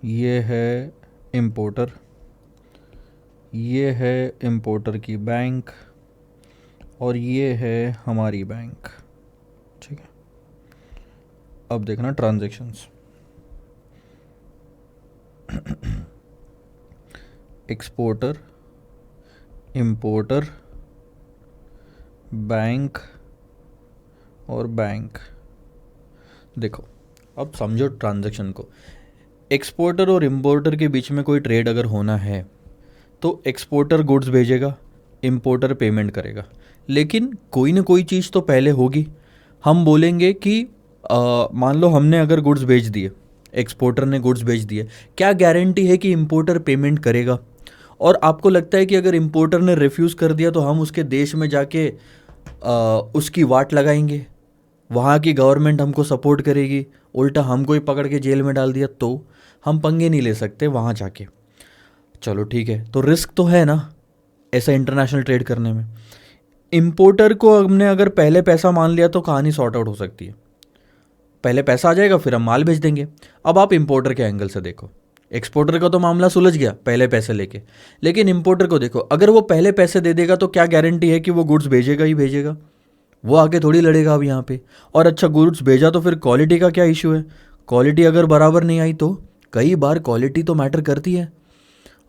ये है इंपोर्टर, ये है इंपोर्टर की बैंक, और ये है हमारी बैंक। ठीक है, अब देखना ट्रांजैक्शंस। एक्सपोर्टर, इंपोर्टर, बैंक और बैंक। देखो, अब समझो ट्रांजैक्शन को। एक्सपोर्टर और इंपोर्टर के बीच में कोई ट्रेड अगर होना है तो एक्सपोर्टर गुड्स भेजेगा, इंपोर्टर पेमेंट करेगा, लेकिन कोई ना कोई चीज़ तो पहले होगी। हम बोलेंगे कि मान लो हमने अगर गुड्स भेज दिए, एक्सपोर्टर ने गुड्स भेज दिए, क्या गारंटी है कि इंपोर्टर पेमेंट करेगा? और आपको लगता है कि अगर इंपोर्टर ने रिफ्यूज़ कर दिया तो हम उसके देश में जाके उसकी वाट लगाएंगे, वहाँ की गवर्नमेंट हमको सपोर्ट करेगी, उल्टा हमको ही पकड़ के जेल में डाल दिया तो हम पंगे नहीं ले सकते वहाँ जाके। चलो ठीक है, तो रिस्क तो है ना ऐसा इंटरनेशनल ट्रेड करने में। इंपोर्टर को हमने अगर पहले पैसा मान लिया तो कहानी सॉर्ट आउट हो सकती है, पहले पैसा आ जाएगा फिर हम माल बेच देंगे। अब आप इंपोर्टर के एंगल से देखो, एक्सपोर्टर का तो मामला सुलझ गया पहले पैसे लेके, लेकिन इंपोर्टर को देखो, अगर वो पहले पैसे दे देगा तो क्या गारंटी है कि वो गुड्स भेजेगा ही भेजेगा? वो आगे थोड़ी लड़ेगा अब यहाँ पे। और अच्छा, गुड्स भेजा तो फिर क्वालिटी का क्या इशू है? क्वालिटी अगर बराबर नहीं आई तो कई बार क्वालिटी तो मैटर करती है,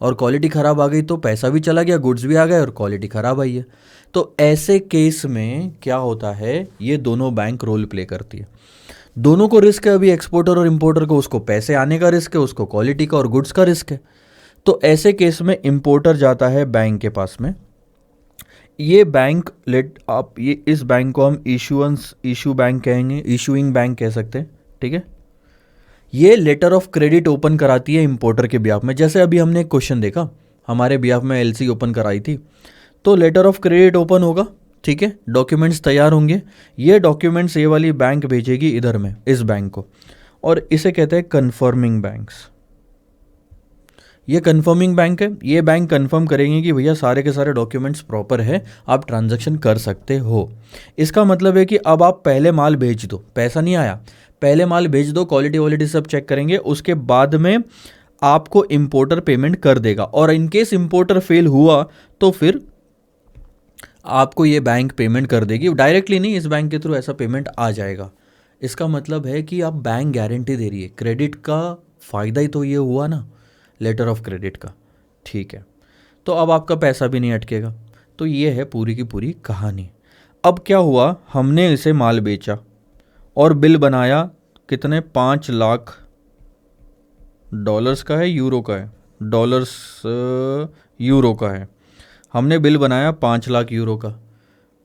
और क्वालिटी ख़राब आ गई तो पैसा भी चला गया, गुड्स भी आ गए और क्वालिटी ख़राब आई है। तो ऐसे केस में क्या होता है, ये दोनों बैंक रोल प्ले करती है, दोनों को रिस्क है। अभी एक्सपोर्टर और इंपोर्टर को, उसको पैसे आने का रिस्क है, उसको क्वालिटी का और गुड्स का रिस्क है। तो ऐसे केस में इंपोर्टर जाता है बैंक के पास में। ये बैंक आप ये इस बैंक को हम इशू बैंक कहेंगे, इशूइंग बैंक कह सकते हैं। ठीक है, ये लेटर ऑफ क्रेडिट ओपन कराती है इंपोर्टर के बिहाफ में। जैसे अभी हमने एक क्वेश्चन देखा, हमारे बिहाफ में एलसी ओपन कराई थी, तो लेटर ऑफ क्रेडिट ओपन होगा। ठीक है, डॉक्यूमेंट्स तैयार होंगे, ये डॉक्यूमेंट्स ये वाली बैंक भेजेगी इधर में इस बैंक को, और इसे कहते हैं कन्फर्मिंग बैंक्स। ये कन्फर्मिंग बैंक है, ये बैंक कन्फर्म करेंगे कि भैया सारे के सारे डॉक्यूमेंट्स प्रॉपर है, आप ट्रांजैक्शन कर सकते हो। इसका मतलब है कि अब आप पहले माल भेज दो, पैसा नहीं आया, पहले माल भेज दो, क्वालिटी वॉलिटी सब चेक करेंगे, उसके बाद में आपको इंपोर्टर पेमेंट कर देगा। और इनकेस इंपोर्टर फेल हुआ तो फिर आपको ये बैंक पेमेंट कर देगी, डायरेक्टली नहीं, इस बैंक के थ्रू ऐसा पेमेंट आ जाएगा। इसका मतलब है कि आप बैंक गारंटी दे रही है, क्रेडिट का फ़ायदा ही तो ये हुआ ना, लेटर ऑफ क्रेडिट का। ठीक है, तो अब आपका पैसा भी नहीं अटकेगा। तो ये है पूरी की पूरी कहानी। अब क्या हुआ, हमने इसे माल बेचा और बिल बनाया, कितने? 5 लाख डॉलर्स का है, यूरो का है, डॉलर्स यूरो का है। हमने बिल बनाया 5 लाख यूरो का।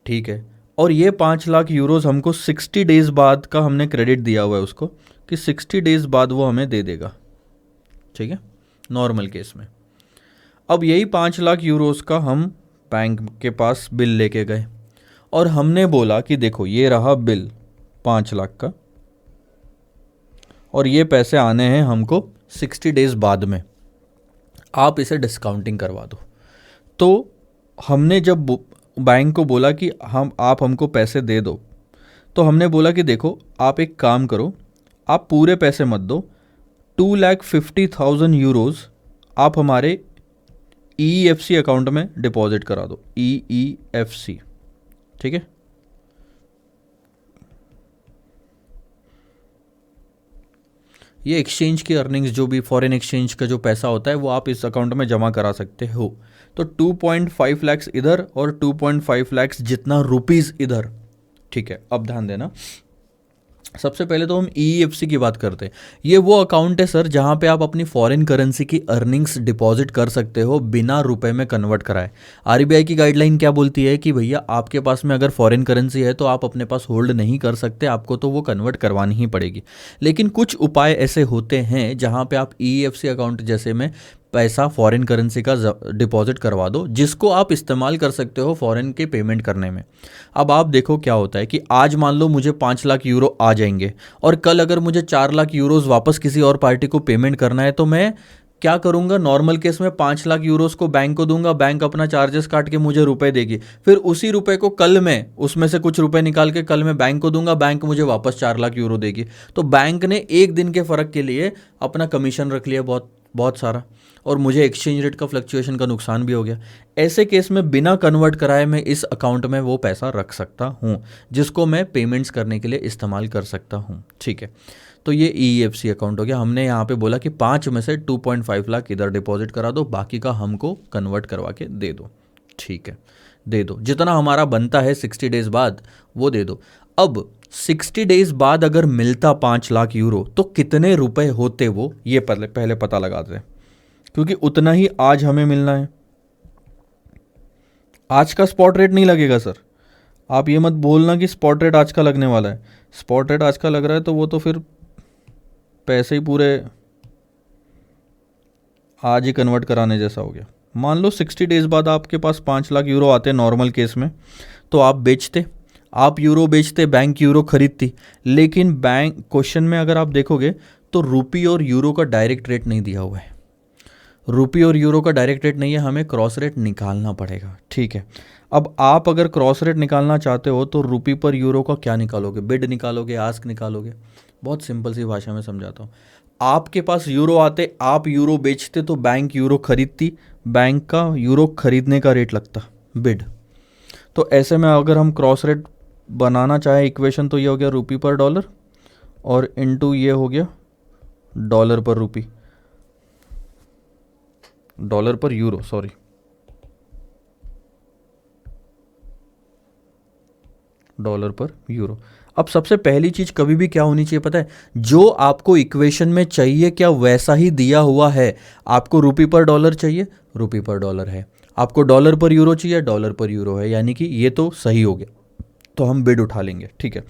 ठीक है, और ये 5 लाख यूरोज़ हमको 60 डेज़ बाद का हमने क्रेडिट दिया हुआ है उसको, कि 60 डेज़ बाद वो हमें दे देगा। ठीक है, नॉर्मल केस में। अब यही 5 लाख यूरोज़ का हम बैंक के पास बिल लेके गए और हमने बोला कि देखो ये रहा बिल 5 लाख का, और ये पैसे आने हैं हमको 60 डेज़ बाद में, आप इसे डिस्काउंटिंग करवा दो। तो हमने जब बैंक को बोला कि आप हमको पैसे दे दो, तो हमने बोला कि देखो आप एक काम करो, आप पूरे पैसे मत दो, 2,50,000 यूरोज़ आप हमारे EEFC अकाउंट में डिपॉजिट करा दो, EEFC। ठीक है, ये एक्सचेंज की अर्निंग्स, जो भी फॉरेन एक्सचेंज का जो पैसा होता है वो आप इस अकाउंट में जमा करा सकते हो। तो 2.5 लाख इधर और 2.5 लाख जितना रुपीज़ इधर। ठीक है, अब ध्यान देना, सबसे पहले तो हम EEFC की बात करते हैं। ये वो अकाउंट है सर जहाँ पे आप अपनी फॉरेन करेंसी की अर्निंग्स डिपॉजिट कर सकते हो बिना रुपए में कन्वर्ट कराए। RBI की गाइडलाइन क्या बोलती है कि भैया आपके पास में अगर फॉरेन करेंसी है तो आप अपने पास होल्ड नहीं कर सकते, आपको तो वो कन्वर्ट करवानी ही पड़ेगी। लेकिन कुछ उपाय ऐसे होते हैं जहाँ पे आप EEFC अकाउंट जैसे में पैसा फॉरेन करेंसी का डिपॉजिट करवा दो, जिसको आप इस्तेमाल कर सकते हो फॉरेन के पेमेंट करने में। अब आप देखो क्या होता है कि आज मान लो मुझे 5 लाख यूरो आ जाएंगे और कल अगर मुझे 4 लाख यूरोज वापस किसी और पार्टी को पेमेंट करना है तो मैं क्या करूंगा? नॉर्मल केस में 5 लाख यूरोज को बैंक को दूंगा, बैंक अपना चार्जेस काट के मुझे रुपए देगी, फिर उसी रुपए को कल मैं उसमें से कुछ रुपए निकाल के कल मैं बैंक को दूंगा, बैंक मुझे वापस 4 लाख यूरो देगी। तो बैंक ने एक दिन के फर्क के लिए अपना कमीशन रख लिया बहुत बहुत सारा, और मुझे एक्सचेंज रेट का फ्लक्चुएशन का नुकसान भी हो गया। ऐसे केस में बिना कन्वर्ट कराए मैं इस अकाउंट में वो पैसा रख सकता हूँ, जिसको मैं पेमेंट्स करने के लिए इस्तेमाल कर सकता हूँ। ठीक है, तो ये EEFC अकाउंट हो गया। हमने यहाँ पे बोला कि 5 में से 2.5 लाख इधर डिपॉजिट करा दो, बाकी का हमको कन्वर्ट करवा के दे दो। ठीक है, दे दो, जितना हमारा बनता है 60 डेज बाद वो दे दो। अब 60 डेज बाद अगर मिलता 5 लाख यूरो तो कितने रुपए होते वो, ये पहले पता लगाते हैं, क्योंकि उतना ही आज हमें मिलना है। आज का स्पॉट रेट नहीं लगेगा सर, आप ये मत बोलना कि स्पॉट रेट आज का लगने वाला है। स्पॉट रेट आज का लग रहा है तो वो तो फिर पैसे ही पूरे आज ही कन्वर्ट कराने जैसा हो गया। मान लो 60 डेज बाद आपके पास 5 लाख यूरो आते नॉर्मल केस में, तो आप बेचते, आप यूरो बेचते, बैंक यूरो खरीदती। लेकिन बैंक क्वेश्चन में अगर आप देखोगे तो रुपी और यूरो का डायरेक्ट रेट नहीं दिया हुआ है, रुपी और यूरो का डायरेक्ट रेट नहीं है, हमें क्रॉस रेट निकालना पड़ेगा। ठीक है, अब आप अगर क्रॉस रेट निकालना चाहते हो तो रुपी पर यूरो का क्या निकालोगे? बिड निकालोगे, आस्क निकालोगे? बहुत सिंपल सी भाषा में समझाता हूँ। आपके पास यूरो आते, आप यूरो बेचते तो बैंक यूरो खरीदती, बैंक का यूरो खरीदने का रेट लगता बिड। तो ऐसे में अगर हम क्रॉस रेट बनाना चाहे इक्वेशन, तो ये हो गया रुपी पर डॉलर और इनटू ये हो गया डॉलर पर रुपी, डॉलर पर यूरो, सॉरी, डॉलर पर यूरो। अब सबसे पहली चीज कभी भी क्या होनी चाहिए पता है? जो आपको इक्वेशन में चाहिए क्या वैसा ही दिया हुआ है। आपको रुपी पर डॉलर चाहिए, रुपी पर डॉलर है। आपको डॉलर पर यूरो चाहिए, डॉलर पर यूरो है, यानी कि ये तो सही हो गया, तो हम बिड उठा लेंगे। ठीक है,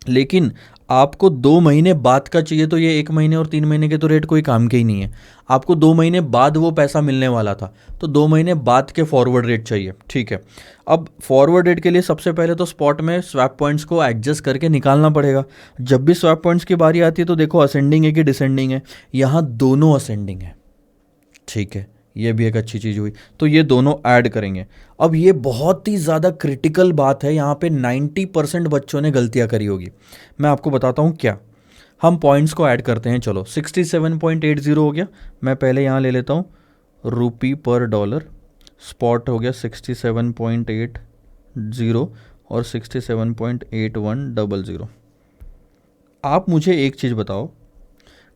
लेकिन आपको 2 महीने बाद का चाहिए तो ये 1 महीने और 3 महीने के तो रेट कोई काम के ही नहीं है। आपको 2 महीने बाद वो पैसा मिलने वाला था, तो 2 महीने बाद के फॉरवर्ड रेट चाहिए। ठीक है, अब फॉरवर्ड रेट के लिए सबसे पहले तो स्पॉट में स्वैप पॉइंट्स को एडजस्ट करके निकालना पड़ेगा। जब भी स्वैप पॉइंट्स की बारी आती है तो देखो असेंडिंग है कि डिसेंडिंग है, यहाँ दोनों असेंडिंग है। ठीक है, ये भी एक अच्छी चीज़ हुई, तो ये दोनों ऐड करेंगे। अब ये बहुत ही ज़्यादा क्रिटिकल बात है, यहाँ पे 90% बच्चों ने गलतियाँ करी होगी। मैं आपको बताता हूँ क्या। हम पॉइंट्स को ऐड करते हैं। चलो 67.80 हो गया, मैं पहले यहाँ ले लेता हूँ रुपी पर डॉलर, स्पॉट हो गया 67.80 और 67.8100। आप मुझे एक चीज़ बताओ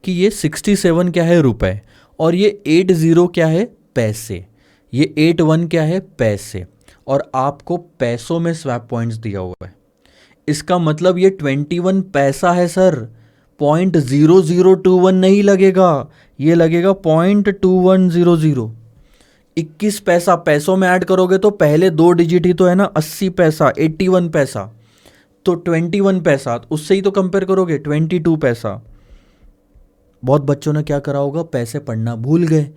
कि ये 67 क्या है? रुपए, और ये 80 क्या है? पैसे, ये 81 क्या है? पैसे, और आपको पैसों में स्वैप पॉइंट्स दिया हुआ है। इसका मतलब ये 21 पैसा है सर, 0.0021 नहीं लगेगा, ये लगेगा 0.2100। 21 पैसा पैसों में ऐड करोगे तो पहले 2 डिजिट ही तो है ना, 80 पैसा, 81 पैसा, तो 21 पैसा, उससे ही तो कंपेयर करोगे 22 पैसा। बहुत बच्चों ने क्या करा होगा, पैसे पढ़ना भूल गए,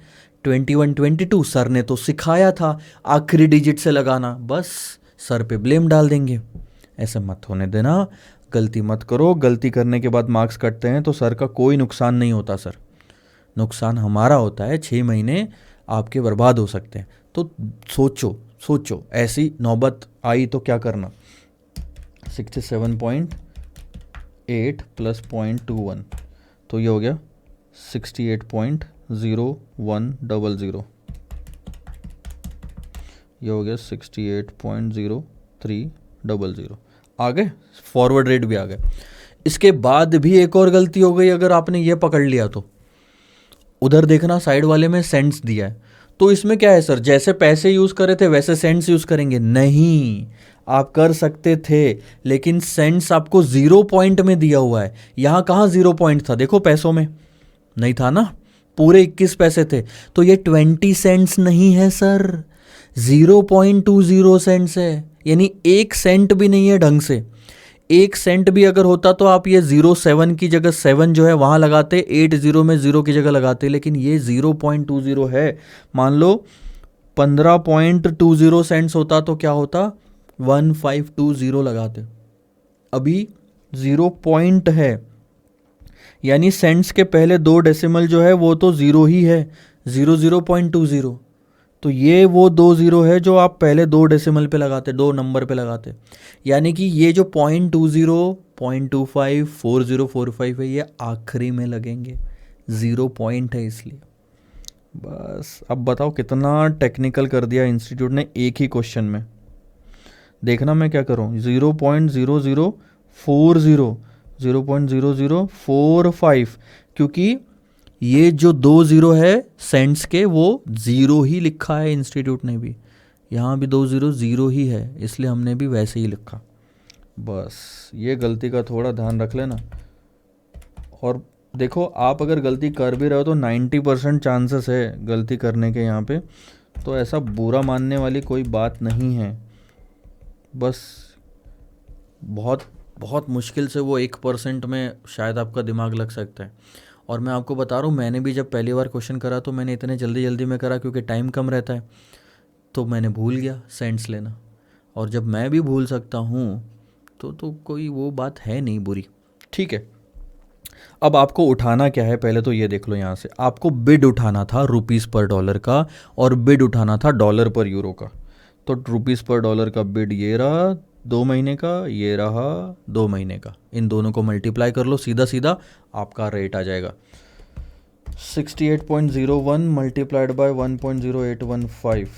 21 22 सर ने तो सिखाया था आखिरी डिजिट से लगाना, बस सर पे ब्लेम डाल देंगे। ऐसा मत होने देना, गलती मत करो। गलती करने के बाद मार्क्स कटते हैं तो सर का कोई नुकसान नहीं होता सर, नुकसान हमारा होता है, 6 महीने आपके बर्बाद हो सकते हैं। तो सोचो सोचो, ऐसी नौबत आई तो क्या करना। 67.8 प्लस 0.21, तो ये हो गया 68.0100, ये हो गया 68.0300। आ गए, फॉरवर्ड रेट भी आ गए। इसके बाद भी एक और गलती हो गई, अगर आपने ये पकड़ लिया तो उधर देखना साइड वाले में सेंट्स दिया है, तो इसमें क्या है सर, जैसे पैसे यूज़ करे थे वैसे सेंट्स यूज़ करेंगे? नहीं, आप कर सकते थे, लेकिन सेंट्स आपको 0 पॉइंट में दिया हुआ है। यहाँ कहाँ 0 पॉइंट था, देखो पैसों में नहीं था ना, पूरे 21 पैसे थे। तो ये 20 सेंट्स नहीं है सर, 0.20 सेंट्स है, यानी 1 सेंट भी नहीं है ढंग से। 1 सेंट भी अगर होता तो आप ये 07 की जगह 7 जो है वहाँ लगाते, 80 में 0 की जगह लगाते, लेकिन ये 0.20 है। मान लो 15.20 सेंट्स होता तो क्या होता, 1520 लगाते। अभी 0 पॉइंट है, यानी सेंट्स के पहले 2 डेसिमल जो है वो तो 0 ही है, 0.20। तो ये वो 2 0 है जो आप पहले 2 डेसिमल पे लगाते, 2 नंबर पे लगाते। यानी कि ये जो 0.20, 0.25, 4045 है, ये आखिरी में लगेंगे, 0 पॉइंट है इसलिए। बस अब बताओ कितना टेक्निकल कर दिया इंस्टीट्यूट ने एक ही क्वेश्चन में। देखना मैं क्या करूँ, 0.0040, 0.0045, क्योंकि ये जो 2 0 है सेंट्स के वो 0 ही लिखा है इंस्टीट्यूट ने भी, यहाँ भी 2 0 0 ही है, इसलिए हमने भी वैसे ही लिखा। बस ये गलती का थोड़ा ध्यान रख लेना। और देखो आप अगर गलती कर भी रहे हो तो 90% चांसेस है गलती करने के यहाँ पे, तो ऐसा बुरा मानने वाली कोई बात नहीं है। बस बहुत बहुत मुश्किल से वो 1% में शायद आपका दिमाग लग सकता है। और मैं आपको बता रहा हूँ, मैंने भी जब पहली बार क्वेश्चन करा तो मैंने इतने जल्दी जल्दी में करा क्योंकि टाइम कम रहता है, तो मैंने भूल गया सेंट्स लेना। और जब मैं भी भूल सकता हूँ तो कोई वो बात है नहीं बुरी। ठीक है, अब आपको उठाना क्या है पहले तो ये देख लो। यहाँ से आपको बिड उठाना था रुपीज़ पर डॉलर का, और बिड उठाना था डॉलर पर यूरो का। तो रुपीज़ पर डॉलर का बिड ये रहा 2 महीने का, ये रहा 2 महीने का, इन दोनों को मल्टीप्लाई कर लो, सीधा सीधा आपका रेट आ जाएगा 68.01 मल्टीप्लाइड बाय 1.0815,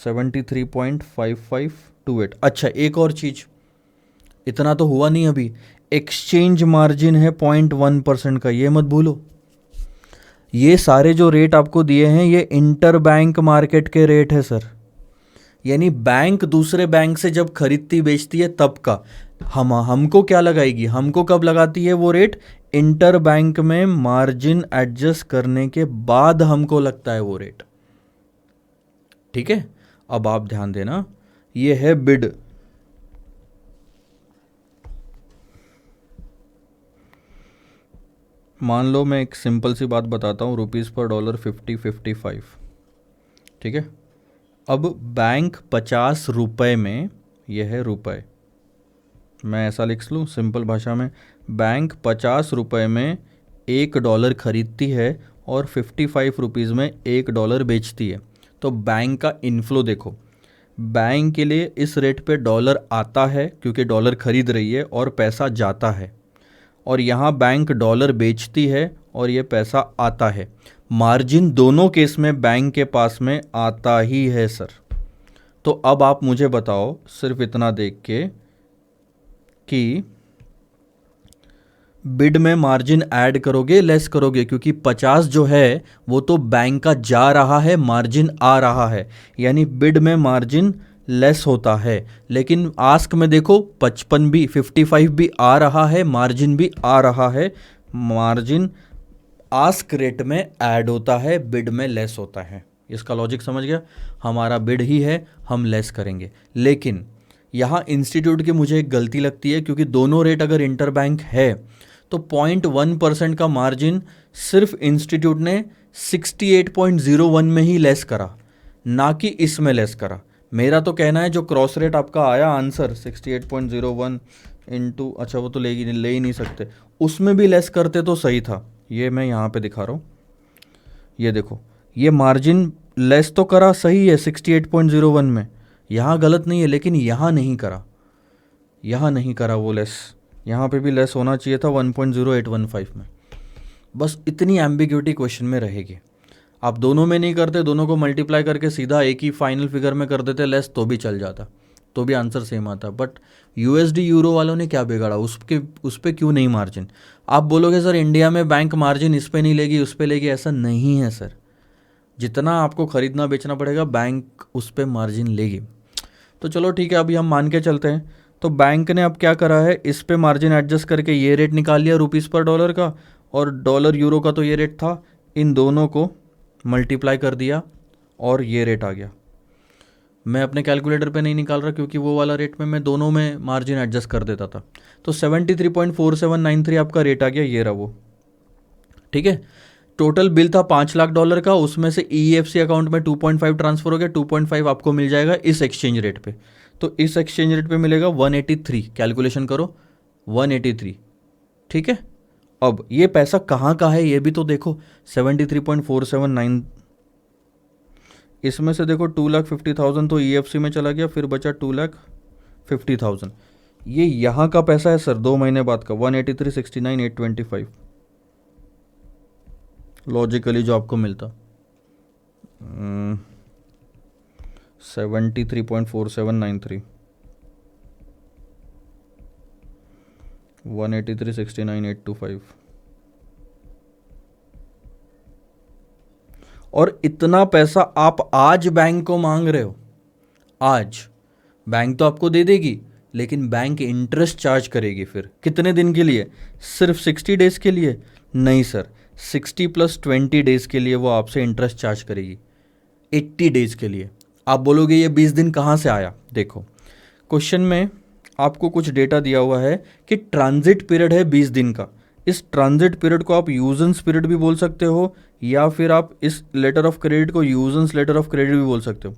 73.5528। अच्छा एक और चीज़, इतना तो हुआ नहीं अभी, एक्सचेंज मार्जिन है 0.1% का, ये मत भूलो। ये सारे जो रेट आपको दिए हैं ये इंटर बैंक मार्केट के रेट है सर, यानी बैंक दूसरे बैंक से जब खरीदती बेचती है तब का। हमको क्या लगाएगी, हमको कब लगाती है वो रेट, इंटर बैंक में मार्जिन एडजस्ट करने के बाद हमको लगता है वो रेट। ठीक है, अब आप ध्यान देना, ये है बिड, मान लो मैं एक सिंपल सी बात बताता हूँ, रुपीज़ पर डॉलर 50-55, ठीक है। अब बैंक 50 रुपये में, यह है रुपये, मैं ऐसा लिख लूँ सिंपल भाषा में, बैंक 50 रुपये में $1 खरीदती है और 55 रुपीज़ में $1 बेचती है। तो बैंक का इनफ्लो देखो, बैंक के लिए इस रेट पे डॉलर आता है क्योंकि डॉलर खरीद रही है, और पैसा जाता है, और यहाँ बैंक डॉलर बेचती है और ये पैसा आता है। मार्जिन दोनों केस में बैंक के पास में आता ही है सर। तो अब आप मुझे बताओ सिर्फ इतना देख के कि बिड में मार्जिन ऐड करोगे लेस करोगे, क्योंकि 50 जो है वो तो बैंक का जा रहा है, मार्जिन आ रहा है, यानी बिड में मार्जिन लेस होता है। लेकिन आस्क में देखो 55 भी 55 भी आ रहा है, मार्जिन भी आ रहा है, मार्जिन आस्क रेट में ऐड होता है, बिड में लेस होता है। इसका लॉजिक समझ गया, हमारा बिड ही है, हम लेस करेंगे। लेकिन यहाँ इंस्टीट्यूट की मुझे एक गलती लगती है, क्योंकि दोनों रेट अगर इंटर बैंक है तो 0.1% का मार्जिन सिर्फ इंस्टीट्यूट ने 68.01 में ही लेस करा, ना कि इसमें लेस करा। मेरा तो कहना है जो क्रॉस रेट आपका आया आंसर 68.01 इंटू, अच्छा वो तो ले ही नहीं सकते, उसमें भी लेस करते तो सही था। ये मैं यहाँ पे दिखा रहा हूँ, ये देखो, ये मार्जिन लेस तो करा, सही है 68.01 में, यहाँ गलत नहीं है, लेकिन यहाँ नहीं करा, यहाँ नहीं करा वो लेस, यहाँ पे भी लेस होना चाहिए था 1.0815 में। बस इतनी एम्बिग्यूटी क्वेश्चन में रहेगी। आप दोनों में नहीं करते, दोनों को मल्टीप्लाई करके सीधा एक ही फाइनल फिगर में कर देते लेस, तो भी चल जाता, तो भी आंसर सेम आता। बट यूएसडी यूरो वालों ने क्या बिगाड़ा, उस पर क्यों नहीं मार्जिन। आप बोलोगे सर इंडिया में बैंक मार्जिन इस पे नहीं लेगी उस पे लेगी, ऐसा नहीं है सर। जितना आपको ख़रीदना बेचना पड़ेगा बैंक उस पे मार्जिन लेगी। तो चलो ठीक है, अभी हम मान के चलते हैं। तो बैंक ने अब क्या करा है, इस पे मार्जिन एडजस्ट करके ये रेट निकाल लिया रुपीज़ पर डॉलर का, और डॉलर यूरो का तो ये रेट था, इन दोनों को मल्टीप्लाई कर दिया और ये रेट आ गया। मैं अपने कैलकुलेटर पे नहीं निकाल रहा क्योंकि वो वाला रेट में मैं दोनों में मार्जिन एडजस्ट कर देता था। तो 73.4793 आपका रेट आ गया, ये रहा वो। ठीक है, टोटल बिल था $5 लाख का, उसमें से EFC अकाउंट में 2.5 ट्रांसफर हो गया, 2.5 आपको मिल जाएगा इस एक्सचेंज रेट पे। तो इस एक्सचेंज रेट पे मिलेगा 183, कैलकुलेशन करो 183। ठीक है, अब ये पैसा कहाँ का है ये भी तो देखो, 73.479, इसमें से देखो 2,50,000 तो EFC में चला गया, फिर बचा 2,50,000। ये यहाँ का पैसा है सर, 2 महीने बाद का, 183,69,825 लॉजिकली जो आपको मिलता। 73.4793, 183,69,825, और इतना पैसा आप आज बैंक को मांग रहे हो। आज बैंक तो आपको दे देगी, लेकिन बैंक इंटरेस्ट चार्ज करेगी। फिर कितने दिन के लिए, सिर्फ 60 डेज के लिए? नहीं सर, 60 + 20 डेज के लिए वो आपसे इंटरेस्ट चार्ज करेगी, 80 डेज के लिए। आप बोलोगे ये 20 दिन कहाँ से आया? देखो क्वेश्चन में आपको कुछ डेटा दिया हुआ है कि ट्रांजिट पीरियड है 20 दिन का। इस ट्रांजिट पीरियड को आप यूजेंस पीरियड भी बोल सकते हो, या फिर आप इस लेटर ऑफ क्रेडिट को यूजेंस लेटर ऑफ क्रेडिट भी बोल सकते हो।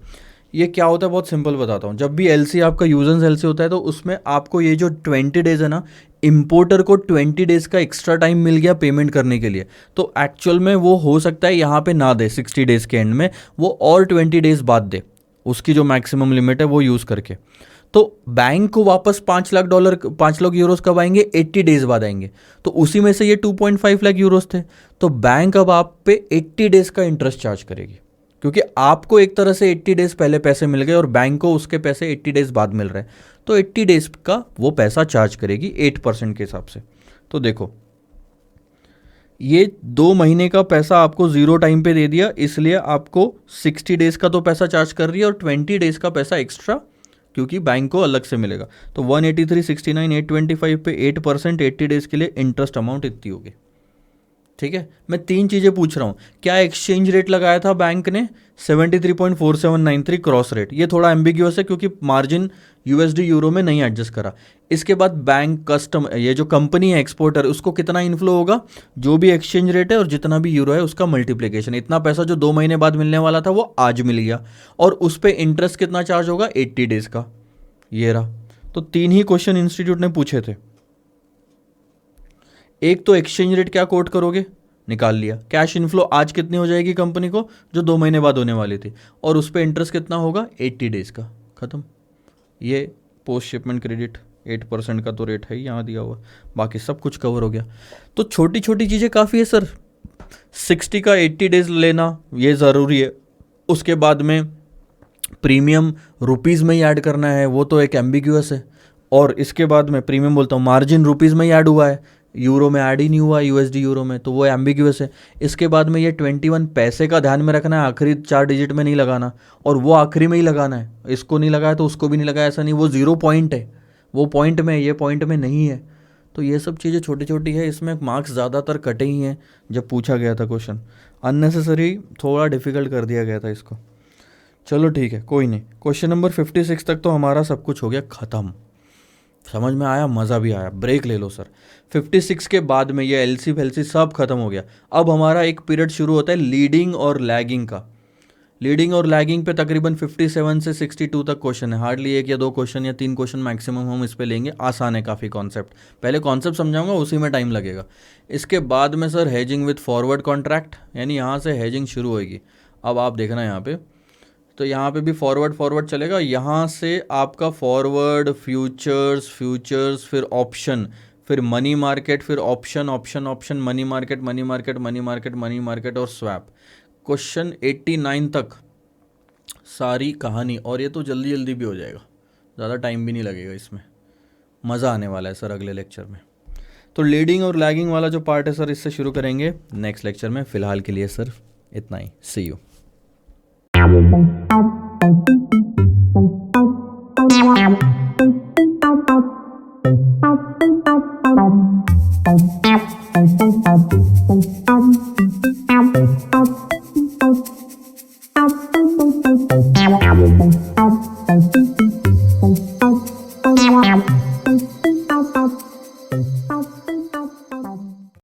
ये क्या होता है, बहुत सिंपल बताता हूँ। जब भी LC आपका यूजेंस LC होता है तो उसमें आपको ये जो 20 डेज है ना, इंपोर्टर को 20 डेज का एक्स्ट्रा टाइम मिल गया पेमेंट करने के लिए। तो एक्चुअल में वो हो सकता है यहाँ पे ना दे 60 डेज के एंड में, वो और 20 डेज बाद दे, उसकी जो मैक्सिमम लिमिट है वो यूज़ करके। तो बैंक को वापस $5 लाख 5 लाख यूरोस कब आएंगे? 80 डेज बाद आएंगे। तो उसी में से ये 2.5 लाख यूरोस थे। तो बैंक अब आप पे 80 डेज का इंटरेस्ट चार्ज करेगी, क्योंकि आपको एक तरह से 80 डेज पहले पैसे मिल गए और बैंक को उसके पैसे 80 डेज बाद मिल रहे हैं। तो 80 डेज का वो पैसा चार्ज करेगी 8% के हिसाब से। तो देखो ये 2 महीने का पैसा आपको 0 टाइम पे दे दिया, इसलिए आपको 60 डेज का तो पैसा चार्ज कर रही है और 20 डेज का पैसा एक्स्ट्रा, क्योंकि बैंक को अलग से मिलेगा। तो 183,69,825 पे 8%, 80 डेज के लिए इंटरेस्ट अमाउंट इतनी होगी। ठीक है, मैं 3 चीज़ें पूछ रहा हूँ। क्या एक्सचेंज रेट लगाया था बैंक ने? 73.4793 क्रॉस रेट। ये थोड़ा एम्बिग्यूअस है क्योंकि मार्जिन USD यूरो में नहीं एडजस्ट करा। इसके बाद बैंक कस्टम, ये जो कंपनी है एक्सपोर्टर, उसको कितना इन्फ्लो होगा, जो भी एक्सचेंज रेट है और जितना भी यूरो है उसका मल्टीप्लिकेशन। इतना पैसा जो 2 महीने बाद मिलने वाला था वो आज मिल गया, और उस पर इंटरेस्ट कितना चार्ज होगा? 80 डेज का। ये रहा। तो 3 ही क्वेश्चन इंस्टीट्यूट ने पूछे थे। एक तो एक्सचेंज रेट क्या कोट करोगे, निकाल लिया। कैश इनफ्लो आज कितनी हो जाएगी कंपनी को, जो 2 महीने बाद होने वाली थी, और उस पर इंटरेस्ट कितना होगा? 80 डेज का। खत्म। ये पोस्ट शिपमेंट क्रेडिट 8% का तो रेट है ही यहाँ दिया हुआ, बाकी सब कुछ कवर हो गया। तो छोटी छोटी चीज़ें काफ़ी है सर। 60 का 80 डेज लेना ये ज़रूरी है। उसके बाद में प्रीमियम रुपीज़ में ही ऐड करना है, वो तो एक एम्बिग्यूअस है। और इसके बाद में प्रीमियम बोलता हूँ, मार्जिन रुपीज़ में ही ऐड हुआ है, यूरो में ऐड ही नहीं हुआ, USD यूरो में, तो वो एम्बिग्यूअस है। इसके बाद में ये 21 पैसे का ध्यान में रखना है, आखिरी 4 डिजिट में नहीं लगाना, और वो आखिरी में ही लगाना है। इसको नहीं लगाया तो उसको भी नहीं लगाया, ऐसा नहीं। वो 0 पॉइंट है, वो पॉइंट में, ये पॉइंट में नहीं है। तो ये सब चीज़ें छोटी छोटी है। इसमें मार्क्स ज़्यादातर कटे ही हैं जब पूछा गया था क्वेश्चन। अननेसेसरी थोड़ा डिफिकल्ट कर दिया गया था इसको। चलो ठीक है, कोई नहीं। क्वेश्चन नंबर 56 तक तो हमारा सब कुछ हो गया ख़त्म। समझ में आया, मज़ा भी आया। ब्रेक ले लो सर। 56 के बाद में ये LC फेलसी सब खत्म हो गया। अब हमारा एक पीरियड शुरू होता है लीडिंग और लैगिंग का। लीडिंग और लैगिंग पे तकरीबन 57 से 62 तक क्वेश्चन है। हार्डली 1 या 2 क्वेश्चन या 3 क्वेश्चन मैक्सिमम हम इस पे लेंगे। आसान है काफ़ी कॉन्सेप्ट। पहले कॉन्सेप्ट समझाऊंगा, उसी में टाइम लगेगा। इसके बाद में sir hedging with forward contract, यानी यहाँ से हेजिंग शुरू होएगी। अब आप देखना यहाँ पे, तो यहाँ पे भी फॉरवर्ड चलेगा। यहाँ से आपका फॉरवर्ड, फ्यूचर्स, फिर ऑप्शन, फिर मनी मार्केट, फिर ऑप्शन, मनी मार्केट और स्वैप। क्वेश्चन 89 तक सारी कहानी, और ये तो जल्दी जल्दी भी हो जाएगा, ज़्यादा टाइम भी नहीं लगेगा इसमें। मज़ा आने वाला है सर अगले लेक्चर में। तो लीडिंग और लैगिंग वाला जो पार्ट है सर, इससे शुरू करेंगे नेक्स्ट लेक्चर में। फ़िलहाल के लिए सर इतना ही। सी यू।